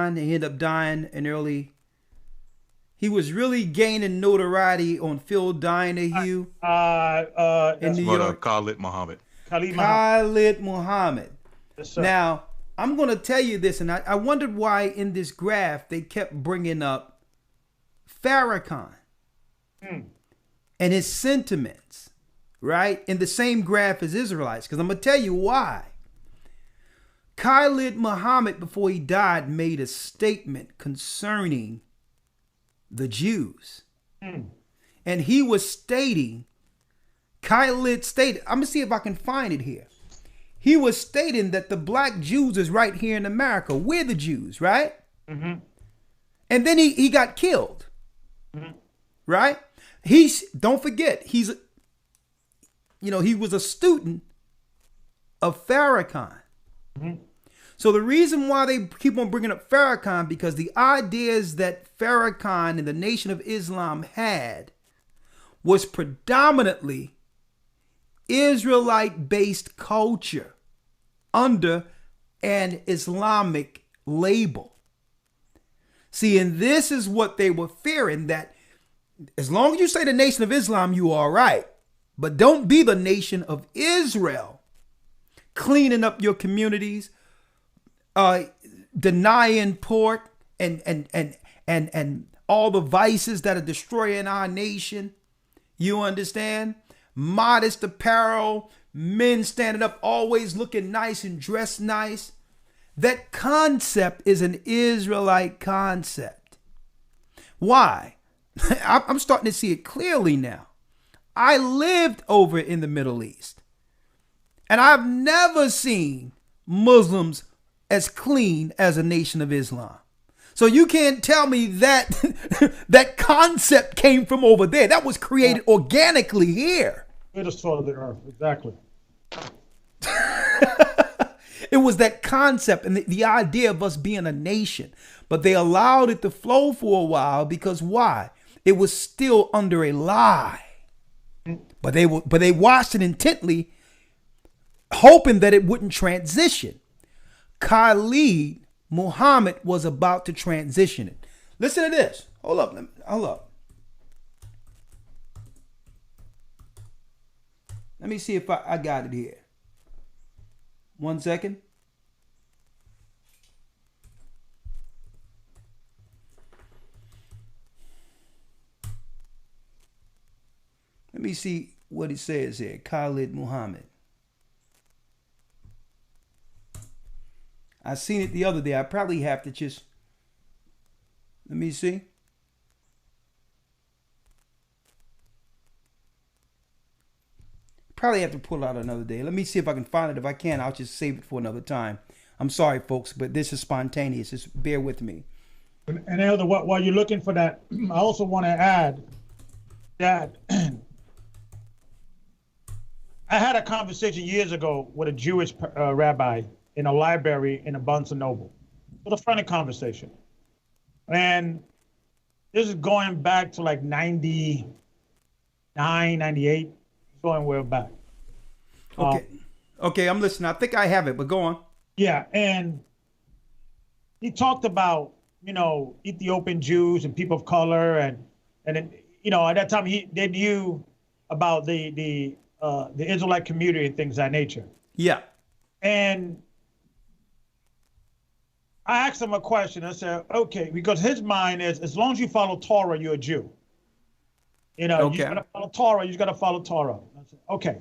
and he ended up dying in early? He was really gaining notoriety on Phil Donahue in New York. Khalid Muhammad. Khalid Muhammad. Yes, sir. Now, I'm going to tell you this, and I wondered why in this graph they kept bringing up Farrakhan and his sentiments, right? In the same graph as Israelites, because I'm going to tell you why. Khalid Muhammad, before he died, made a statement concerning the Jews. And he was stating, Khalid stated, I'm going to see if I can find it here. He was stating that the black Jews is right here in America. We're the Jews, right? And then he got killed, right? Don't forget, he was a student of Farrakhan. So the reason why they keep on bringing up Farrakhan, because the ideas that Farrakhan and the Nation of Islam had was predominantly Israelite-based culture under an Islamic label. See, and this is what they were fearing, that as long as you say the Nation of Islam, you are right. But don't be the Nation of Israel, cleaning up your communities, denying pork and all the vices that are destroying our nation. You understand? Modest apparel, men standing up, always looking nice and dressed nice. That concept is an Israelite concept. Why? I'm starting to see it clearly now. I lived over in the Middle East, and I've never seen Muslims as clean as a Nation of Islam. So you can't tell me that that concept came from over there. That was created organically here. We're the soil of the earth, exactly. It was that concept and the idea of us being a nation. But they allowed it to flow for a while because why? It was still under a lie. But they watched it intently, hoping that it wouldn't transition. Khalid Muhammad was about to transition it. Listen to this. Hold up. Let me see if I got it here. 1 second. Let me see what it says here. Khalid Muhammad. I seen it the other day. I probably have to just, let me see. Probably have to pull it out another day. Let me see if I can find it. If I can, I'll just save it for another time. I'm sorry, folks, but this is spontaneous. Just bear with me. And Elder, while you're looking for that, I also want to add that I had a conversation years ago with a Jewish rabbi in a library in a Barnes & Noble. It was a friendly conversation. And this is going back to like 99, 98, going way back. Okay, I'm listening. I think I have it, but go on. Yeah, and he talked about, Ethiopian Jews and people of color, and then, at that time they knew about the Israelite community and things of that nature. Yeah. And I asked him a question. I said, okay, because his mind is, as long as you follow Torah, you're a Jew. You just got to follow Torah. You just got to follow Torah. I said, okay.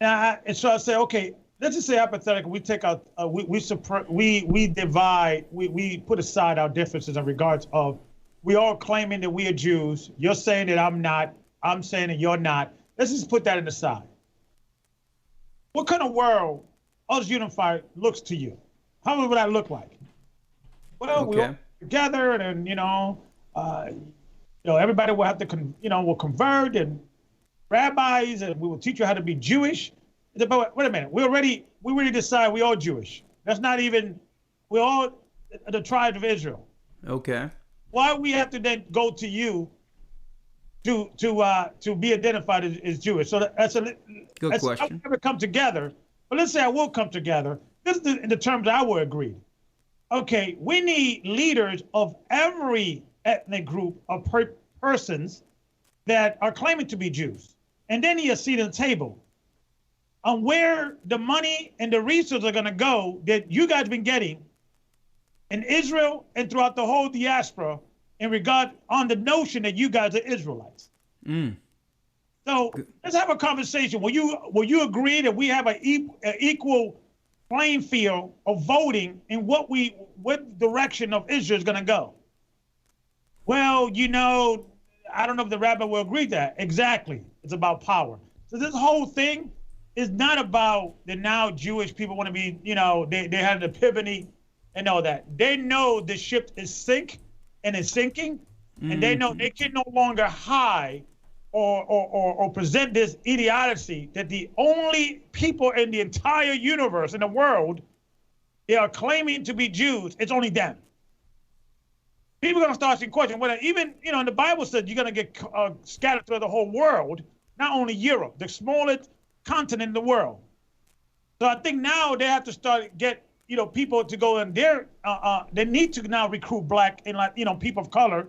And so I said, okay, let's just say hypothetically, we take out, we divide, we put aside our differences in regards of, we all claiming that we are Jews. You're saying that I'm not. I'm saying that you're not. Let's just put that in the side. What kind of world us unified looks to you? How would that look like? Well, we all together, and everybody will have to, will convert, and rabbis, and we will teach you how to be Jewish. But wait a minute, we already decide we all Jewish. That's not even, we all the tribe of Israel. Okay. Why we have to then go to you to be identified as Jewish? So that's good question. I'll never come together, but let's say I will come together. This is in the terms I will agree. Okay, we need leaders of every ethnic group of persons that are claiming to be Jews. And then he has seat at the table on where the money and the resources are going to go that you guys have been getting in Israel and throughout the whole diaspora in regard on the notion that you guys are Israelites. So let's have a conversation. Will you agree that we have an equal playing field of voting in what direction of Israel is going to go? Well, I don't know if the rabbi will agree with that. Exactly. It's about power. So this whole thing is not about the now Jewish people want to be, they had an epiphany and all that. They know the ship is sinking, and they know they can no longer hide or present this idiocy that the only people in the entire universe, in the world, they are claiming to be Jews, it's only them. People are going to start asking questions. Whether even, the Bible says you're going to get scattered through the whole world, not only Europe, the smallest continent in the world. So I think now they have to get people to go in there. They need to now recruit black and people of color,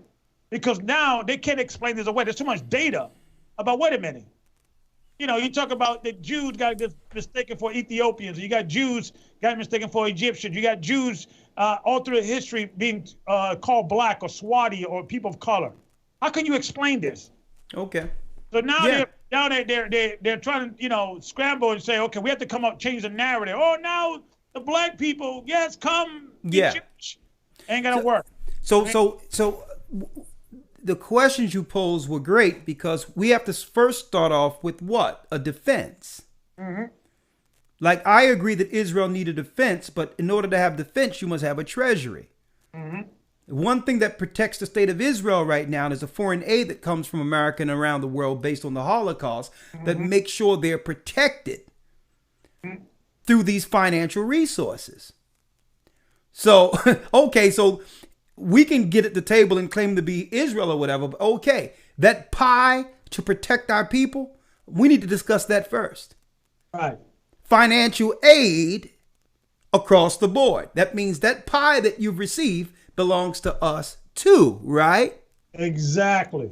because now they can't explain this away. There's too much data about, wait a minute. You talk about the Jews got mistaken for Ethiopians. You got Jews got mistaken for Egyptians. You got Jews all through history being called black or Swati or people of color. How can you explain this? Okay. So now they're trying to scramble and say, okay, we have to come up, change the narrative. Oh, now the black people, yes, come. Yeah. Ain't gonna work. So the questions you posed were great because we have to first start off with what? A defense. Like, I agree that Israel needed defense, but in order to have defense, you must have a treasury. One thing that protects the state of Israel right now is the foreign aid that comes from America and around the world based on the Holocaust that makes sure they're protected through these financial resources. So, okay, so we can get at the table and claim to be Israel or whatever, but okay, that pie to protect our people, we need to discuss that first. Right. Financial aid across the board. That means that pie that you've received belongs to us too, right? Exactly.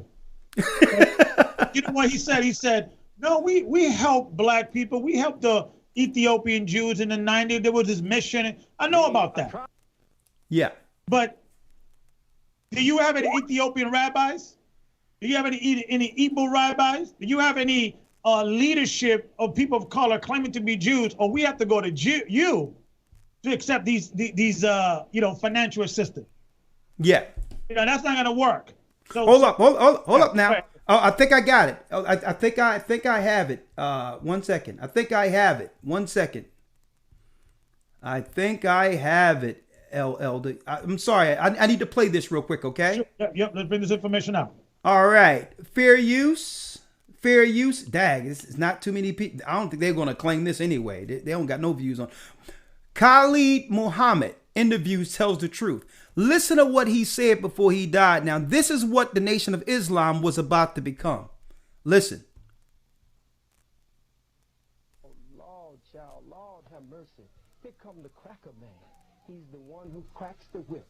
You know what he said? He said, no, we help black people. We helped the Ethiopian Jews in the 90s. There was this mission. I know about that. Yeah. But do you have any Ethiopian rabbis? Do you have any Igbo rabbis? Do you have any leadership of people of color claiming to be Jews? Or we have to go to you to accept these financial assistance? Yeah. That's not gonna work. So, hold up now. I think I got it. I think I have it. 1 second. I think I have it. 1 second. I think I have it. LL. I'm sorry. I need to play this real quick, okay? Sure. Yep. Let's bring this information out. All right. Fair use. Dag, this is not too many people. I don't think they're going to claim this anyway. They don't got no views on. Khalid Muhammad interviews tells the truth. Listen to what he said before he died. Now, this is what the Nation of Islam was about to become. Listen. Oh, Lord, child, Lord have mercy. Here come the cracker man. He's the one who cracks the whip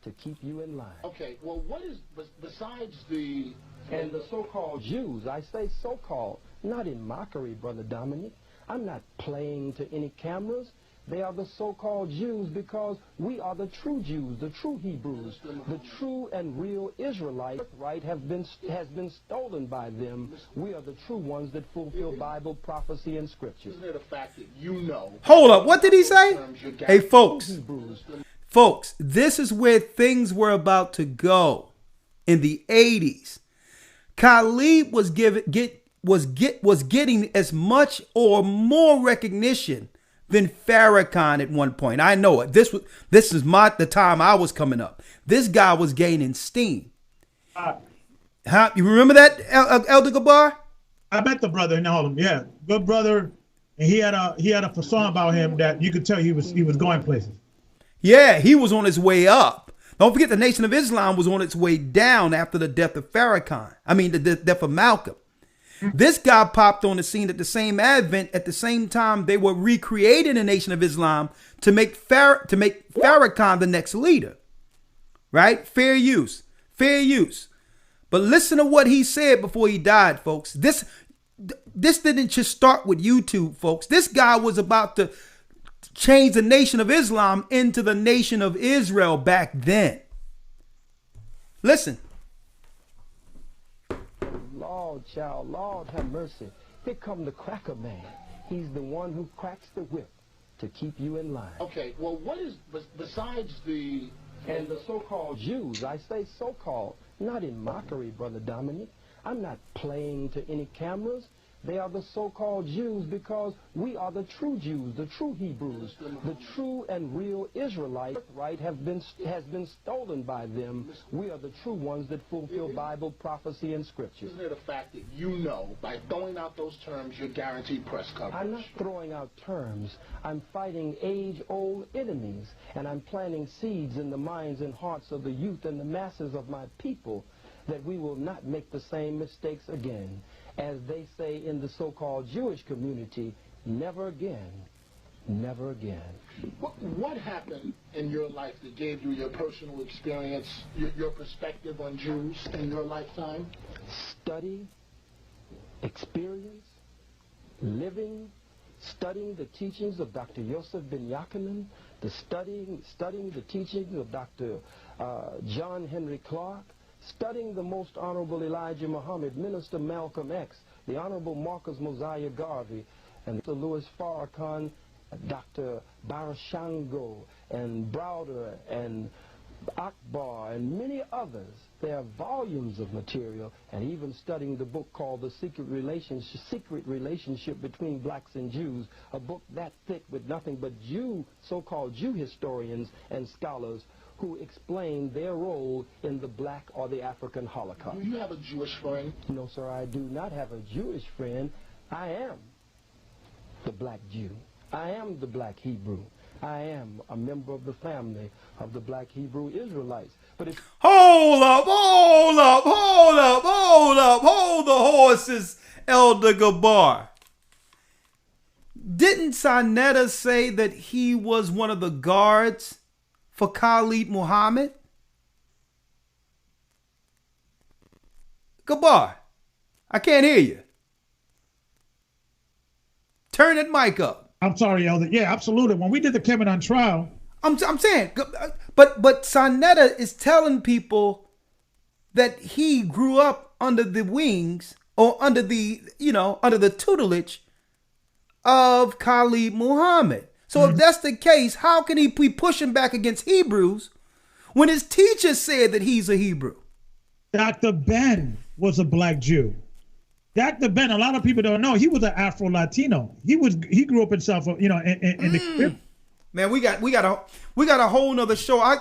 to keep you in line. Okay, well, what is, besides the... And the so-called Jews, I say so-called, not in mockery, Brother Dominic. I'm not playing to any cameras. They are the so-called Jews because we are the true Jews, the true Hebrews, the true and real Israelites. Right has been stolen by them. We are the true ones that fulfill Bible prophecy and scripture. Isn't it a fact that you know? Hold up, what did he say? Hey, folks, this is where things were about to go in the 80s. Khalid was getting as much or more recognition than Farrakhan at one point. I know it. This is the time I was coming up. This guy was gaining steam. You remember that, Elder Gabar? I met the brother in Harlem. Yeah, good brother. And he had a song about him that you could tell he was going places. Yeah, he was on his way up. Don't forget the Nation of Islam was on its way down after the death of Farrakhan. I mean, the death of Malcolm. This guy popped on the scene at the same advent. At the same time, they were recreating the Nation of Islam to make Farrakhan the next leader. Right? Fair use. But listen to what he said before he died, folks. This didn't just start with YouTube, folks. This guy was about to change the Nation of Islam into the Nation of Israel back then. Listen. Lord, child, Lord have mercy. Here come the cracker man. He's the one who cracks the whip to keep you in line. Okay, well, what is, besides the... And the so-called Jews, I say so-called, not in mockery, Brother Dominic. I'm not playing to any cameras. They are the so-called Jews because we are the true Jews, the true Hebrews, the true and real Israelites. Right has been stolen by them. We are the true ones that fulfill Bible prophecy and scripture. Isn't it a fact that you know by throwing out those terms you're guaranteed press coverage? I'm not throwing out terms. I'm fighting age-old enemies, and I'm planting seeds in the minds and hearts of the youth and the masses of my people that we will not make the same mistakes again. As they say in the so-called Jewish community, never again, never again. What happened in your life that gave you your personal experience, your perspective on Jews in your lifetime? Study, experience, living, studying the teachings of Dr. Yosef ben Yaakman, studying the teachings of Dr. John Henry Clark, studying the Most Honorable Elijah Muhammad, Minister Malcolm X, the Honorable Marcus Mosiah Garvey, and Dr. Louis Farrakhan, Dr. Barashango, and Browder, and Akbar, and many others. There are volumes of material, and even studying the book called The Secret Relationship Between Blacks and Jews, a book that thick with nothing but so-called Jew historians and scholars who explain their role in the black or the African Holocaust. Do you have a Jewish friend? No, sir, I do not have a Jewish friend. I am the black Jew. I am the black Hebrew. I am a member of the family of the black Hebrew Israelites. But it's... Hold up, hold up, hold up, hold up, hold the horses, Elder Gabar. Didn't Sanetta say that he was one of the guards for Khalid Muhammad? Gabar, I can't hear you. Turn that mic up. I'm sorry, Elder. Yeah, absolutely. When we did the Kevin on trial, I'm saying, but Sanetta is telling people that he grew up under the wings or under the tutelage of Khalid Muhammad. So if that's the case, how can he be pushing back against Hebrews when his teacher said that he's a Hebrew? Dr. Ben was a black Jew. Dr. Ben, a lot of people don't know, he was an Afro-Latino. He grew up himself, in the Caribbean. Man, we got a whole nother show.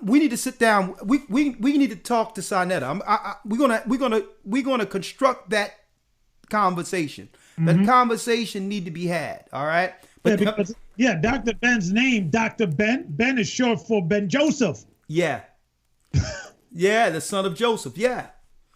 We need to sit down. We need to talk to Sanetta. We're gonna construct that conversation. That conversation need to be had. All right. But Dr. Ben's name, Dr. Ben. Ben is short for Ben Joseph. Yeah. Yeah, the son of Joseph. Yeah.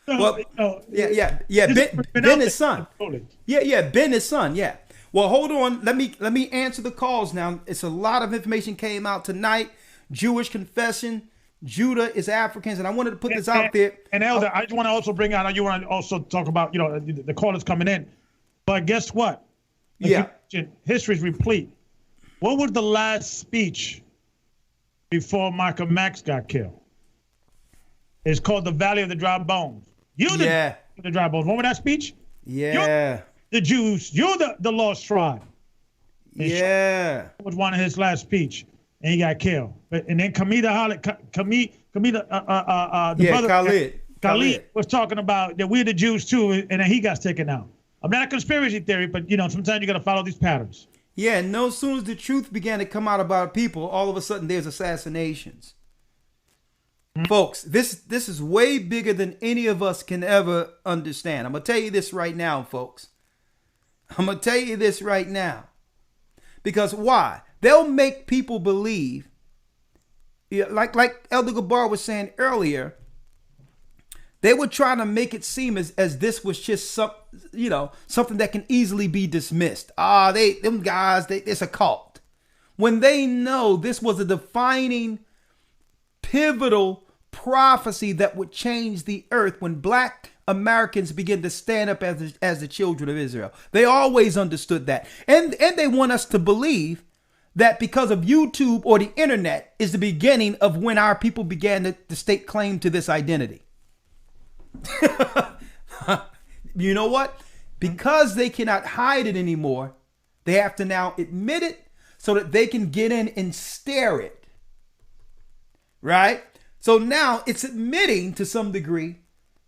Well, Ben is son. Ben is son. Yeah. Well, hold on. Let me answer the calls now. It's a lot of information came out tonight. Jewish confession. Judah is Africans, and I wanted to put this out there. And Elder, I just want to also bring out. You want to also talk about the callers coming in, but guess what? History is replete. What was the last speech before Malcolm X got killed? It's called the Valley of the Dry Bones. The dry bones. Remember that speech? Yeah. You're the Jews. You're the lost tribe. And yeah. was one of his last speech, and he got killed. And then Khalid was talking about that we're the Jews too, and then he got taken out. I'm not a conspiracy theory, but sometimes you got to follow these patterns. Yeah. And no soon as the truth began to come out about people, all of a sudden there's assassinations. Folks, this is way bigger than any of us can ever understand. I'm going to tell you this right now, folks. I'm going to tell you this right now. Because why? They'll make people believe, like Elder Gabar was saying earlier, they were trying to make it seem as this was just something that can easily be dismissed. Them guys, it's a cult. When they know this was a defining, pivotal prophecy that would change the earth when black Americans begin to stand up as the children of Israel. They always understood that. And they want us to believe that because of YouTube or the internet is the beginning of when our people began to stake claim to this identity. You know what? Because they cannot hide it anymore, they have to now admit it so that they can get in and stare it. Right? So now it's admitting to some degree,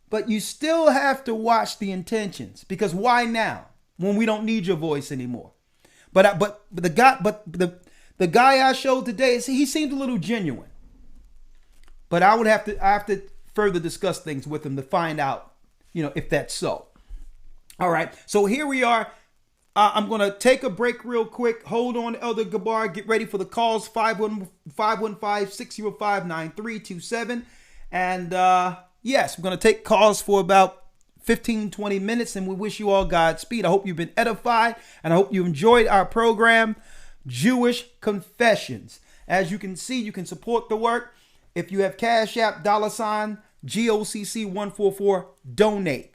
but you still have to watch the intentions, because why now when we don't need your voice anymore? But the guy I showed today, he seemed a little genuine, but I have to further discuss things with him to find out, if that's so. All right. So here we are. I'm going to take a break real quick. Hold on, Elder Gabar. Get ready for the calls, 515-605-9327. And yes, we're going to take calls for about 15, 20 minutes, and we wish you all Godspeed. I hope you've been edified, and I hope you enjoyed our program, Jewish Confessions. As you can see, you can support the work. If you have Cash App, $ GOCC 144, donate.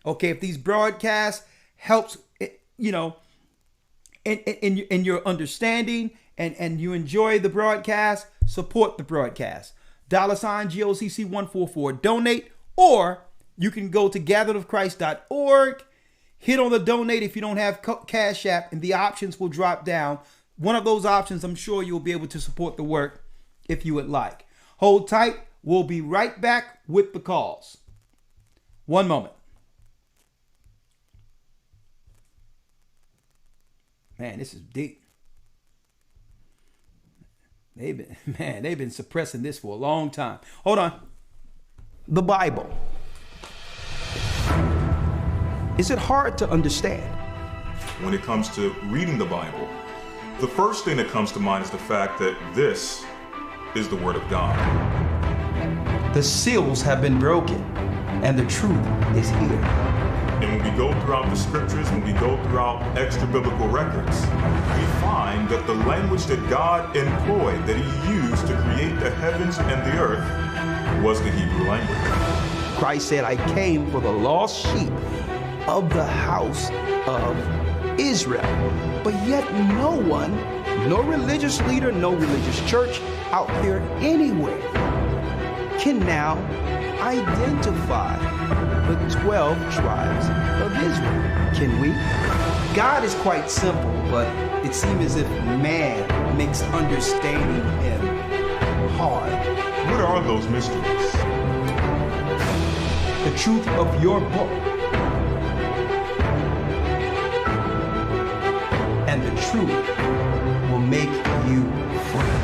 Okay, if these broadcasts helps in your understanding and you enjoy the broadcast, support the broadcast. $ GOCC 144, donate, or you can go to gatheredofchrist.org, hit on the donate if you don't have Cash App, and the options will drop down. One of those options, I'm sure you'll be able to support the work if you would like. Hold tight. We'll be right back with the calls. One moment. Man, this is deep. They've been suppressing this for a long time. Hold on. The Bible. Is it hard to understand? When it comes to reading the Bible, the first thing that comes to mind is the fact that this is the Word of God. The seals have been broken, and the truth is here. And when we go throughout the scriptures, when we go throughout extra biblical records, we find that the language that God employed, that He used to create the heavens and the earth, was the Hebrew language. Christ said, I came for the lost sheep of the house of Israel. But yet no one, no religious leader, no religious church out there anywhere can now identify the 12 tribes of Israel. Can we? God is quite simple, but it seems as if man makes understanding Him hard. What are those mysteries? The truth of your book and the truth will make you free.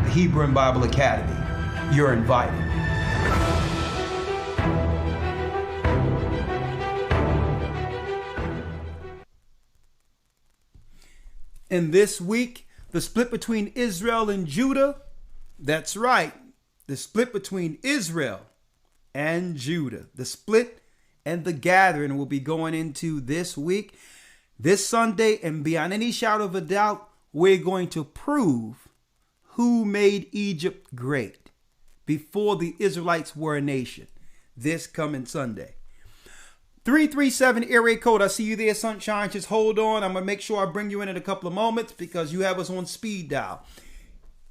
The Hebrew and Bible Academy. You're invited. And this week, the split between Israel and Judah. That's right. The split between Israel and Judah. The split and the gathering will be going into this week. This Sunday, and beyond any shadow of a doubt, we're going to prove who made Egypt great before the Israelites were a nation. This coming Sunday. 337 area code. I see you there, Sunshine. Just hold on. I'm going to make sure I bring you in a couple of moments because you have us on speed dial.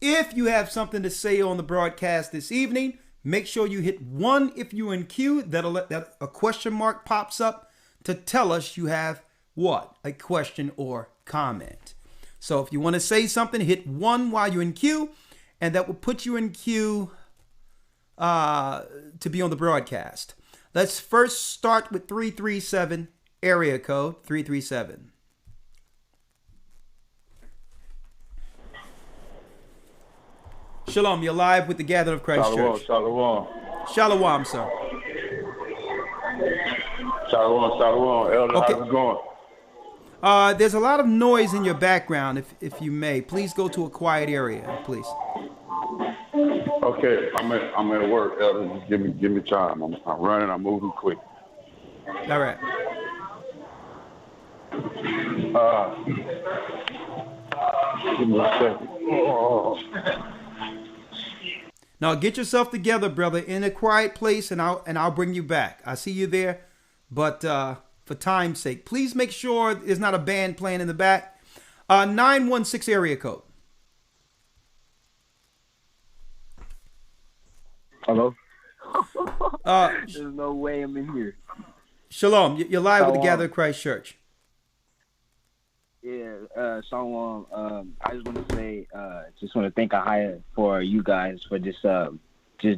If you have something to say on the broadcast this evening, make sure you hit 1 if you're in queue. That a question mark pops up to tell us you have what? A question or comment. So if you want to say something, hit 1 while you're in queue, and that will put you in queue to be on the broadcast. Let's first start with 337 area code 337. Shalom, you're live with the Gathering of Christ Church. Shalom. Shalom, sir. Shalom. Elder, okay. How's it going? There's a lot of noise in your background, if you may. Please go to a quiet area, please. Okay, I'm at work, Elder. Just give me time. I'm running. I'm moving quick. All right. Give me a second. Oh. Now get yourself together, brother, in a quiet place, and I'll bring you back. I see you there, but for time's sake, please make sure there's not a band playing in the back. 916 area code. Hello? There's no way I'm in here. Shalom. You're live with the Gathering of Christ Church. Yeah, Shalom. I just want to say, just want to thank AHAYAH for you guys for just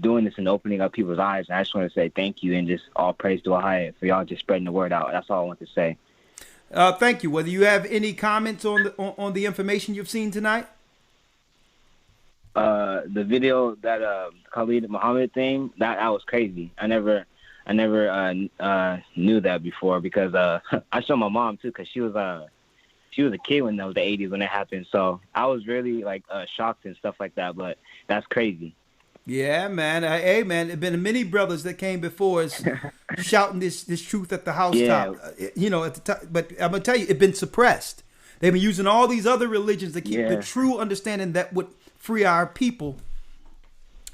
doing this and opening up people's eyes. And I just want to say thank you and just all praise to AHAYAH for y'all just spreading the word out. That's all I want to say. Thank you. Whether you have any comments on the information you've seen tonight? The video that Khalid Muhammad thing, that was crazy. I never knew that before because I showed my mom too because she was a kid when that was the 80s when it happened. So I was really shocked and stuff like that. But that's crazy. Yeah, man. Hey, man. There've been many brothers that came before us shouting this truth at the housetop. Yeah. At the top. But I'm gonna tell you, it's been suppressed. They've been using all these other religions to keep the true understanding that would free our people.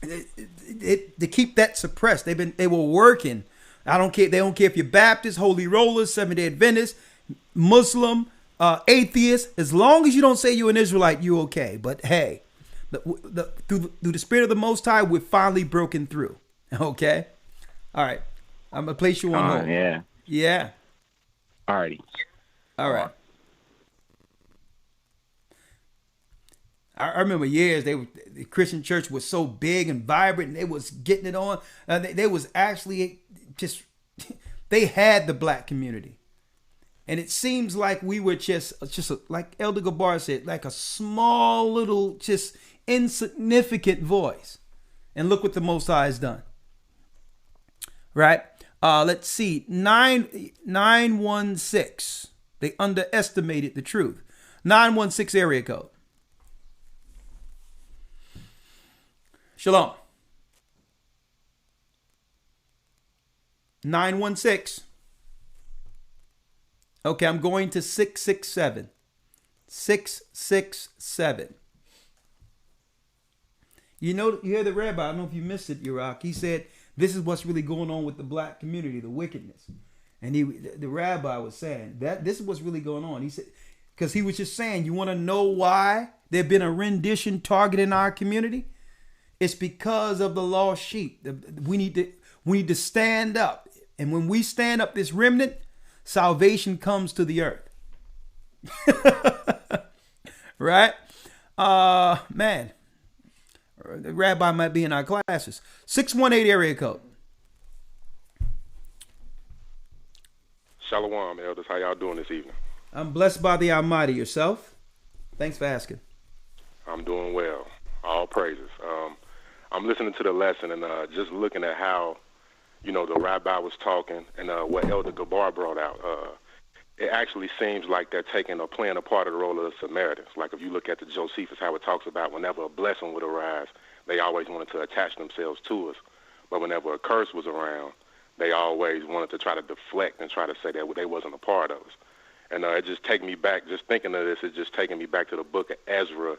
To keep that suppressed. They were working. I don't care. They don't care if you're Baptist, Holy Rollers, Seventh-day Adventist, Muslim, atheist. As long as you don't say you're an Israelite, you're okay. But hey, through the Spirit of the Most High, we're finally broken through. Okay? All right. I'm going to place you on hold. Yeah. Yeah. Alrighty. All right. I remember years the Christian church was so big and vibrant, and they was getting it on. They was actually just they had the black community, and it seems like we were just like Elder Gabar said, like a small little just insignificant voice. And look what the Most High has done. Right? Let's see. 916. They underestimated the truth. 916 area code. Shalom. 916. Okay, I'm going to 667. 667. You hear the rabbi, I don't know if you missed it, Iraq. He said, this is what's really going on with the black community, the wickedness. And the rabbi was saying that this is what's really going on. He said, because he was just saying, you want to know why there's been a rendition targeting our community? It's because of the lost sheep. We need to stand up. And when we stand up, this remnant, salvation comes to the earth. Right? Man. The rabbi might be in our classes. 618 area code. Shalom, elders. How y'all doing this evening? I'm blessed by the Almighty. Yourself? Thanks for asking. I'm doing well. All praises. I'm listening to the lesson and just looking at how, the rabbi was talking and what Elder Gabar brought out. It actually seems like they're playing a part of the role of the Samaritans. Like if you look at the Josephus, how it talks about whenever a blessing would arise, they always wanted to attach themselves to us. But whenever a curse was around, they always wanted to try to deflect and try to say that they wasn't a part of us. And it just take me back, just thinking of this, it's just taking me back to the book of Ezra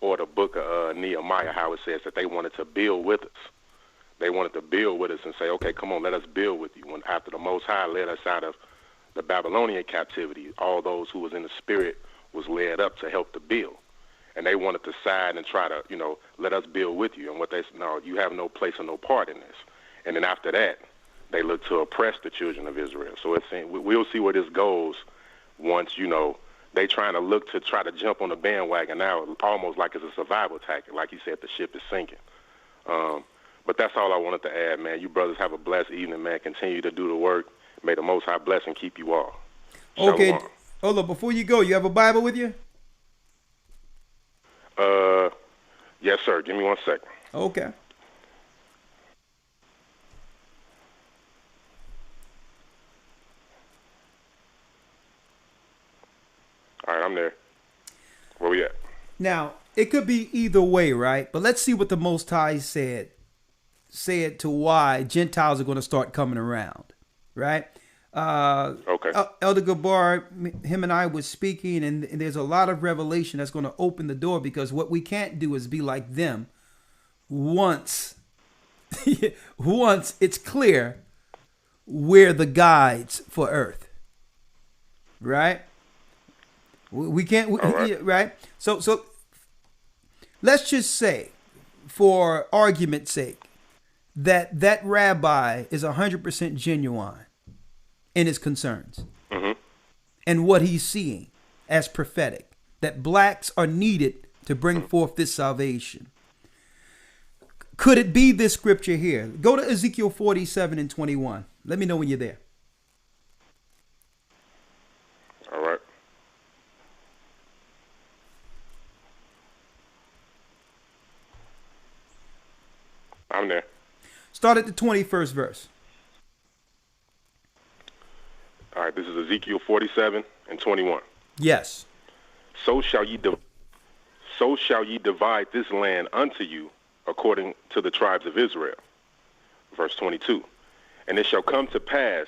or the book of Nehemiah, how it says that they wanted to build with us. They wanted to build with us and say, okay, come on, let us build with you. When after the Most High led us out of the Babylonian captivity, all those who was in the spirit was led up to help to build. And they wanted to side and try to, let us build with you. And what they said, no, you have no place or no part in this. And then after that, they looked to oppress the children of Israel. So we'll see where this goes once, they trying to look to try to jump on the bandwagon now, almost like it's a survival tactic. Like you said, the ship is sinking. But that's all I wanted to add, man. You brothers have a blessed evening, man. Continue to do the work. May the Most High bless and keep you all. Okay. Shalom. Hold on. Before you go, you have a Bible with you? Yes, sir. Give me 1 second. Okay. All right, I'm there. Where we at? Now, it could be either way, right? But let's see what the Most High said to why Gentiles are going to start coming around, right? Okay. Elder Gabar, him and I was speaking, and there's a lot of revelation that's going to open the door, because what we can't do is be like them once it's clear we're the guides for earth, right? We can't, right? So let's just say, for argument's sake, that rabbi is 100% genuine in his concerns and what he's seeing as prophetic, that blacks are needed to bring forth this salvation. Could it be this scripture here? Go to Ezekiel 47 and 21. Let me know when you're there. All right. I'm there. Start at the 21st verse. All right, this is Ezekiel 47 and 21. Yes. So shall ye divide this land unto you according to the tribes of Israel. Verse 22. And it shall come to pass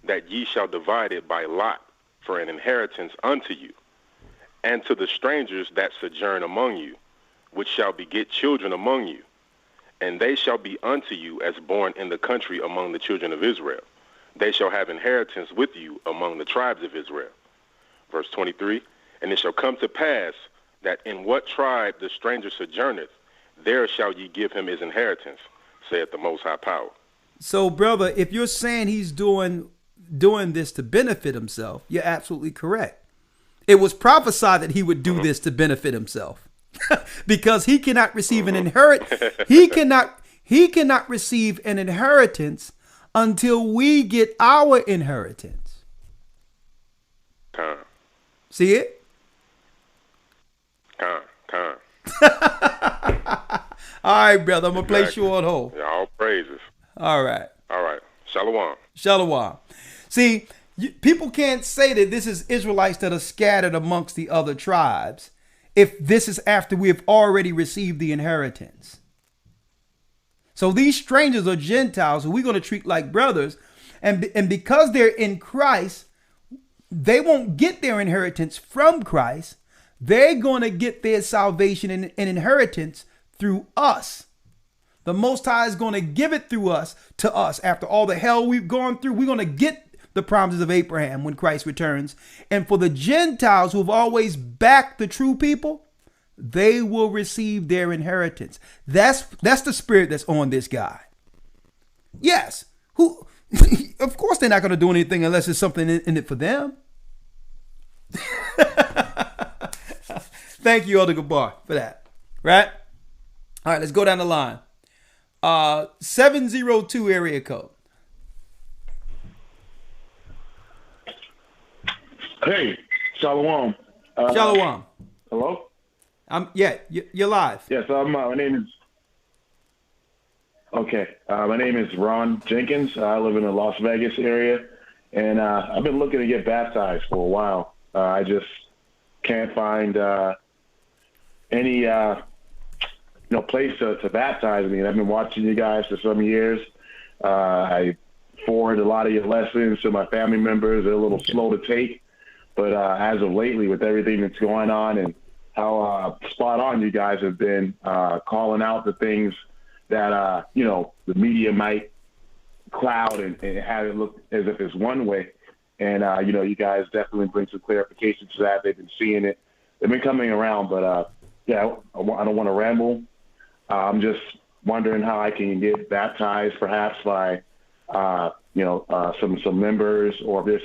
that ye shall divide it by lot for an inheritance unto you, and to the strangers that sojourn among you, which shall beget children among you. And they shall be unto you as born in the country among the children of Israel. They shall have inheritance with you among the tribes of Israel. Verse 23, and it shall come to pass that in what tribe the stranger sojourneth, there shall ye give him his inheritance, saith the Most High Power. So, brother, if you're saying he's doing this to benefit himself, you're absolutely correct. It was prophesied that he would do this to benefit himself. because he cannot receive an he cannot receive an inheritance until we get our inheritance. See it? All right, brother. I'm going to place you on hold. Yeah, all praises. All right. All right. Shalom. Shalom. See, people can't say that this is Israelites that are scattered amongst the other tribes if this is after we have already received the inheritance. So these strangers are Gentiles who we're going to treat like brothers. And because they're in Christ, they won't get their inheritance from Christ. They're going to get their salvation and inheritance through us. The Most High is going to give it through us to us. After all the hell we've gone through, we're going to get the promises of Abraham when Christ returns. And for the Gentiles who have always backed the true people, they will receive their inheritance. That's the spirit that's on this guy. Yes. Of course they're not going to do anything unless there's something in it for them. Thank you, Elder Gabar, for that. Right? All right, let's go down the line. 702 area code. Hey, Shalom. Shalom. Hello? You're live. Yes, my name is... Okay, my name is Ron Jenkins. I live in the Las Vegas area, and I've been looking to get baptized for a while. I just can't find any place to baptize me. And I've been watching you guys for some years. I forward a lot of your lessons to my family members. They're a little slow to take, but as of lately, with everything that's going on and how spot on you guys have been calling out the things that the media might cloud and have it look as if it's one way. And you guys definitely bring some clarification to that. They've been seeing it. They've been coming around, but I don't want to ramble. I'm just wondering how I can get baptized, perhaps by some members, or if there's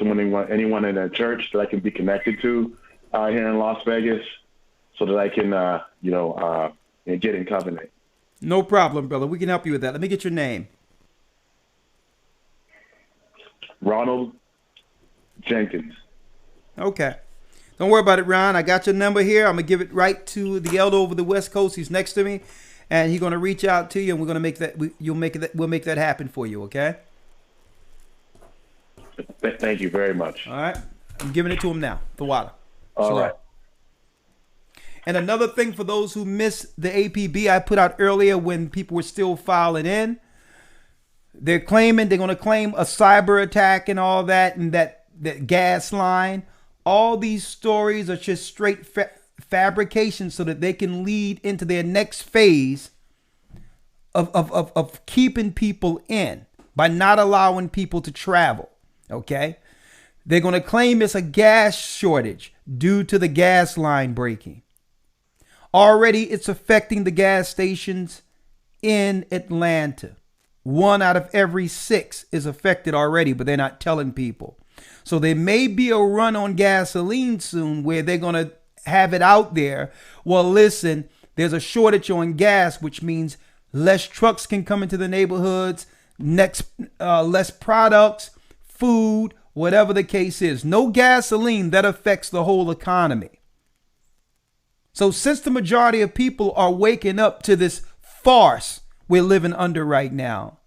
anyone in a church that I can be connected to here in Las Vegas, so that I can get in covenant. No problem, brother. We can help you with that. Let me get your name. Ronald Jenkins. Okay. Don't worry about it, Ron. I got your number here. I'm going to give it right to the elder over the West Coast. He's next to me, and he's going to reach out to you, and we're going to make that. We'll make that happen for you, okay? Thank you very much. All right. I'm giving it to him now. The water. All right. And another thing for those who missed the APB I put out earlier when people were still filing in, they're going to claim a cyber attack and all that, and that gas line. All these stories are just straight fabrication so that they can lead into their next phase of keeping people in by not allowing people to travel. Okay? They're going to claim it's a gas shortage due to the gas line breaking. Already, it's affecting the gas stations in Atlanta. 1 out of every 6 is affected already, but they're not telling people. So there may be a run on gasoline soon where they're going to have it out there. Well, listen, there's a shortage on gas, which means less trucks can come into the neighborhoods, less products, food, whatever the case is. No gasoline, that affects the whole economy. So since the majority of people are waking up to this farce we're living under right now,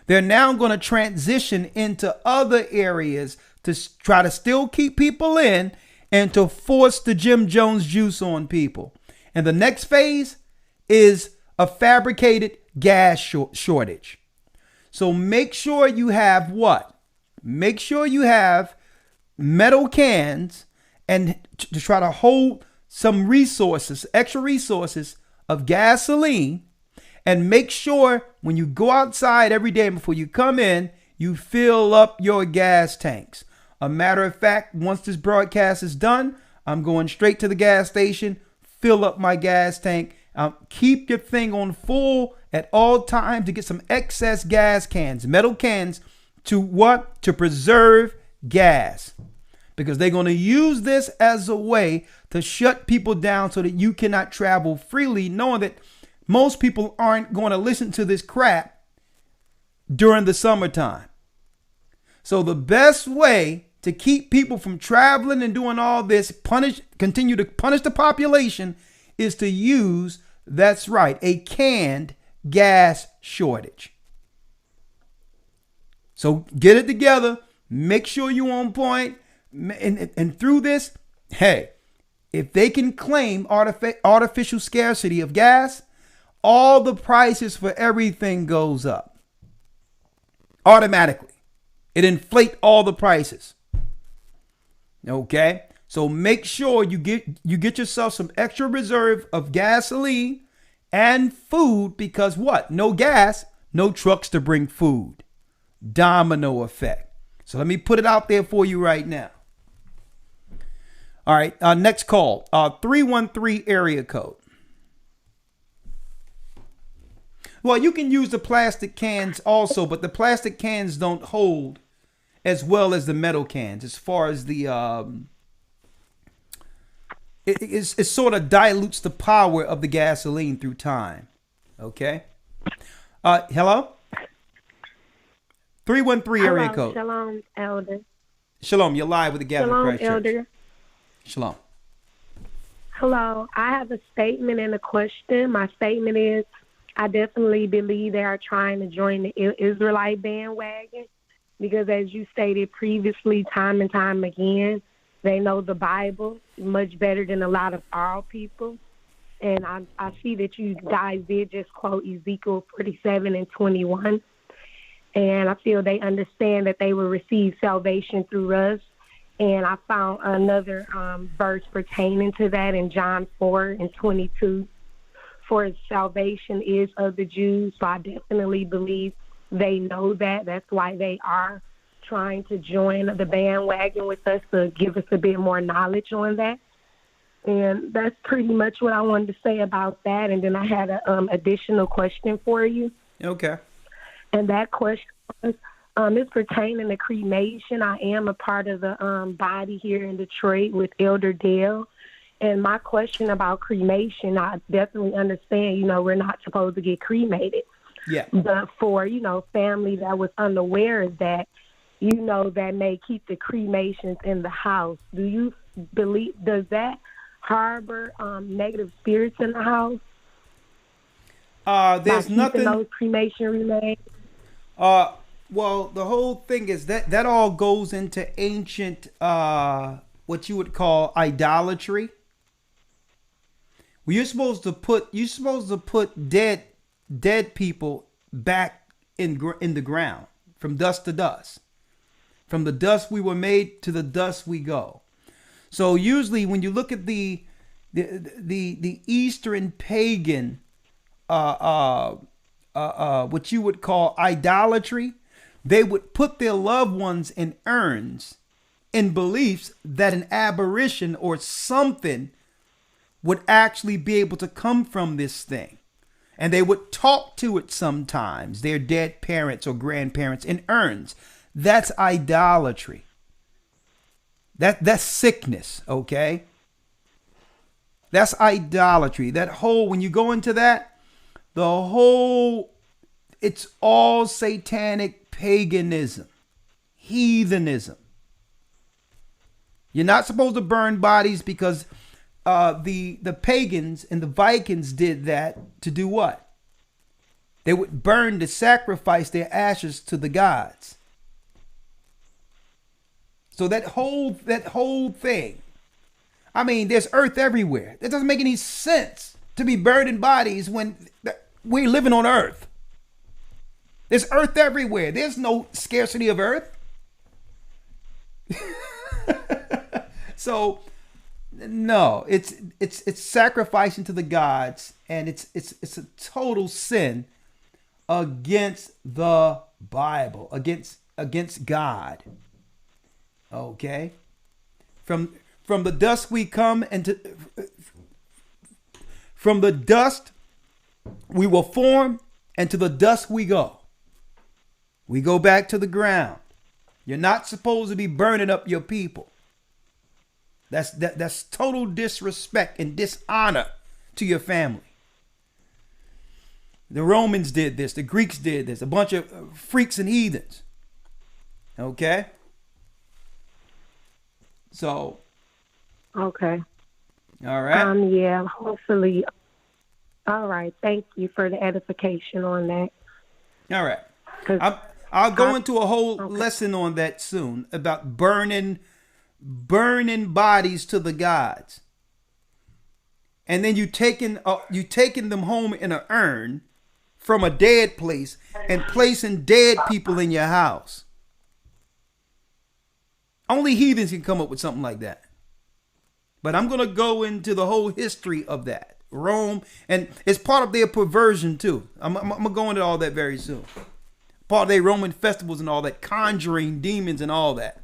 they're now going to transition into other areas to try to still keep people in and to force the Jim Jones juice on people. And the next phase is a fabricated gas shortage. So make sure you have what? Make sure you have metal cans and to try to hold some resources, extra resources of gasoline, and make sure when you go outside every day before you come in, you fill up your gas tanks. A matter of fact, once this broadcast is done, I'm going straight to the gas station, fill up my gas tank. Keep your thing on full at all times to get some excess gas cans, metal cans, to what? To preserve gas. because they're going to use this as a way to shut people down so that you cannot travel freely, knowing that most people aren't going to listen to this crap during the summertime. So the best way to keep people from traveling and doing all this, continue to punish the population, is to use, that's right, a canned gas shortage. So get it together. Make sure you're on point. And through this, hey, if they can claim artificial scarcity of gas, all the prices for everything goes up automatically. It inflates all the prices. Okay, so make sure you get yourself some extra reserve of gasoline and food, because what? No gas, no trucks to bring food. Domino effect. So let me put it out there for you right now. All right, next call, 313 area code. Well, you can use the plastic cans also, but the plastic cans don't hold as well as the metal cans as far as the it sort of dilutes the power of the gasoline through time. Okay. Hello? 313 area code. Shalom, Elder. Shalom, you're live with the Gathering of Christ Elder. Church. Shalom. Hello, I have a statement and a question. My statement is, I definitely believe they are trying to join the Israelite bandwagon because, as you stated previously, time and time again, they know the Bible much better than a lot of our people. And I see that you guys did just quote Ezekiel 47 and 21. And I feel they understand that they will receive salvation through us. And I found another verse pertaining to that in John 4 and 22. For salvation is of the Jews. So I definitely believe they know that. That's why they are trying to join the bandwagon with us to give us a bit more knowledge on that. And that's pretty much what I wanted to say about that. And then I had an additional question for you. Okay. And that question is pertaining to cremation. I am a part of the body here in Detroit with Elder Dale. And my question about cremation, I definitely understand, we're not supposed to get cremated. Yeah. But for, family that was unaware of that, that may keep the cremations in the house. Do you believe, does that harbor negative spirits in the house? There's nothing. Those cremation remains? Well, the whole thing is that all goes into ancient, what you would call idolatry. Well, you're supposed to put dead people back in the ground, from dust to dust. From the dust we were made, to the dust we go. So usually when you look at the Eastern pagan, what you would call idolatry, they would put their loved ones in urns in beliefs that an apparition or something would actually be able to come from this thing. And they would talk to it sometimes, their dead parents or grandparents in urns. That's idolatry. That's sickness, okay? That's idolatry. That whole, when you go into that, it's all satanic paganism, heathenism. You're not supposed to burn bodies because the pagans and the Vikings did that to do what? They would burn to sacrifice their ashes to the gods. So that whole thing, I mean, there's earth everywhere. It doesn't make any sense to be burning bodies when we're living on earth. There's earth everywhere. There's no scarcity of earth. So no, it's sacrificing to the gods, and it's a total sin against the Bible, against God. Okay, from the dust we come, and from the dust we will form, and to the dust we go. We go back to the ground. You're not supposed to be burning up your people. That's total disrespect and dishonor to your family. The Romans did this. The Greeks did this. A bunch of freaks and heathens. Okay? So. Okay. All right. Yeah, hopefully. All right. Thank you for the edification on that. All right. I'll go into a whole lesson on that soon about burning bodies to the gods. And then you taking them home in an urn from a dead place and placing dead people in your house. Only heathens can come up with something like that. But I'm going to go into the whole history of that. Rome, and it's part of their perversion too. I'm going to go into all that very soon. Part of their Roman festivals and all that, conjuring demons and all that.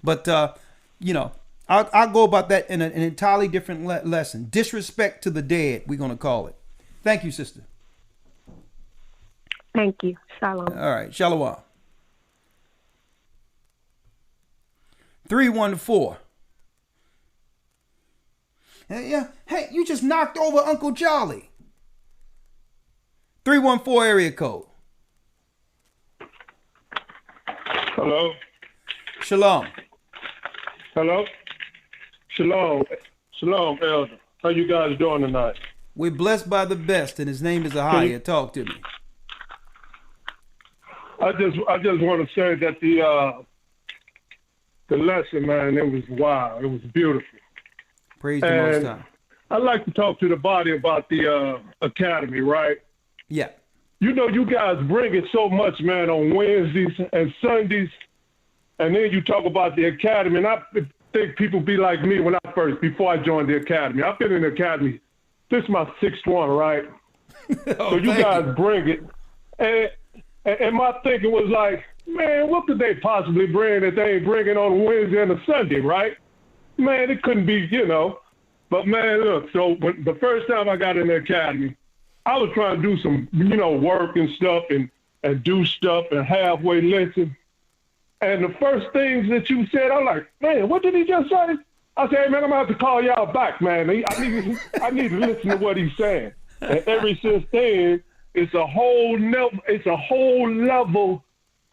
But, I'll go about that in an entirely different lesson. Disrespect to the dead, we're going to call it. Thank you, sister. Thank you. Shalom. All right. Shalom. 314. Yeah. Hey, you just knocked over Uncle Charlie. 314 area code. Hello. Shalom. Hello. Shalom. Shalom, Elder. How you guys doing tonight? We're blessed by the best, and his name is AHAYAH. Talk to me. I just want to say that the lesson, man, it was wow. It was beautiful. Praise the Most High. I'd like to talk to the body about the academy, right? Yeah. You know, you guys bring it so much, man, on Wednesdays and Sundays, and then you talk about the academy. And I think people be like me before I joined the academy. I've been in the academy. This is my sixth one, right? So you guys bring it. And my thinking was like, man, what could they possibly bring that they ain't bringing on Wednesday and a Sunday, right? Man, it couldn't be, But, man, look, so when the first time I got in the academy, I was trying to do some, work and stuff and do stuff and halfway listen. And the first things that you said, I'm like, man, what did he just say? I said, hey, man, I'm going to have to call y'all back, man. I need to listen to what he's saying. And ever since then, it's a whole level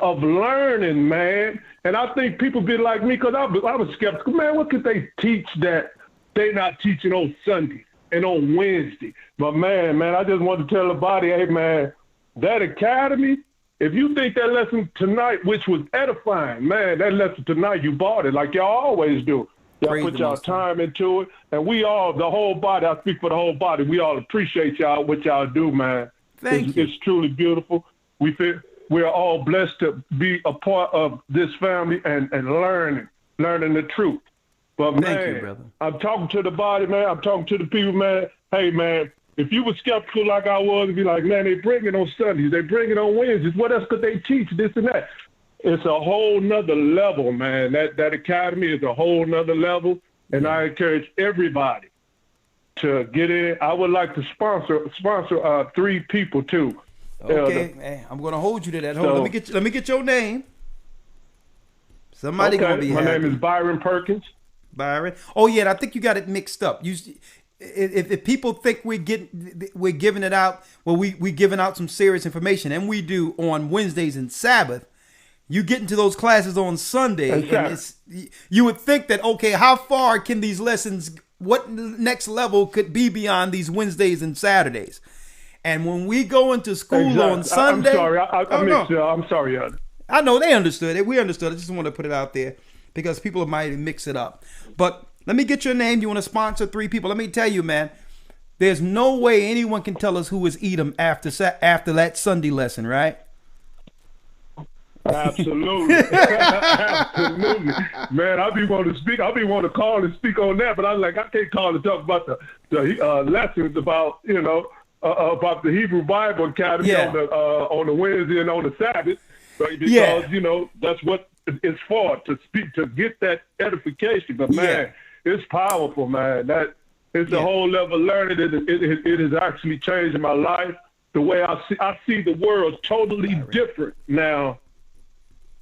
of learning, man. And I think people be like me, because I was skeptical. Man, what could they teach that they not teaching on Sunday and on Wednesday? But, man, I just want to tell the body, hey, man, that academy, if you think that lesson tonight, which was edifying, man, that lesson tonight, you bought it like y'all always do. Y'all put y'all time into it. And we all, the whole body, I speak for the whole body, we all appreciate y'all, what y'all do, man. Thank you. It's truly beautiful. We're all blessed to be a part of this family and learning the truth. But, man, thank you, brother. I'm talking to the body, man. I'm talking to the people, man. Hey, man, if you were skeptical like I was, and be like, man, they bring it on Sundays, they bring it on Wednesdays, what else could they teach, this and that? It's a whole nother level, man. That academy is a whole nother level, and I encourage everybody to get in. I would like to sponsor 3 people, too. Okay, man, I'm going to hold you to that. Hold on, let me get your name. Somebody going to be happy. My name is Byron Perkins. Byron. Oh, yeah, I think you got it mixed up. If people think we're giving it out, well, we giving out some serious information, and we do on Wednesdays and Sabbath. You get into those classes on Sunday, and you would think that, okay, how far can these lessons, what next level could be beyond these Wednesdays and Saturdays? And when we go into school on Sunday, I'm sorry, I mixed it up. I'm sorry, I know they understood it. We understood. I just want to put it out there because people might mix it up. But let me get your name. You want to sponsor 3 people? Let me tell you, man. There's no way anyone can tell us who is Edom after that Sunday lesson, right? Absolutely. Absolutely. Man, I be wanting to speak. I be wanting to call and speak on that, but I'm like, I can't call and talk about the lessons about, about the Hebrew Bible Academy on the Wednesday and on the Sabbath. Because, that's what it's for, to speak, to get that edification. But, man, it's powerful, man. That it's a whole level of learning. It is actually changing my life. The way I see the world totally different now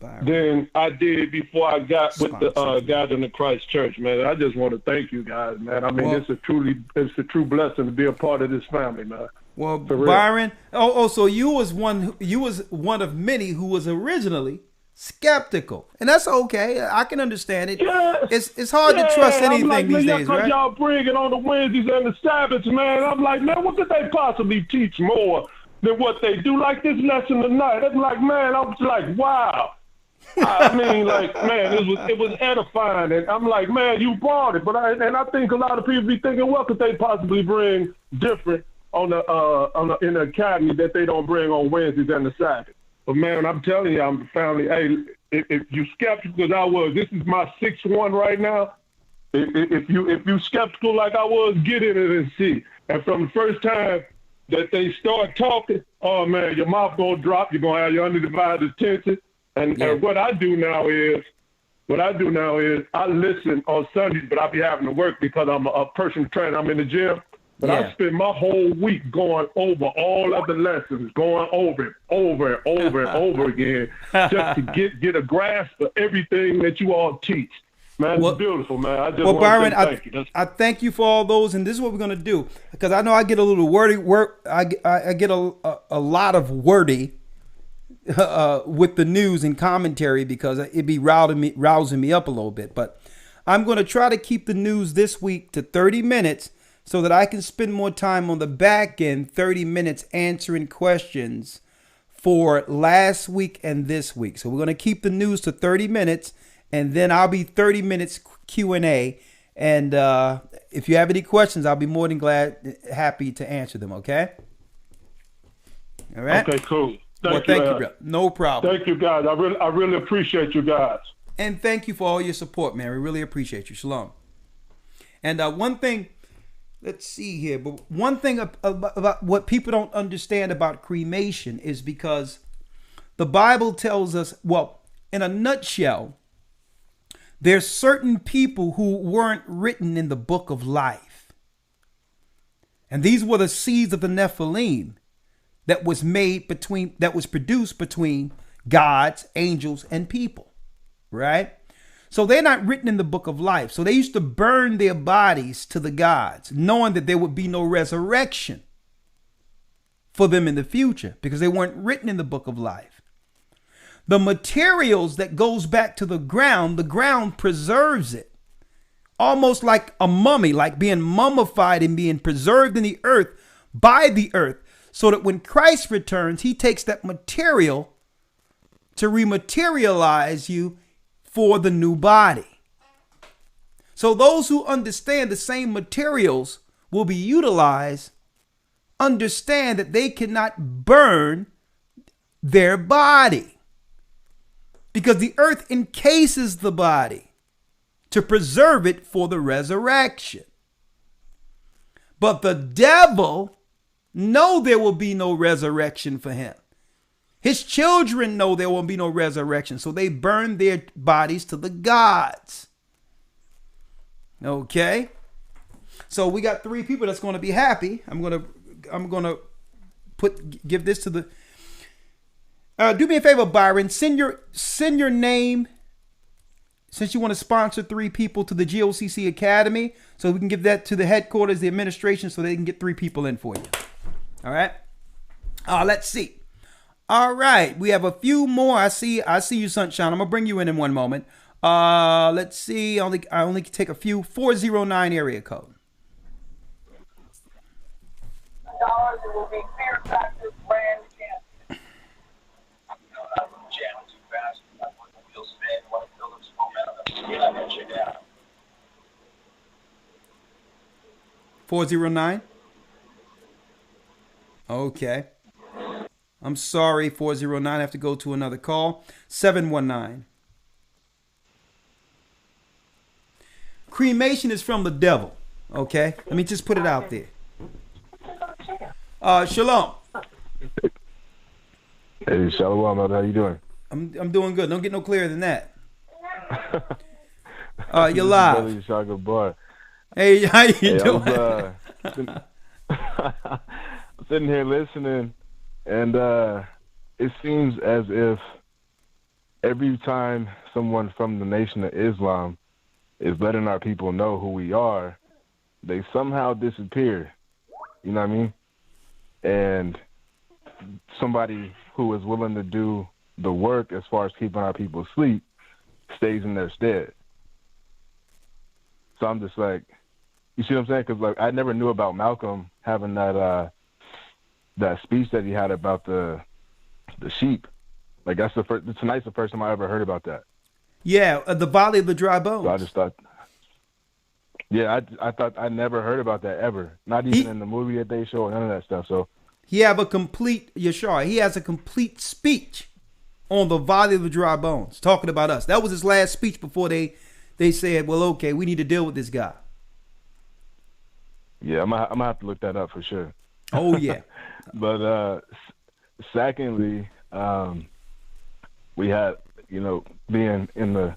than I did before I got with the Gathering of Christ Church, man. I just want to thank you guys, man. I mean, it's a true blessing to be a part of this family, man. Well, Byron, so you was one of many who was originally skeptical, and that's okay. I can understand it. Yeah. It's hard to trust anything like, these man, days, right? Y'all bring it on the Wednesdays and the Sabbaths, man. I'm like, man, what could they possibly teach more than what they do? Like this lesson tonight. I'm like, man, I was like, wow. I mean, like, man, it was edifying, and I'm like, man, you brought it. But I think a lot of people be thinking, what could they possibly bring different in the academy that they don't bring on Wednesdays and the Sabbath? But man, I'm telling you, I'm family. Hey, if you skeptical as I was, this is my 6th one right now. If you skeptical like I was, get in it and see. And from the first time that they start talking, oh man, your mouth gonna drop. You're gonna have your undivided attention. And what I do now is I listen on Sundays, but I be having to work because I'm a personal trainer. I'm in the gym. But I spend my whole week going over all of the lessons, going over it over and over and over again, just to get a grasp of everything that you all teach. Man, it's beautiful, man. I just want Byron, to say thank you. I thank you for all those, and this is what we're gonna do, because I know I get a little wordy. I get a lot of wordy with the news and commentary because it be rousing me up a little bit. But I'm gonna try to keep the news this week to 30 minutes. So that I can spend more time on the back end, 30 minutes answering questions for last week and this week. So we're going to keep the news to 30 minutes, and then I'll be 30 minutes Q&A. And if you have any questions, I'll be more than happy to answer them, okay? All right? Okay, cool. Thank you, bro. No problem. Thank you, guys. I really appreciate you guys. And thank you for all your support, man. We really appreciate you. Shalom. And one thing... Let's see here. But one thing about what people don't understand about cremation is because the Bible tells us, well, in a nutshell, there's certain people who weren't written in the book of life. And these were the seeds of the Nephilim that was produced between gods, angels, and people, right? So they're not written in the book of life. So they used to burn their bodies to the gods, knowing that there would be no resurrection for them in the future because they weren't written in the book of life. The materials that goes back to the ground preserves it. Almost like a mummy, like being mummified and being preserved in the earth by the earth. So that when Christ returns, he takes that material to rematerialize you for the new body. So those who understand the same materials will be utilized, understand that they cannot burn their body because the earth encases the body to preserve it for the resurrection. But the devil know there will be no resurrection for him. His children know there will be no resurrection, so they burn their bodies to the gods. Okay? So we got 3 people that's going to be happy. I'm going to give this to the do me a favor, Byron, send your name, since you want to sponsor 3 people, to the GOCC Academy, so we can give that to the headquarters, the administration, so they can get 3 people in for you. All right? Let's see. All right, we have a few more. I see you, Sunshine. I'm gonna bring you in one moment. Let's see. I only take a few. 409 area code. $409. Okay. I'm sorry, 409. I have to go to another call. 719. Cremation is from the devil. Okay? Let me just put it out there. Shalom. Hey, Shalom, brother. How you doing? I'm doing good. Don't get no clearer than that. You're live. Hey, how you doing? I'm sitting here listening, and it seems as if every time someone from the Nation of Islam is letting our people know who we are, they somehow disappear. You know what I mean? And somebody who is willing to do the work as far as keeping our people asleep stays in their stead. So I'm just like, you see what I'm saying? Because like I never knew about Malcolm having that that speech that he had about the sheep. Like that's tonight's the first time I ever heard about that. Yeah, the Valley of the Dry Bones. So I just thought, yeah, I thought I never heard about that ever. Not even in the movie that they show, none of that stuff. So he has a complete speech on the Valley of the Dry Bones, talking about us. That was his last speech before they said, well, okay, we need to deal with this guy. Yeah, I'm gonna have to look that up for sure. Oh yeah. But secondly, we had, being in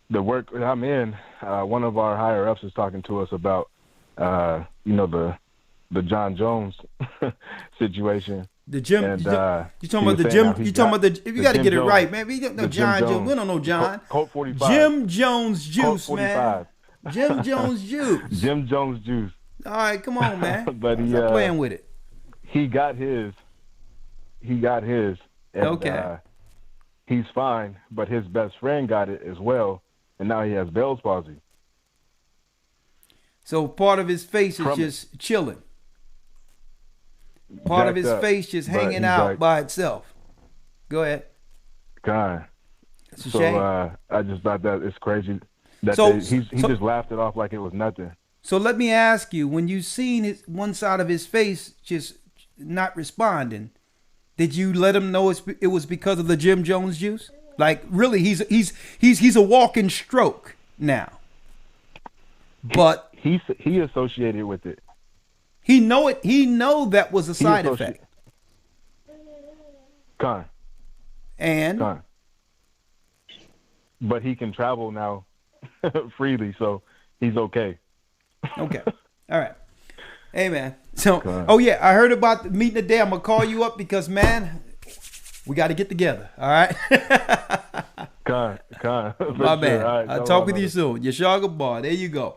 the work that I'm in, one of our higher ups is talking to us about, the John Jones situation. The Jim, and, you talking about the Jim? You talking about the? If you got to get it right, man. We don't know John Jones. We don't know John. Colt 45. Jim Jones Juice, Colt man. Jim Jones Juice. Jim Jones Juice. All right, come on, man. But Stop playing with it. He got his. And, okay. He's fine, but his best friend got it as well, and now he has Bell's palsy. So part of his face is just chilling. Part of his face just hanging out by itself. Go ahead. God. It's a so shame. I just thought that it's crazy that he just laughed it off like it was nothing. So let me ask you, when you seen one side of his face just not responding, did you let him know it was because of the Jim Jones juice? Like really, he's a walking stroke now. But he associated with it. He know it. He know that was a side effect. Con. And. Con. But he can travel now freely, so he's okay. Okay. All right. Hey, man. So, oh, yeah, I heard about the meeting today. I'm going to call you up because, man, we got to get together. All right? Con. My man. Right, I'll talk with you soon. Yashaga Bar. There you go.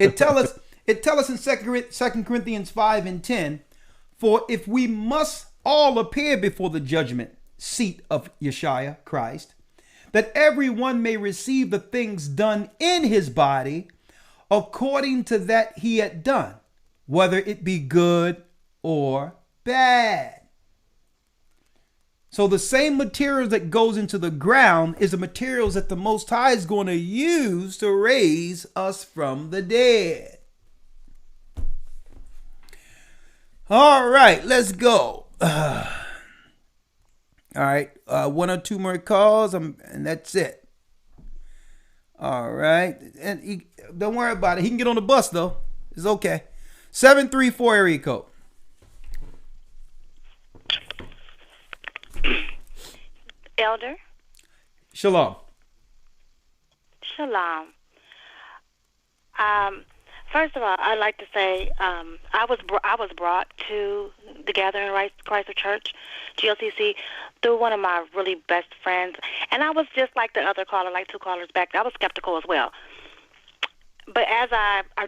It tell us in 2 Corinthians 5:10, for if we must all appear before the judgment seat of Yeshua Christ, that everyone may receive the things done in his body according to that he had done, whether it be good or bad. So the same materials that goes into the ground is the materials that the Most High is going to use to raise us from the dead. All right, let's go. All right, one or two more calls, and that's it. All right, and don't worry about it. He can get on the bus though. It's okay. 734 area code. Elder. Shalom. Shalom. First of all, I'd like to say I was brought to the Gathering Christ Church, GOCC, through one of my really best friends, and I was just like the other caller, like two callers back. I was skeptical as well. But as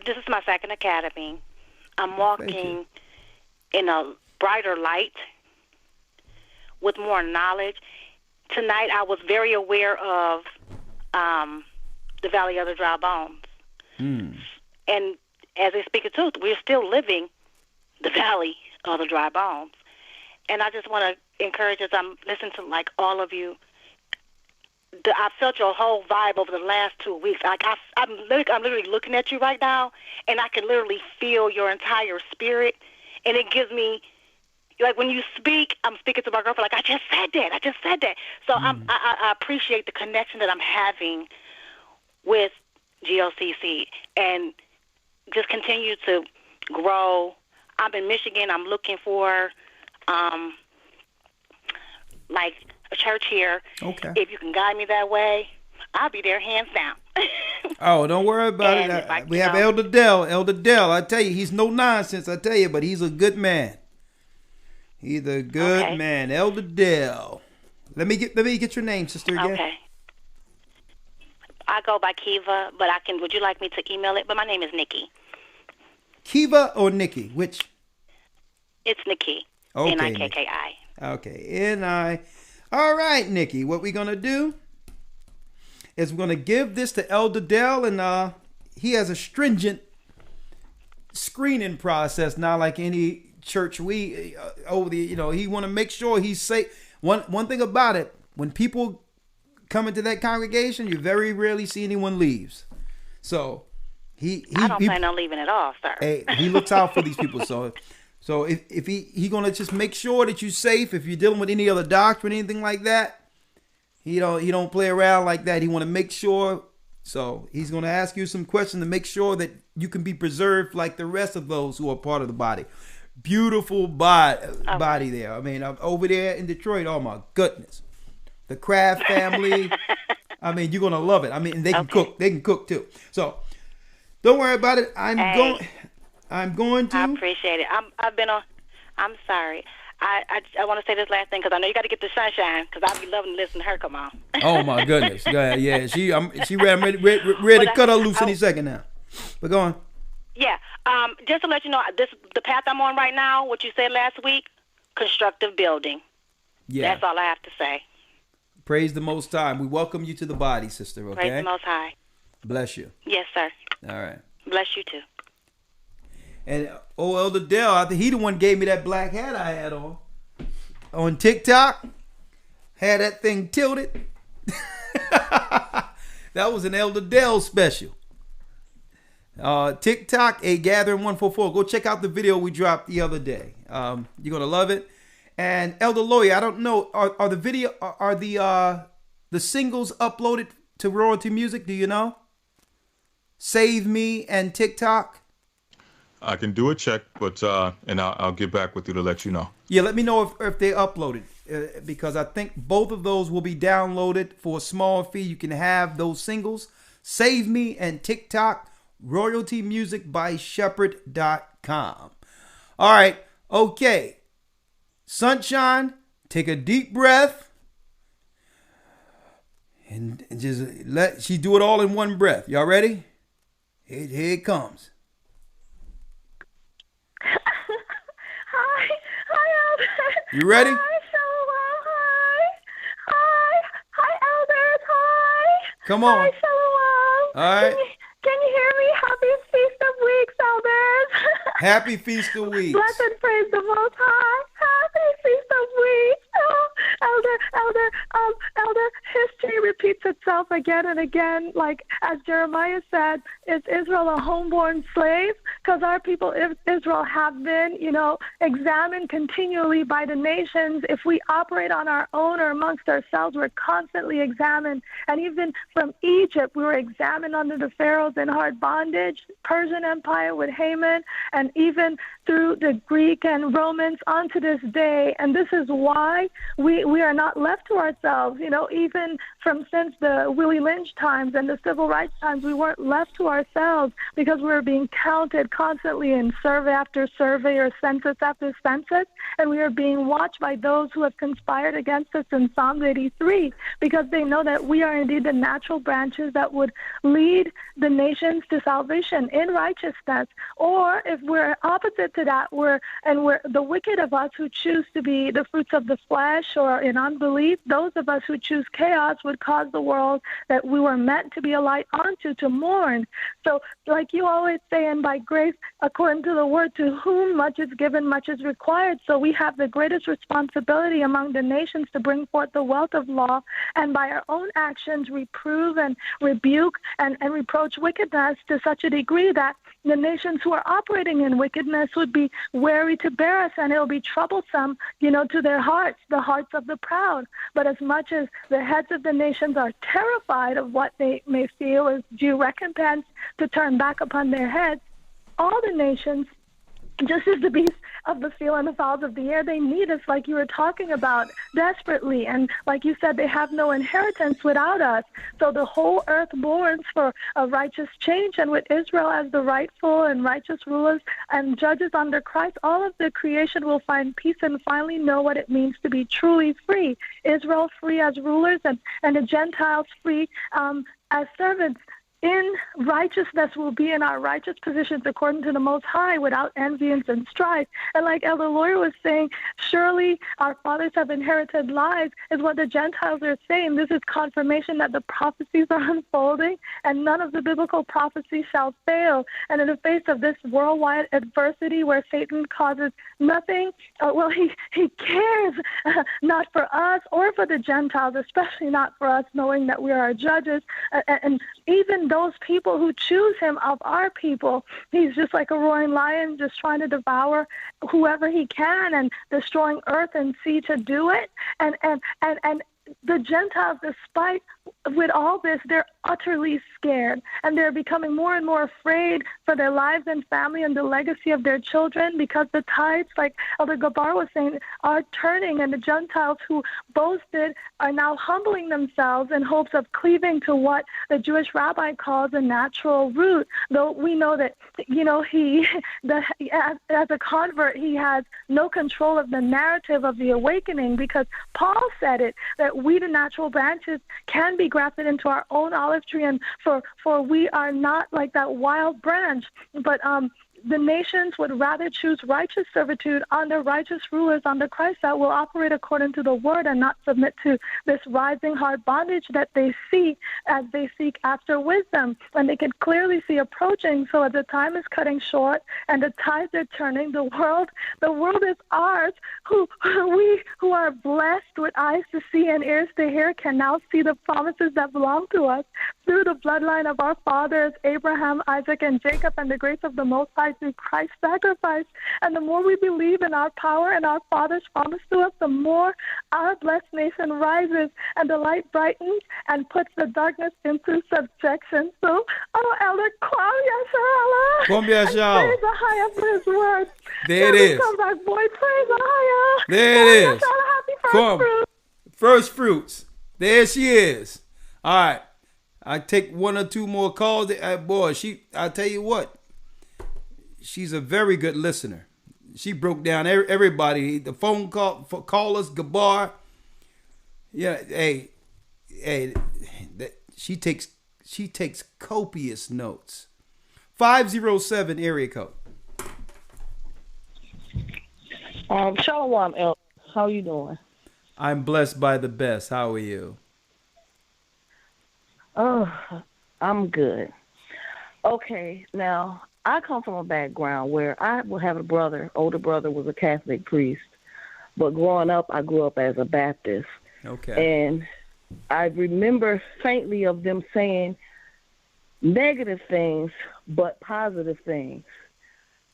this is my second academy, I'm walking in a brighter light with more knowledge. Tonight, I was very aware of the Valley of the Dry Bones. And as they speak of truth, we're still living the Valley of the Dry Bones. And I just want to encourage, as I'm listening to like all of you, I felt your whole vibe over the last 2 weeks. Like I'm literally looking at you right now, and I can literally feel your entire spirit. And it gives me, like when you speak, I'm speaking to my girlfriend like, I just said that. So I appreciate the connection that I'm having with GOCC, and just continue to grow. I'm in Michigan. I'm looking for like a church here. Okay. If you can guide me that way, I'll be there hands down. Oh, don't worry about it. We have Elder Dell. Elder Dell, I tell you, he's no nonsense, I tell you, but he's a good man. He's a good man. Elder Dell. Let me get your name, sister, again. Okay. I go by Kiva, but would you like me to email it? But my name is Nikki. Kiva or Nikki? Which? It's Nikki. Okay. Nikki. Okay. N-I. All right, Nikki. What we're going to do is we're going to give this to Elder Dell, and he has a stringent screening process now, like any church he want to make sure he's safe. One thing about it, when people come into that congregation, you very rarely see anyone leaves. So I don't plan on leaving at all, sir. Hey, he looks out for these people. So if he gonna just make sure that you're safe, if you're dealing with any other doctrine, anything like that, he don't play around like that. He want to make sure. So he's gonna ask you some questions to make sure that you can be preserved like the rest of those who are part of the body. Beautiful body there. I mean, over there in Detroit, oh my goodness. The Kraft family. I mean, you're gonna love it. I mean, they can cook. They can cook too. So don't worry about it. I'm going to. I appreciate it. I'm sorry. I want to say this last thing because I know you got to get the sunshine because I'll be loving to listen to her. Come on. Oh my goodness. Yeah. She ready to cut her loose any second now. But go on. Yeah. Just to let you know, the path I'm on right now. What you said last week, constructive building. Yeah. That's all I have to say. Praise the Most High. We welcome you to the body, sister. Okay. Praise the Most High. Bless you. Yes, sir. All right. Bless you too. And Elder Dell, I think he the one gave me that black hat I had on TikTok. Had that thing tilted. That was an Elder Dell special. TikTok, a Gathering 144. Go check out the video we dropped the other day. You're gonna love it. And Elder Lawyer, I don't know, are the singles uploaded to Royalty Music? Do you know? Save Me and TikTok. I can do a check, but and I'll get back with you to let you know. Yeah, let me know if they uploaded because I think both of those will be downloaded for a small fee. You can have those singles, Save Me and TikTok, Royalty Music by Shepherd.com. All right, okay. Sunshine, take a deep breath and just let she do it all in one breath. Y'all ready? Here it comes. Hi, Elder. You ready? Hi, Shalom. Hi, elders. Hi. Come on. Hi, Shalom. All right. Can you hear me? Happy Feast of Weeks, elders. Happy Feast of Weeks. Blessed praise the Most High. Happy Feast of Weeks. Oh, Elder, history repeats itself again and again. Like as Jeremiah said, is Israel a homeborn slave? Because our people, Israel, have been, examined continually by the nations. If we operate on our own or amongst ourselves, we're constantly examined. And even from Egypt, we were examined under the pharaohs in hard bondage, Persian Empire with Haman, and even through the Greek and Romans onto this day. And this is why we are not left to ourselves. Even from since the Willie Lynch times and the civil rights times, we weren't left to ourselves because we were being counted constantly in survey after survey or census after census, and we are being watched by those who have conspired against us in Psalm 83 because they know that we are indeed the natural branches that would lead the nations to salvation in righteousness. Or if we're opposite to that, we're the wicked of us who choose to be the fruits of the flesh or in unbelief, those of us who choose chaos would cause the world that we were meant to be a light onto to mourn. So like you always say, and by grace, according to the word, to whom much is given, much is required. So we have the greatest responsibility among the nations to bring forth the wealth of law and by our own actions reprove and rebuke and reproach wickedness to such a degree that the nations who are operating in wickedness would be wary to bear us, and it will be troublesome, to their hearts, the hearts of the proud. But as much as the heads of the nations are terrified of what they may feel as due recompense to turn back upon their heads, all the nations, just as the beast of the field and the fowls of the air. They need us, like you were talking about, desperately. And like you said, they have no inheritance without us. So the whole earth mourns for a righteous change. And with Israel as the rightful and righteous rulers and judges under Christ, all of the creation will find peace and finally know what it means to be truly free. Israel free as rulers, and the Gentiles free as servants. In righteousness will be in our righteous positions according to the Most High, without envyings and strife. And like Elder Lawyer was saying, surely our fathers have inherited lives, is what the Gentiles are saying. This is confirmation that the prophecies are unfolding, and none of the biblical prophecies shall fail. And in the face of this worldwide adversity where Satan causes nothing, he cares not for us or for the Gentiles, especially not for us, knowing that we are our judges. And even those people who choose him of our people, he's just like a roaring lion, just trying to devour whoever he can and destroying earth and sea to do it. And the Gentiles, despite with all this, they're utterly scared, and they're becoming more and more afraid for their lives and family and the legacy of their children, because the tides, like Elder Gabar was saying, are turning, and the Gentiles who boasted are now humbling themselves in hopes of cleaving to what the Jewish rabbi calls a natural root. Though we know that, as a convert, he has no control of the narrative of the awakening, because Paul said it, that we, the natural branches, can be grafted into our own olive tree, and for we are not like that wild branch. But the nations would rather choose righteous servitude under righteous rulers under Christ that will operate according to the word and not submit to this rising hard bondage that they see as they seek after wisdom. And they can clearly see approaching. So as the time is cutting short and the tides are turning, the world is ours. We who are blessed with eyes to see and ears to hear can now see the promises that belong to us through the bloodline of our fathers, Abraham, Isaac, and Jacob, and the grace of the Most High through Christ's sacrifice. And the more we believe in our power and our Father's promise to us, the more our blessed nation rises, and the light brightens and puts the darkness into subjection. So, Elder Kwame Yashala, praise AHAYAH for his word. There it is. Come back, boy. Praise AHAYAH. There it is. Happy Come. First fruits. There she is. All right. I take one or two more calls. Boy, I tell you what, she's a very good listener. She broke down everybody. The phone callers, Gabar. Yeah, she takes copious notes. 507 area code. Shalom, El. How you doing? I'm blessed by the best. How are you? Oh, I'm good. Okay, now, I come from a background where I would have a brother, older brother was a Catholic priest, but growing up, I grew up as a Baptist. Okay. And I remember faintly of them saying negative things, but positive things.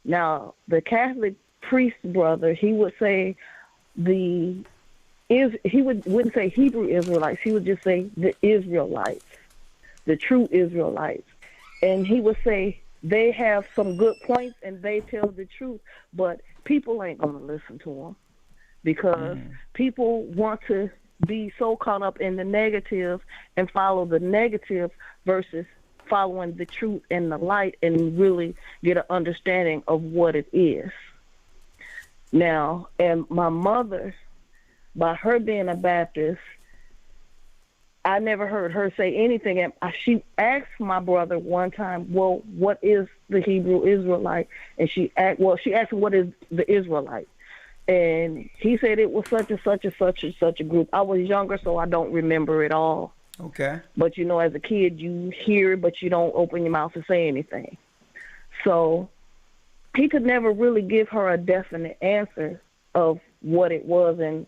Now, the Catholic priest brother, he would say wouldn't say Hebrew Israelites, he would just say the Israelites, the true Israelites. And he would say they have some good points and they tell the truth, but people ain't going to listen to them because people want to be so caught up in the negative and follow the negative versus following the truth and the light and really get an understanding of what it is. Now, and my mother, by her being a Baptist, I never heard her say anything. And she asked my brother one time, well, what is the Hebrew Israelite? And she asked him, what is the Israelite? And he said it was such and such and such and such a group. I was younger, so I don't remember it all. Okay. But, as a kid, you hear it, but you don't open your mouth to say anything. So he could never really give her a definite answer of what it was and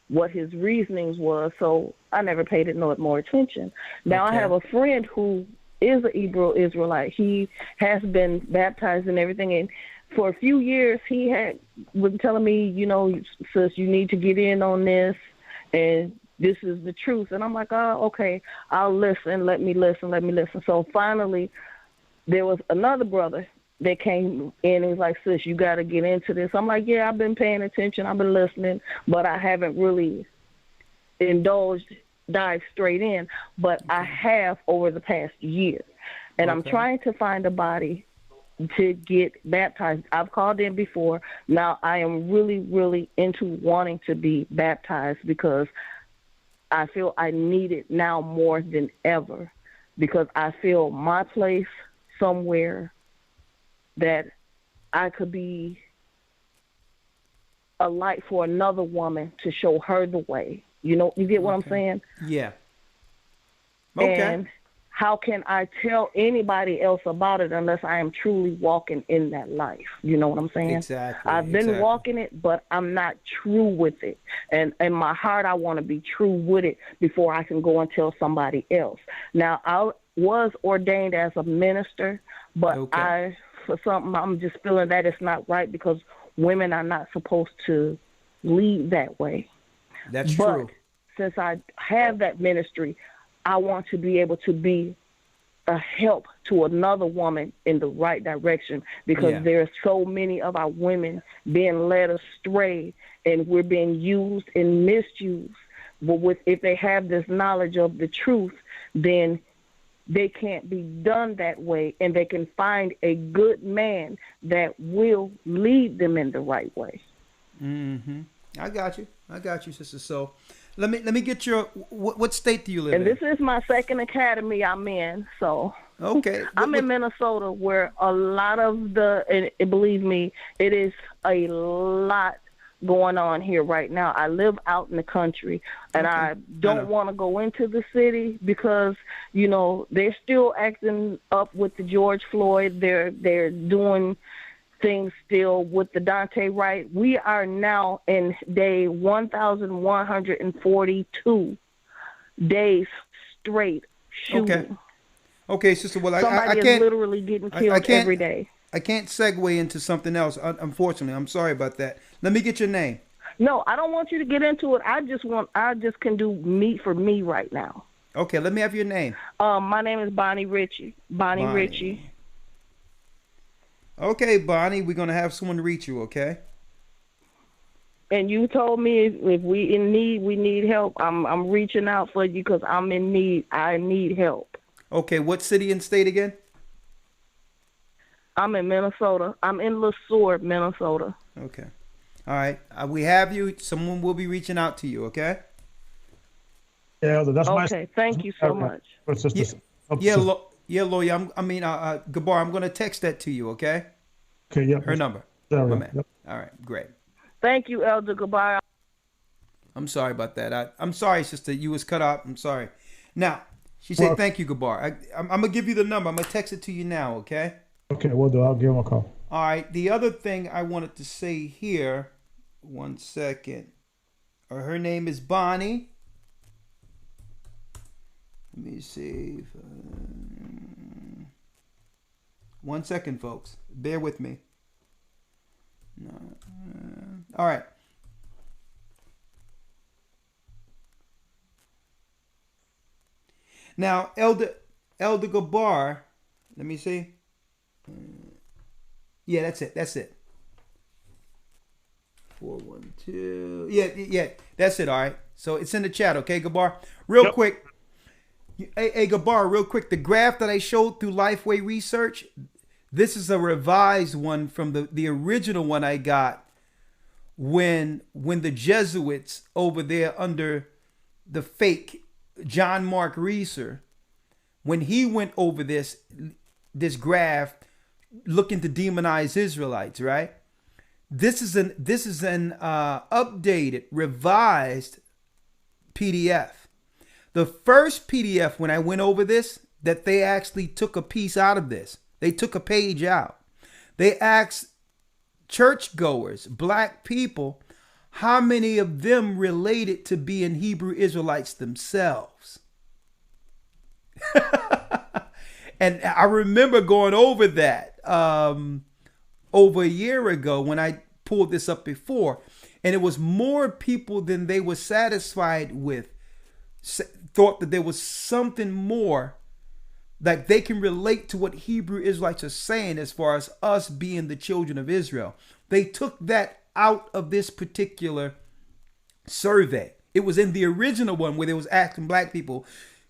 what his reasonings was, so I never paid it no more attention. Now, I have a friend who is an Hebrew Israelite. He has been baptized and everything, and for a few years he was telling me, sis, you need to get in on this, and this is the truth. And I'm like, oh, okay, I'll listen, let me listen. So finally, there was another brother they came in and was like, sis, you got to get into this. I'm like, yeah, I've been paying attention. I've been listening, but I haven't really dive straight in. But I have over the past year. And I'm trying to find a body to get baptized. I've called in before. Now I am really, really into wanting to be baptized because I feel I need it now more than ever, because I feel my place somewhere that I could be a light for another woman to show her the way. You know, you get what I'm saying? Yeah. Okay. And how can I tell anybody else about it unless I am truly walking in that life? You know what I'm saying? Exactly. I've been walking it, but I'm not true with it. And in my heart, I want to be true with it before I can go and tell somebody else. Now, I was ordained as a minister, but I'm just feeling that it's not right because women are not supposed to lead that way. That's true. Since I have that ministry, I want to be able to be a help to another woman in the right direction, because there are so many of our women being led astray and we're being used and misused. But if they have this knowledge of the truth, then they can't be done that way, and they can find a good man that will lead them in the right way. Mm-hmm. I got you, sister. So let me get your, what state do you live in? And this is my second academy I'm in. So okay, I'm in Minnesota, where a lot of and believe me, it is a lot going on here right now. I live out in the country, and I don't want to go into the city because, you know, they're still acting up with the George Floyd. They're doing things still with the Dante Wright. We are now in day 1,142 days straight shooting. Okay, sister. Well, somebody I can't is literally getting killed every day. I can't segue into something else. Unfortunately, I'm sorry about that. Let me get your name. No, I don't want you to get into it. I just can do me for me right now. Okay, let me have your name. My name is Bonnie Ritchie. Bonnie Ritchie. Okay, Bonnie, we're gonna have someone reach you. Okay. And you told me if we in need, we need help. I'm reaching out for you because I'm in need. I need help. Okay, what city and state again? I'm in Minnesota. I'm in LeSueur, Minnesota. Okay. All right. We have you. Someone will be reaching out to you, okay? Yeah, that's okay. Thank you so much. Lawyer. Gabar, I'm going to text that to you, okay? Okay, yeah. Her number. Yeah, my man. Yep. All right, great. Thank you, Elder Gabar. I'm sorry about that. I'm sorry, sister. You was cut off. I'm sorry. Now, she said, thank you, Gabar. I'm going to give you the number. I'm going to text it to you now, okay? Okay, we'll do. I'll give him a call. All right. The other thing I wanted to say here, one second. Her name is Bonnie. Let me see. 1 second, folks. Bear with me. No. All right. Now, Elder Gabar, let me see. Yeah, that's it. 412. Yeah, that's it. All right. So it's in the chat, okay, Gabar? Real quick. Hey, Gabar, real quick. The graph that I showed through Lifeway Research, this is a revised one from the original one I got when the Jesuits over there under the fake John Mark Reeser, when he went over this graph looking to demonize Israelites, right? This is an updated, revised PDF. The first PDF, when I went over this, that they actually took a piece out of this. They took a page out. They asked churchgoers, black people, how many of them related to being Hebrew Israelites themselves. And I remember going over that over a year ago when I pulled this up before. And it was more people than they were satisfied with, thought that there was something more Like they can relate to what Hebrew Israelites are saying as far as us being the children of Israel. They took that out of this particular survey. It was in the original one where they was asking black people,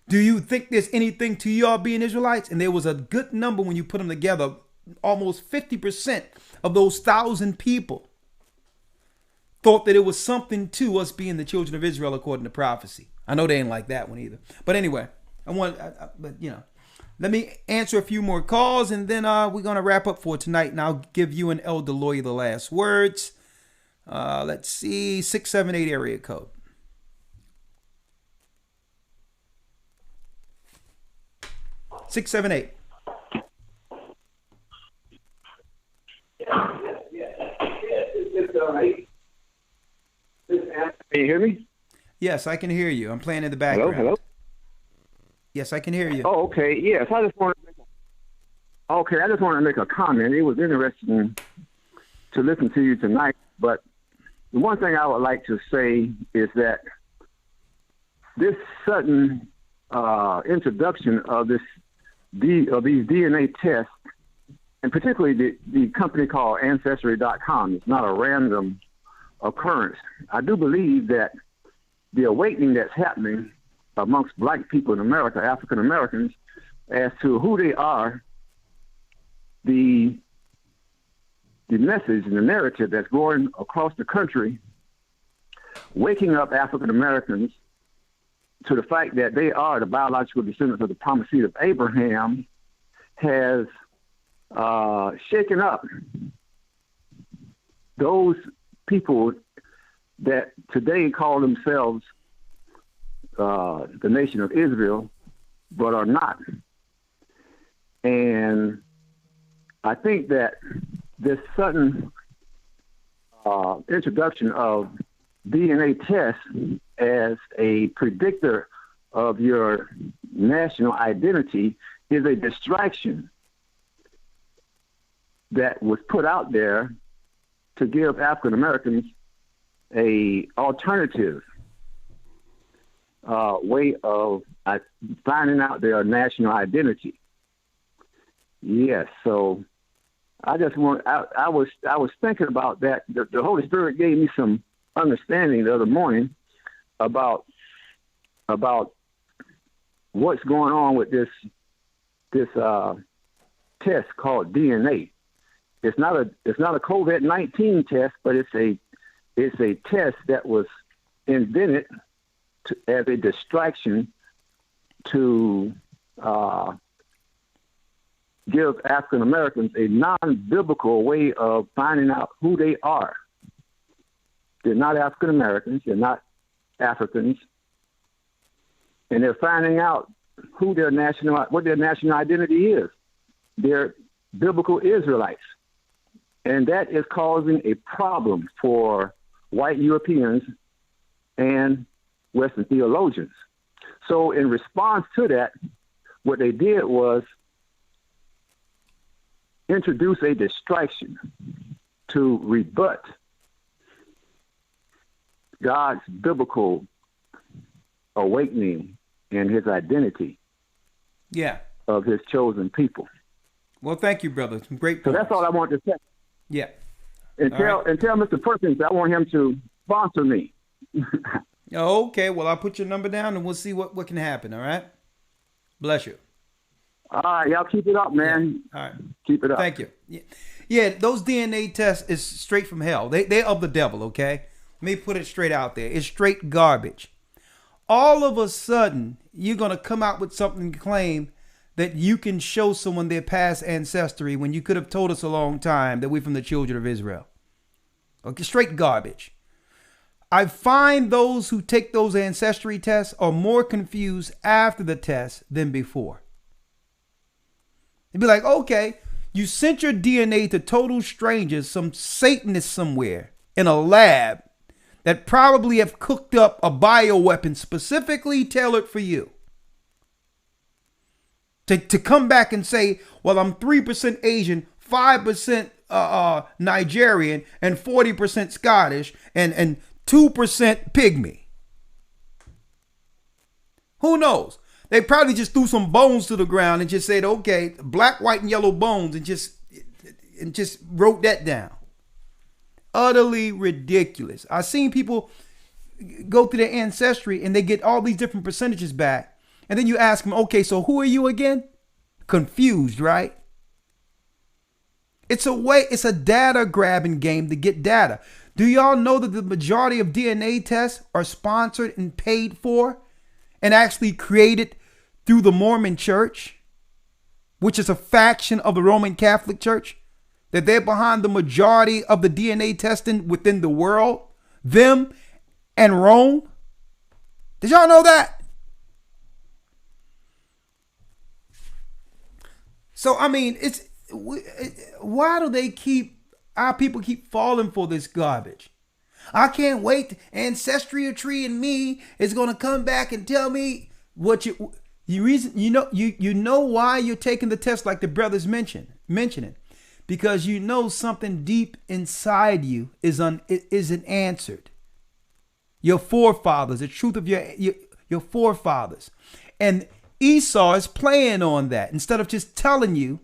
do you think there's anything to y'all being Israelites? And there was a good number when you put them together. Almost 50% of those 1,000 people thought that it was something to us being the children of Israel according to prophecy. I know they ain't like that one either. But anyway, let me answer a few more calls, and then we're going to wrap up for tonight, and I'll give you and Elder Lawyer the last words. Let's see, 678 area code. Six, 7, 8. Can you hear me? Yes, I can hear you. I'm playing in the background. Hello? Yes, I can hear you. Oh, okay. Yes, I just want to make a comment. It was interesting to listen to you tonight, but the one thing I would like to say is that this sudden introduction of these DNA tests, and particularly the company called Ancestry.com, is not a random occurrence. I do believe that the awakening that's happening amongst black people in America, African Americans, as to who they are, the message and the narrative that's going across the country, waking up African Americans to the fact that they are the biological descendants of the promised seed of Abraham, has shaken up those people that today call themselves the nation of Israel, but are not. And I think that this sudden introduction of DNA tests as a predictor of your national identity is a distraction that was put out there to give African Americans a alternative way of finding out their national identity. Yes, so I just want. I was thinking about that. The Holy Spirit gave me some understanding the other morning about what's going on with this test called DNA. It's not a COVID-19 test, but it's a test that was invented as a distraction to give African Americans a non-biblical way of finding out who they are. They're not African Americans. They're not Africans, and they're finding out what their national identity is. They're biblical Israelites, and that is causing a problem for white Europeans and Western theologians. So, in response to that, what they did was introduce a distraction to rebut God's biblical awakening and his identity of his chosen people. Well, thank you, brother. Some great points. So that's all I wanted to say. Yeah. And tell Mr. Perkins I want him to sponsor me. Okay, well, I'll put your number down and we'll see what can happen, all right? Bless you. All right, y'all keep it up, man. Yeah. All right. Keep it up. Thank you. Yeah, those DNA tests is straight from hell. They're of the devil, okay? Let me put it straight out there. It's straight garbage. All of a sudden, you're going to come out with something and claim that you can show someone their past ancestry when you could have told us a long time that we're from the children of Israel. Okay, straight garbage. I find those who take those ancestry tests are more confused after the test than before. They'd be like, okay, you sent your DNA to total strangers, some Satanist somewhere in a lab that probably have cooked up a bioweapon specifically tailored for you. To come back and say, well, I'm 3% Asian, 5% Nigerian, and 40% Scottish, and 2% pygmy. Who knows? They probably just threw some bones to the ground and just said, okay, black, white, and yellow bones, and just wrote that down. Utterly ridiculous. I've seen people go through their ancestry and they get all these different percentages back. And then you ask them, okay, so who are you again? Confused, right? It's a data grabbing game to get data. Do y'all know that the majority of DNA tests are sponsored and paid for and actually created through the Mormon Church, which is a faction of the Roman Catholic Church? That they're behind the majority of the DNA testing within the world? Them and Rome? Did y'all know that? So, I mean, why do our people keep falling for this garbage? I can't wait. Ancestry tree and me is going to come back and tell me what you know why you're taking the test, like the brothers mentioning, because you know something deep inside you isn't answered. Your forefathers, the truth of your forefathers. And Esau is playing on that instead of just telling you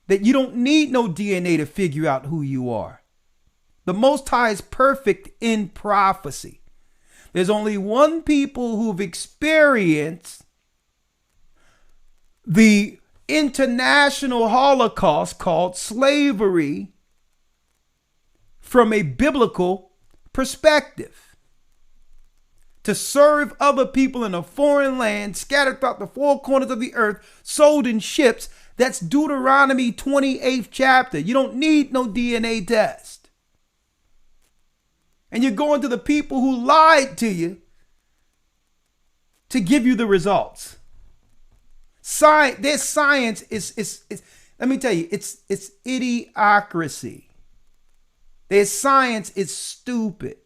that you don't need no DNA to figure out who you are. The Most High is perfect in prophecy. There's only one people who've experienced the international Holocaust called slavery from a biblical perspective. To serve other people in a foreign land, scattered throughout the four corners of the earth, sold in ships. That's Deuteronomy 28th chapter. You don't need no DNA test. And you're going to the people who lied to you to give you the results. Their science is let me tell you, it's idiocracy. Their science is stupid.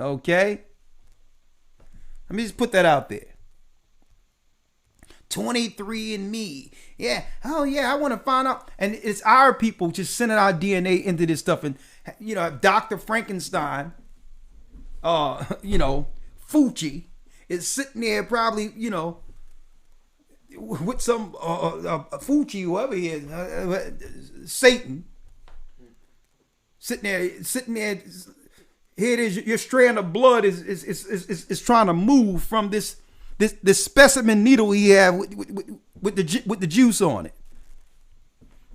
Okay? Let me just put that out there. 23andMe. Yeah. Oh, yeah. I want to find out. And it's our people just sending our DNA into this stuff. And, Dr. Frankenstein, Fucci is sitting there probably, with some Fucci, whoever he is, Satan, sitting there. Here it is. Your strand of blood is trying to move from this specimen needle he had with the juice on it.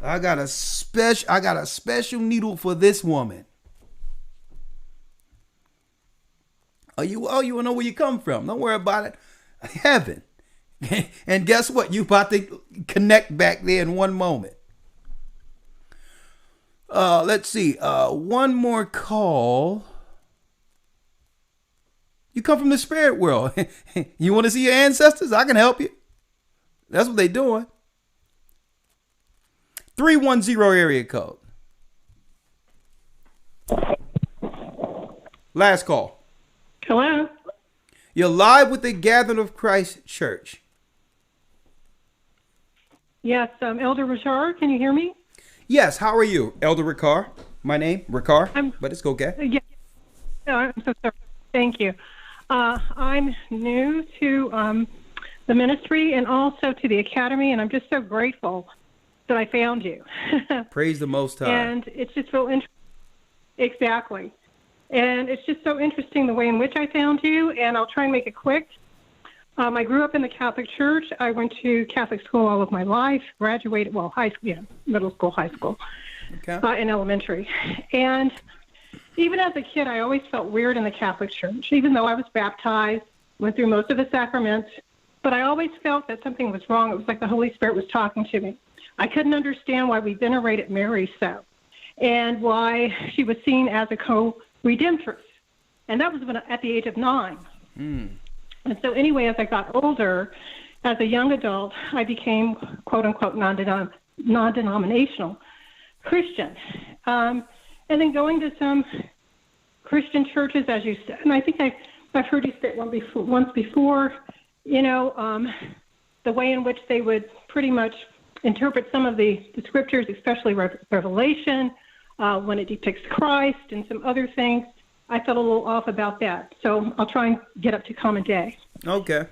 I got a special needle for this woman. You want to know where you come from? Don't worry about it. Heaven. And guess what? You about to connect back there in one moment. Let's see. One more call. You come from the spirit world. You want to see your ancestors? I can help you. That's what they're doing. 310 area code. Last call. Hello. You're live with the Gathering of Christ Church. Yes, Elder Ricard, can you hear me? Yes, how are you, Elder Ricard? My name, Ricard, but it's okay. Yeah. No, I'm so sorry. Thank you. I'm new to the ministry and also to the academy, and I'm just so grateful that I found you. Praise the Most High. And it's just so interesting. Exactly. And it's just so interesting the way in which I found you, and I'll try and make it quick. I grew up in the Catholic Church. I went to Catholic school all of my life, graduated, high school, middle school, high school, and elementary. And even as a kid, I always felt weird in the Catholic Church, even though I was baptized, went through most of the sacraments. But I always felt that something was wrong. It was like the Holy Spirit was talking to me. I couldn't understand why we venerated Mary so, and why she was seen as a co-redemptress. And that was at the age of 9. And so anyway, as I got older, as a young adult, I became, quote-unquote, non-denominational Christian. And then going to some Christian churches, as you said, and I think I've heard you say it once before, the way in which they would pretty much interpret some of the scriptures, especially Revelation, when it depicts Christ and some other things. I felt a little off about that. So I'll try and get up to common day. Okay.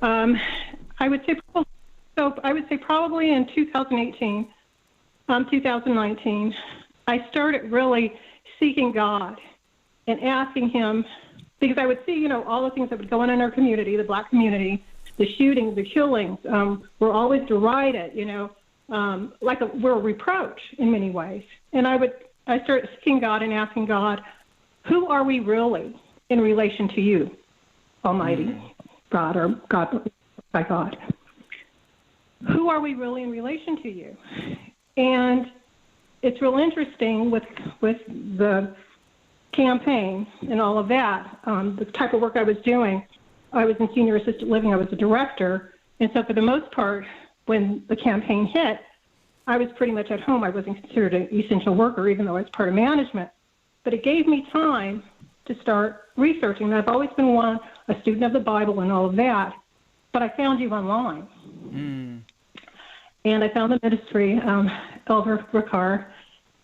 I would say probably in 2018, 2019, I started really seeking God and asking Him, because I would see, you know, all the things that would go on in our community, the Black community, the shootings, the killings, were always derided, you know, we're a reproach in many ways. And I started seeking God and asking God, who are we really in relation to you, Almighty God, or God by God? Who are we really in relation to you? And it's real interesting with the campaign and all of that, the type of work I was doing. I was in senior assisted living. I was a director. And so for the most part, when the campaign hit, I was pretty much at home. I wasn't considered an essential worker, even though I was part of management. But it gave me time to start researching. And I've always been a student of the Bible and all of that. But I found you online. And I found the ministry, Elder Ricard,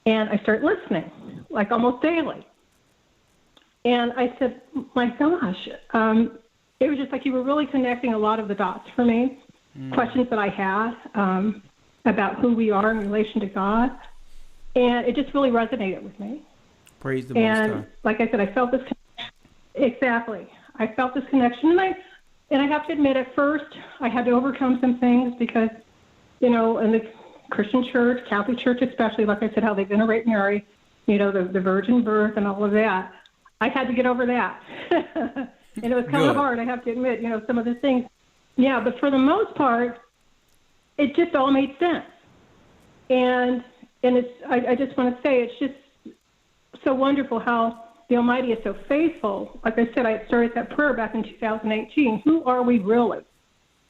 and I started listening, like almost daily. And I said, my gosh, it was just like you were really connecting a lot of the dots for me, questions that I had about who we are in relation to God. And it just really resonated with me. Praise the Most High. And like I said, I felt this connection. Exactly. I felt this connection. And I have to admit, at first, I had to overcome some things because, you know, in the Christian church, Catholic church especially, like I said, how they venerate Mary, you know, the virgin birth and all of that. I had to get over that. And it was kind of hard, I have to admit, you know, some of the things. Yeah, but for the most part, it just all made sense. And I just want to say, it's just so wonderful how the Almighty is so faithful. Like I said, I started that prayer back in 2018. Who are we really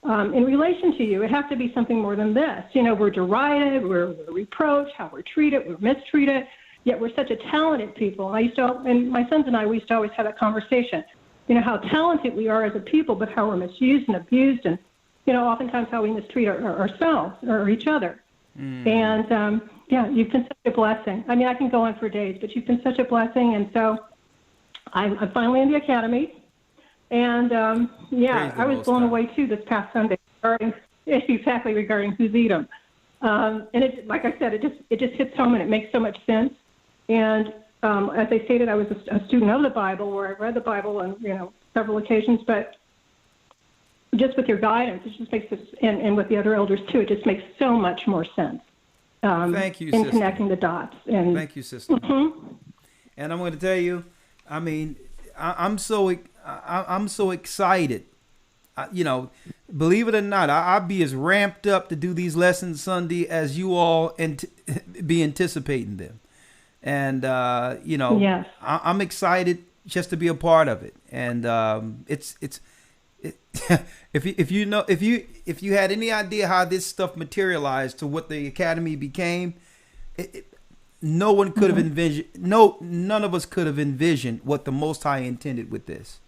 in relation to you? It has to be something more than this. You know, we're derided, we're reproached, how we're treated, we're mistreated, yet we're such a talented people. And my sons and I, we used to always have that conversation. You know, how talented we are as a people, but how we're misused and abused, and, you know, oftentimes how we mistreat ourselves or each other. And, yeah, you've been such a blessing. I mean, I can go on for days, but you've been such a blessing. And so I'm finally in the academy. And, yeah, I was blown away, too, this past Sunday regarding who's Edom. And it, like I said, it just hits home, and it makes so much sense. And as I stated, I was a student of the Bible, where I read the Bible on, you know, several occasions. But just with your guidance, it just makes this, and with the other elders, too, it just makes so much more sense. Thank you, in sister. Connecting the dots. And thank you, sister. And I'm going to tell you, I mean, I'm so excited. You know, believe it or not, I'll be as ramped up to do these lessons Sunday as you all be anticipating them. And you know, yes. I'm excited just to be a part of it. And if you had any idea how this stuff materialized to what the academy became, no one could have envisioned. None of us could have envisioned what the Most High intended with this.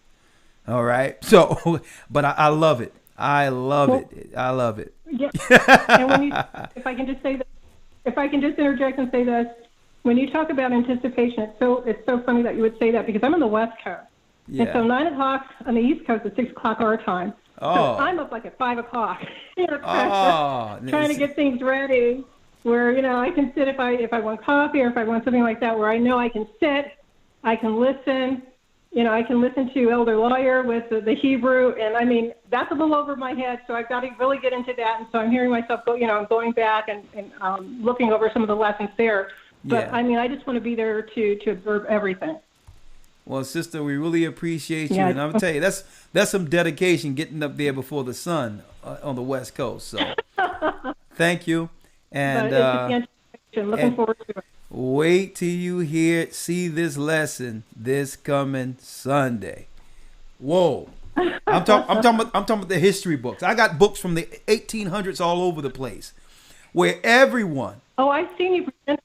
All right. So, but I love it. I love it. I love it. Yeah. And when if I can just say that, if I can just interject and say this, when you talk about anticipation, it's so funny that you would say that, because I'm on the West Coast. Yeah. And so 9 o'clock on the East Coast is 6 o'clock our time. Oh. So I'm up like at 5 o'clock, you know, trying to get things ready, where, you know, I can sit if I want coffee or if I want something like that, where I know I can sit, I can listen, you know, I can listen to Elder Lawyer with the Hebrew, and I mean, that's a little over my head, so I've got to really get into that. And so I'm hearing myself go, you know, I'm going back and looking over some of the lessons there. But I mean, I just want to be there to observe everything. Well, sister, we really appreciate you, and I'm gonna tell you, that's some dedication, getting up there before the sun on the West Coast. So, thank you, and looking forward to it. Wait till you see this lesson this coming Sunday. Whoa! I'm talking about the history books. I got books from the 1800s all over the place, where everyone. Oh, I've seen you present.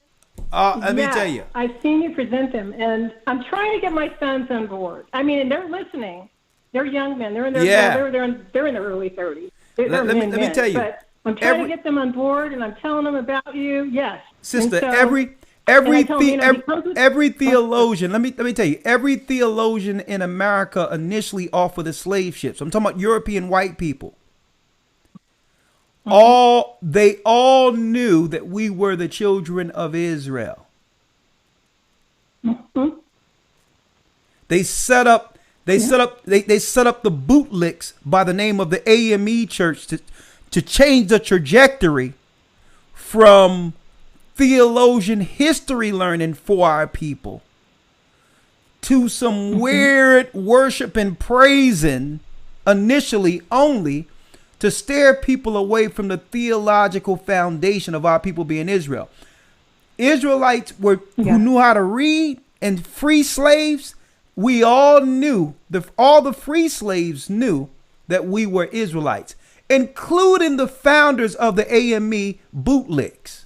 Let me tell you. I've seen you present them, and I'm trying to get my sons on board. I mean, they're listening. They're young men. They're in their they're in their early 30s. Let me tell you. But I'm trying to get them on board, and I'm telling them about you. Yes, sister. So, every theologian. Let me tell you. Every theologian in America initially offered the slave ships. I'm talking about European white people. They all knew that we were the children of Israel. They set up they set up the bootlicks by the name of the AME church to change the trajectory from theologian history learning for our people to some weird worship and praising initially only to steer people away from the theological foundation of our people being Israel. Israelites who knew how to read and free slaves, we all knew, all the free slaves knew that we were Israelites, including the founders of the AME bootlicks.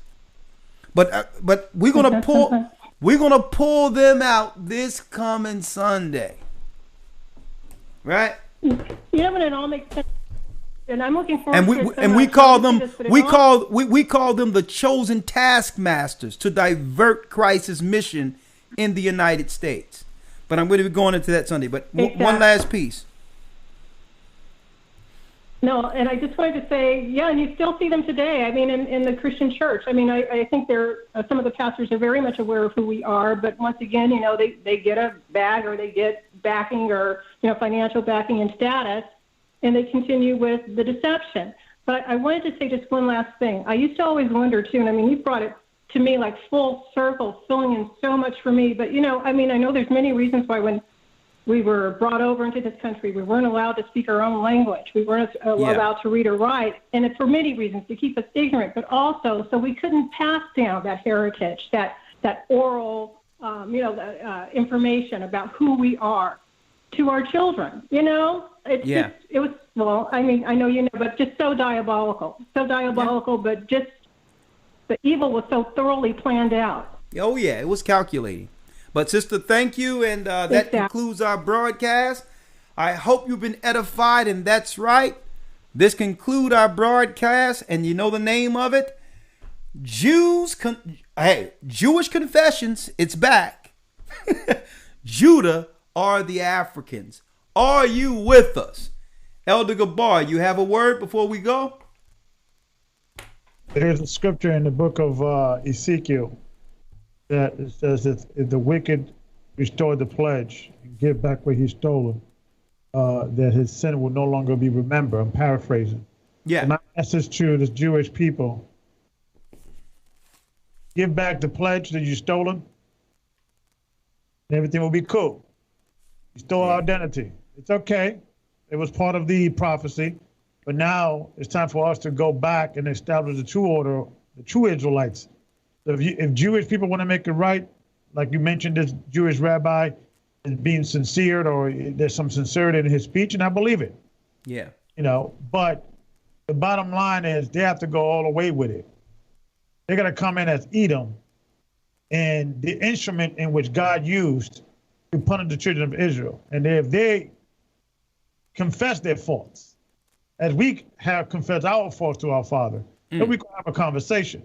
But we're gonna pull them out this coming Sunday, right? But it all makes sense. And I'm looking forward and we call them the chosen taskmasters to divert Christ's mission in the United States. But I'm going to be going into that Sunday. But one last piece. No, and I just wanted to say, and you still see them today. I mean, in the Christian church. I mean, I think some of the pastors are very much aware of who we are. But once again, they get a bag or they get backing or financial backing and status, and they continue with the deception. But I wanted to say just one last thing. I used to always wonder too, and I mean, you brought it to me like full circle, filling in so much for me. But I mean, I know there's many reasons why when we were brought over into this country, we weren't allowed to speak our own language. We weren't allowed to read or write, and it's for many reasons, to keep us ignorant, but also so we couldn't pass down that heritage, that oral, information about who we are to our children. It was, well, I mean, I know but just so diabolical, but just the evil was so thoroughly planned out. Oh yeah, it was calculating. But sister, thank you, and that concludes our broadcast. I hope you've been edified, and that's right. This concludes our broadcast, and you know the name of it, Jewish Confessions. It's back. Judah are the Africans. Are you with us? Elder Gabar, you have a word before we go? There's a scripture in the book of Ezekiel that it says that if the wicked restore the pledge and give back what he stolen, that his sin will no longer be remembered. I'm paraphrasing. Yeah. And my message to the Jewish people: give back the pledge that you stolen, and everything will be cool. You stole our identity. It's okay. It was part of the prophecy. But now it's time for us to go back and establish the true order, the true Israelites. So if Jewish people want to make it right, like you mentioned, this Jewish rabbi is being sincere, or there's some sincerity in his speech, and I believe it. Yeah. But the bottom line is they have to go all the way with it. They're going to come in as Edom, and the instrument in which God used to punish the children of Israel. And if they confess their faults, as we have confessed our faults to our Father, then we can have a conversation.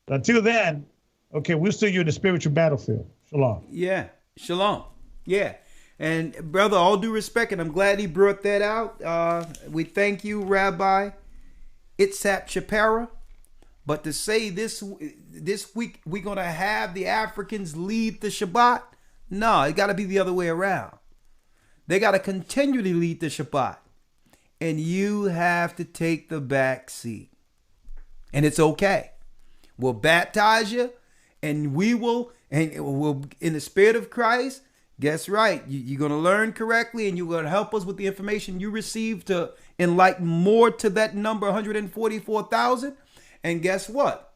But until then, okay, we'll see you in the spiritual battlefield. Shalom. Yeah, shalom. Yeah. And brother, all due respect, and I'm glad he brought that out. We thank you, Rabbi Itzhak Shapira. But to say this week we're going to have the Africans lead the Shabbat, no, it got to be the other way around. They got to continually lead the Shabbat. And you have to take the back seat. And it's okay. We'll baptize you, and we'll in the spirit of Christ. Guess right. You're going to learn correctly, and you're going to help us with the information you receive to enlighten more to that number, 144,000. And guess what?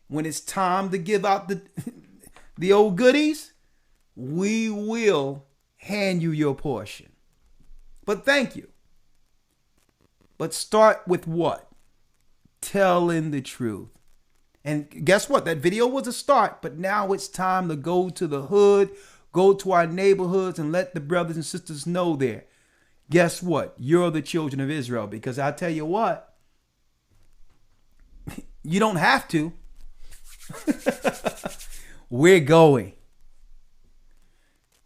When it's time to give out the old goodies, we will hand you your portion. But thank you. But start with what? Telling the truth. And guess what? That video was a start, but now it's time to go to the hood, go to our neighborhoods, and let the brothers and sisters know there. Guess what? You're the children of Israel, because I tell you what, you don't have to. We're going.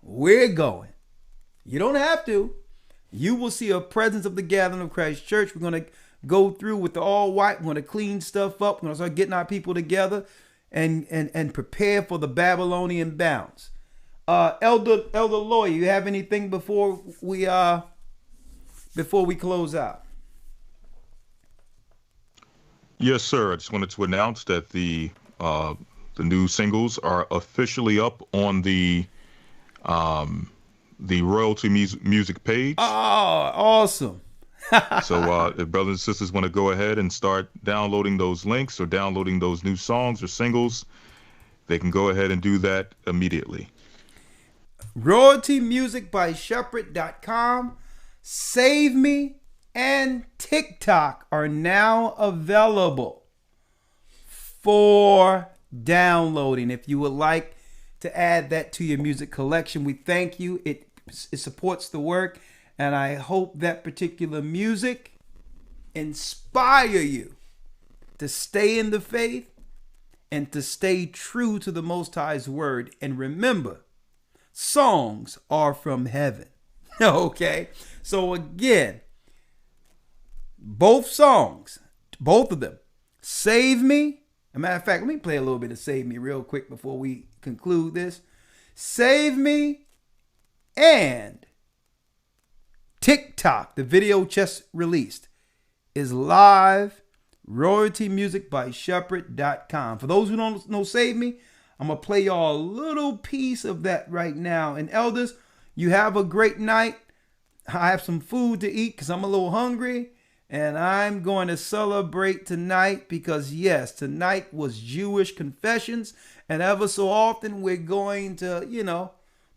We're going. You don't have to. You will see a presence of the gathering of Christ Church. We're going to go through with the all white. We're going to clean stuff up. We're going to start getting our people together and prepare for the Babylonian bounce. Elder Lawyer, you have anything before we close out? Yes, sir. I just wanted to announce that the new singles are officially up on the royalty music page. Oh, awesome. So if brothers and sisters want to go ahead and start downloading those links or downloading those new songs or singles, they can go ahead and do that immediately. RoyaltyMusicByShepherd.com, Save Me, and TikTok are now available for downloading. If you would like to add that to your music collection, we thank you. It supports the work, and I hope that particular music inspire you to stay in the faith and to stay true to the Most High's word. And remember, songs are from heaven. Okay? So again, both songs, both of them, Save Me. As a matter of fact, let me play a little bit of Save Me real quick before we conclude this. Save Me and TikTok, the video just released, is live. RoyaltyMusicByShepherd.com. For those who don't know Save Me, I'm going to play y'all a little piece of that right now. And elders, you have a great night. I have some food to eat because I'm a little hungry. And I'm going to celebrate tonight because, yes, tonight was Jewish Confessions. And ever so often we're going to,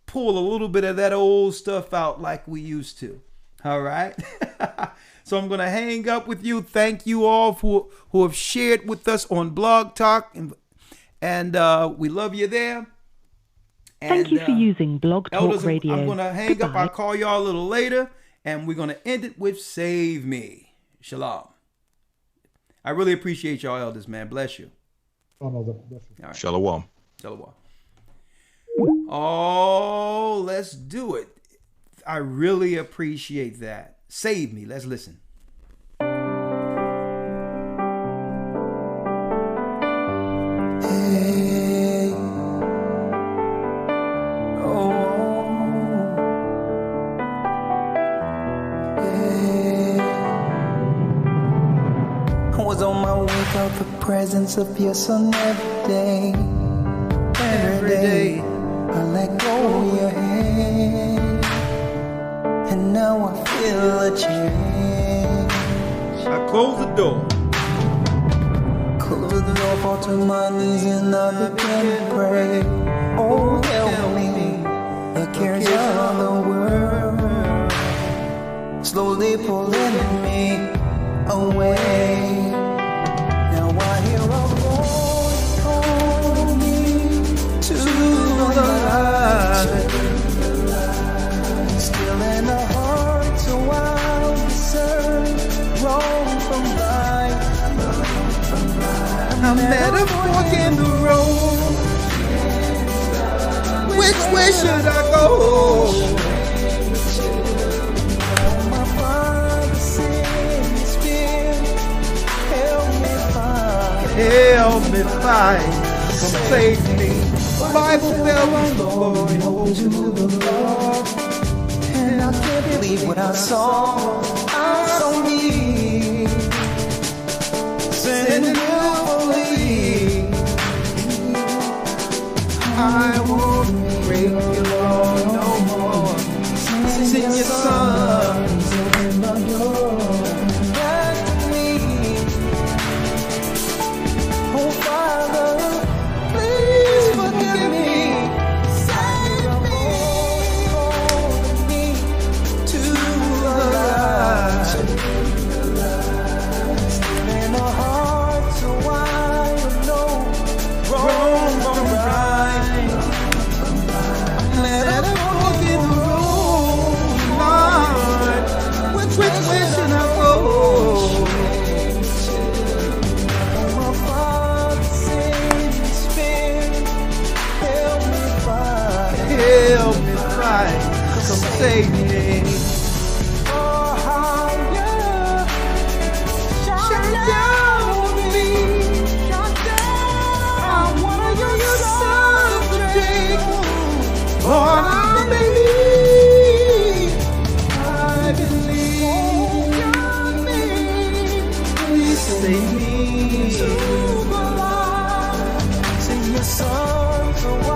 pull a little bit of that old stuff out like we used to. All right? So I'm going to hang up with you. Thank you all who have shared with us on Blog Talk. And we love you there. Thank you for using Blog Talk elders, Radio. I'm going to hang up. I'll call y'all a little later. And we're going to end it with Save Me. Shalom. I really appreciate y'all, elders, man. Bless you. All right. Shalom. Shalom. Oh, let's do it. I really appreciate that. Save Me. Let's listen. Hey. Oh. Hey. I was on my way, felt the presence of your son every day. Every day. I let go of your hand, and now I feel a change. I close the door. Close the door, fall to my knees, and I begin to pray. Oh, help me, the cares of the world slowly pulling me away. Now I hear a voice calling me to the light. Still in the heart, so I'll discern wrong from right. I'm at a fork in the road. Which way should I go? My Father sins, help me find. Help me find. Come save me. Bible fell on the floor and hold to the Lord. And I can't believe what I saw. I saw me. Send you believe. I won't break your law no more. Send your son. Back to me. Oh, Father, please forgive me. Save me, hold me to the light. save me. To the light, sing your song so I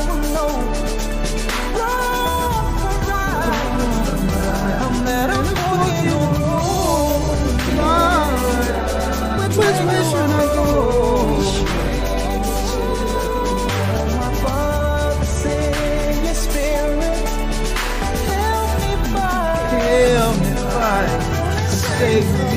will know. Run for right, I'm that I'm for you. Which way should I go? My Father, send your spirit. Help me fight. Save me.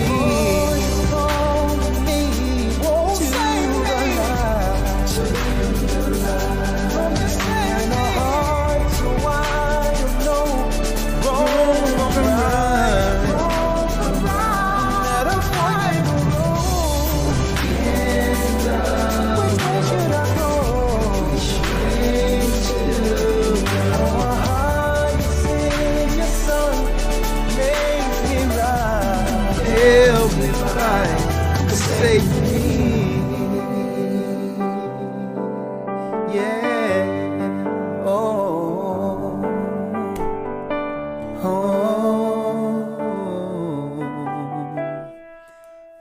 Save me, yeah.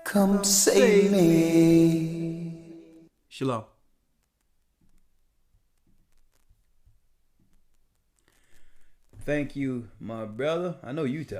Come save me. Shalom. Thank you, my brother. I know you tired.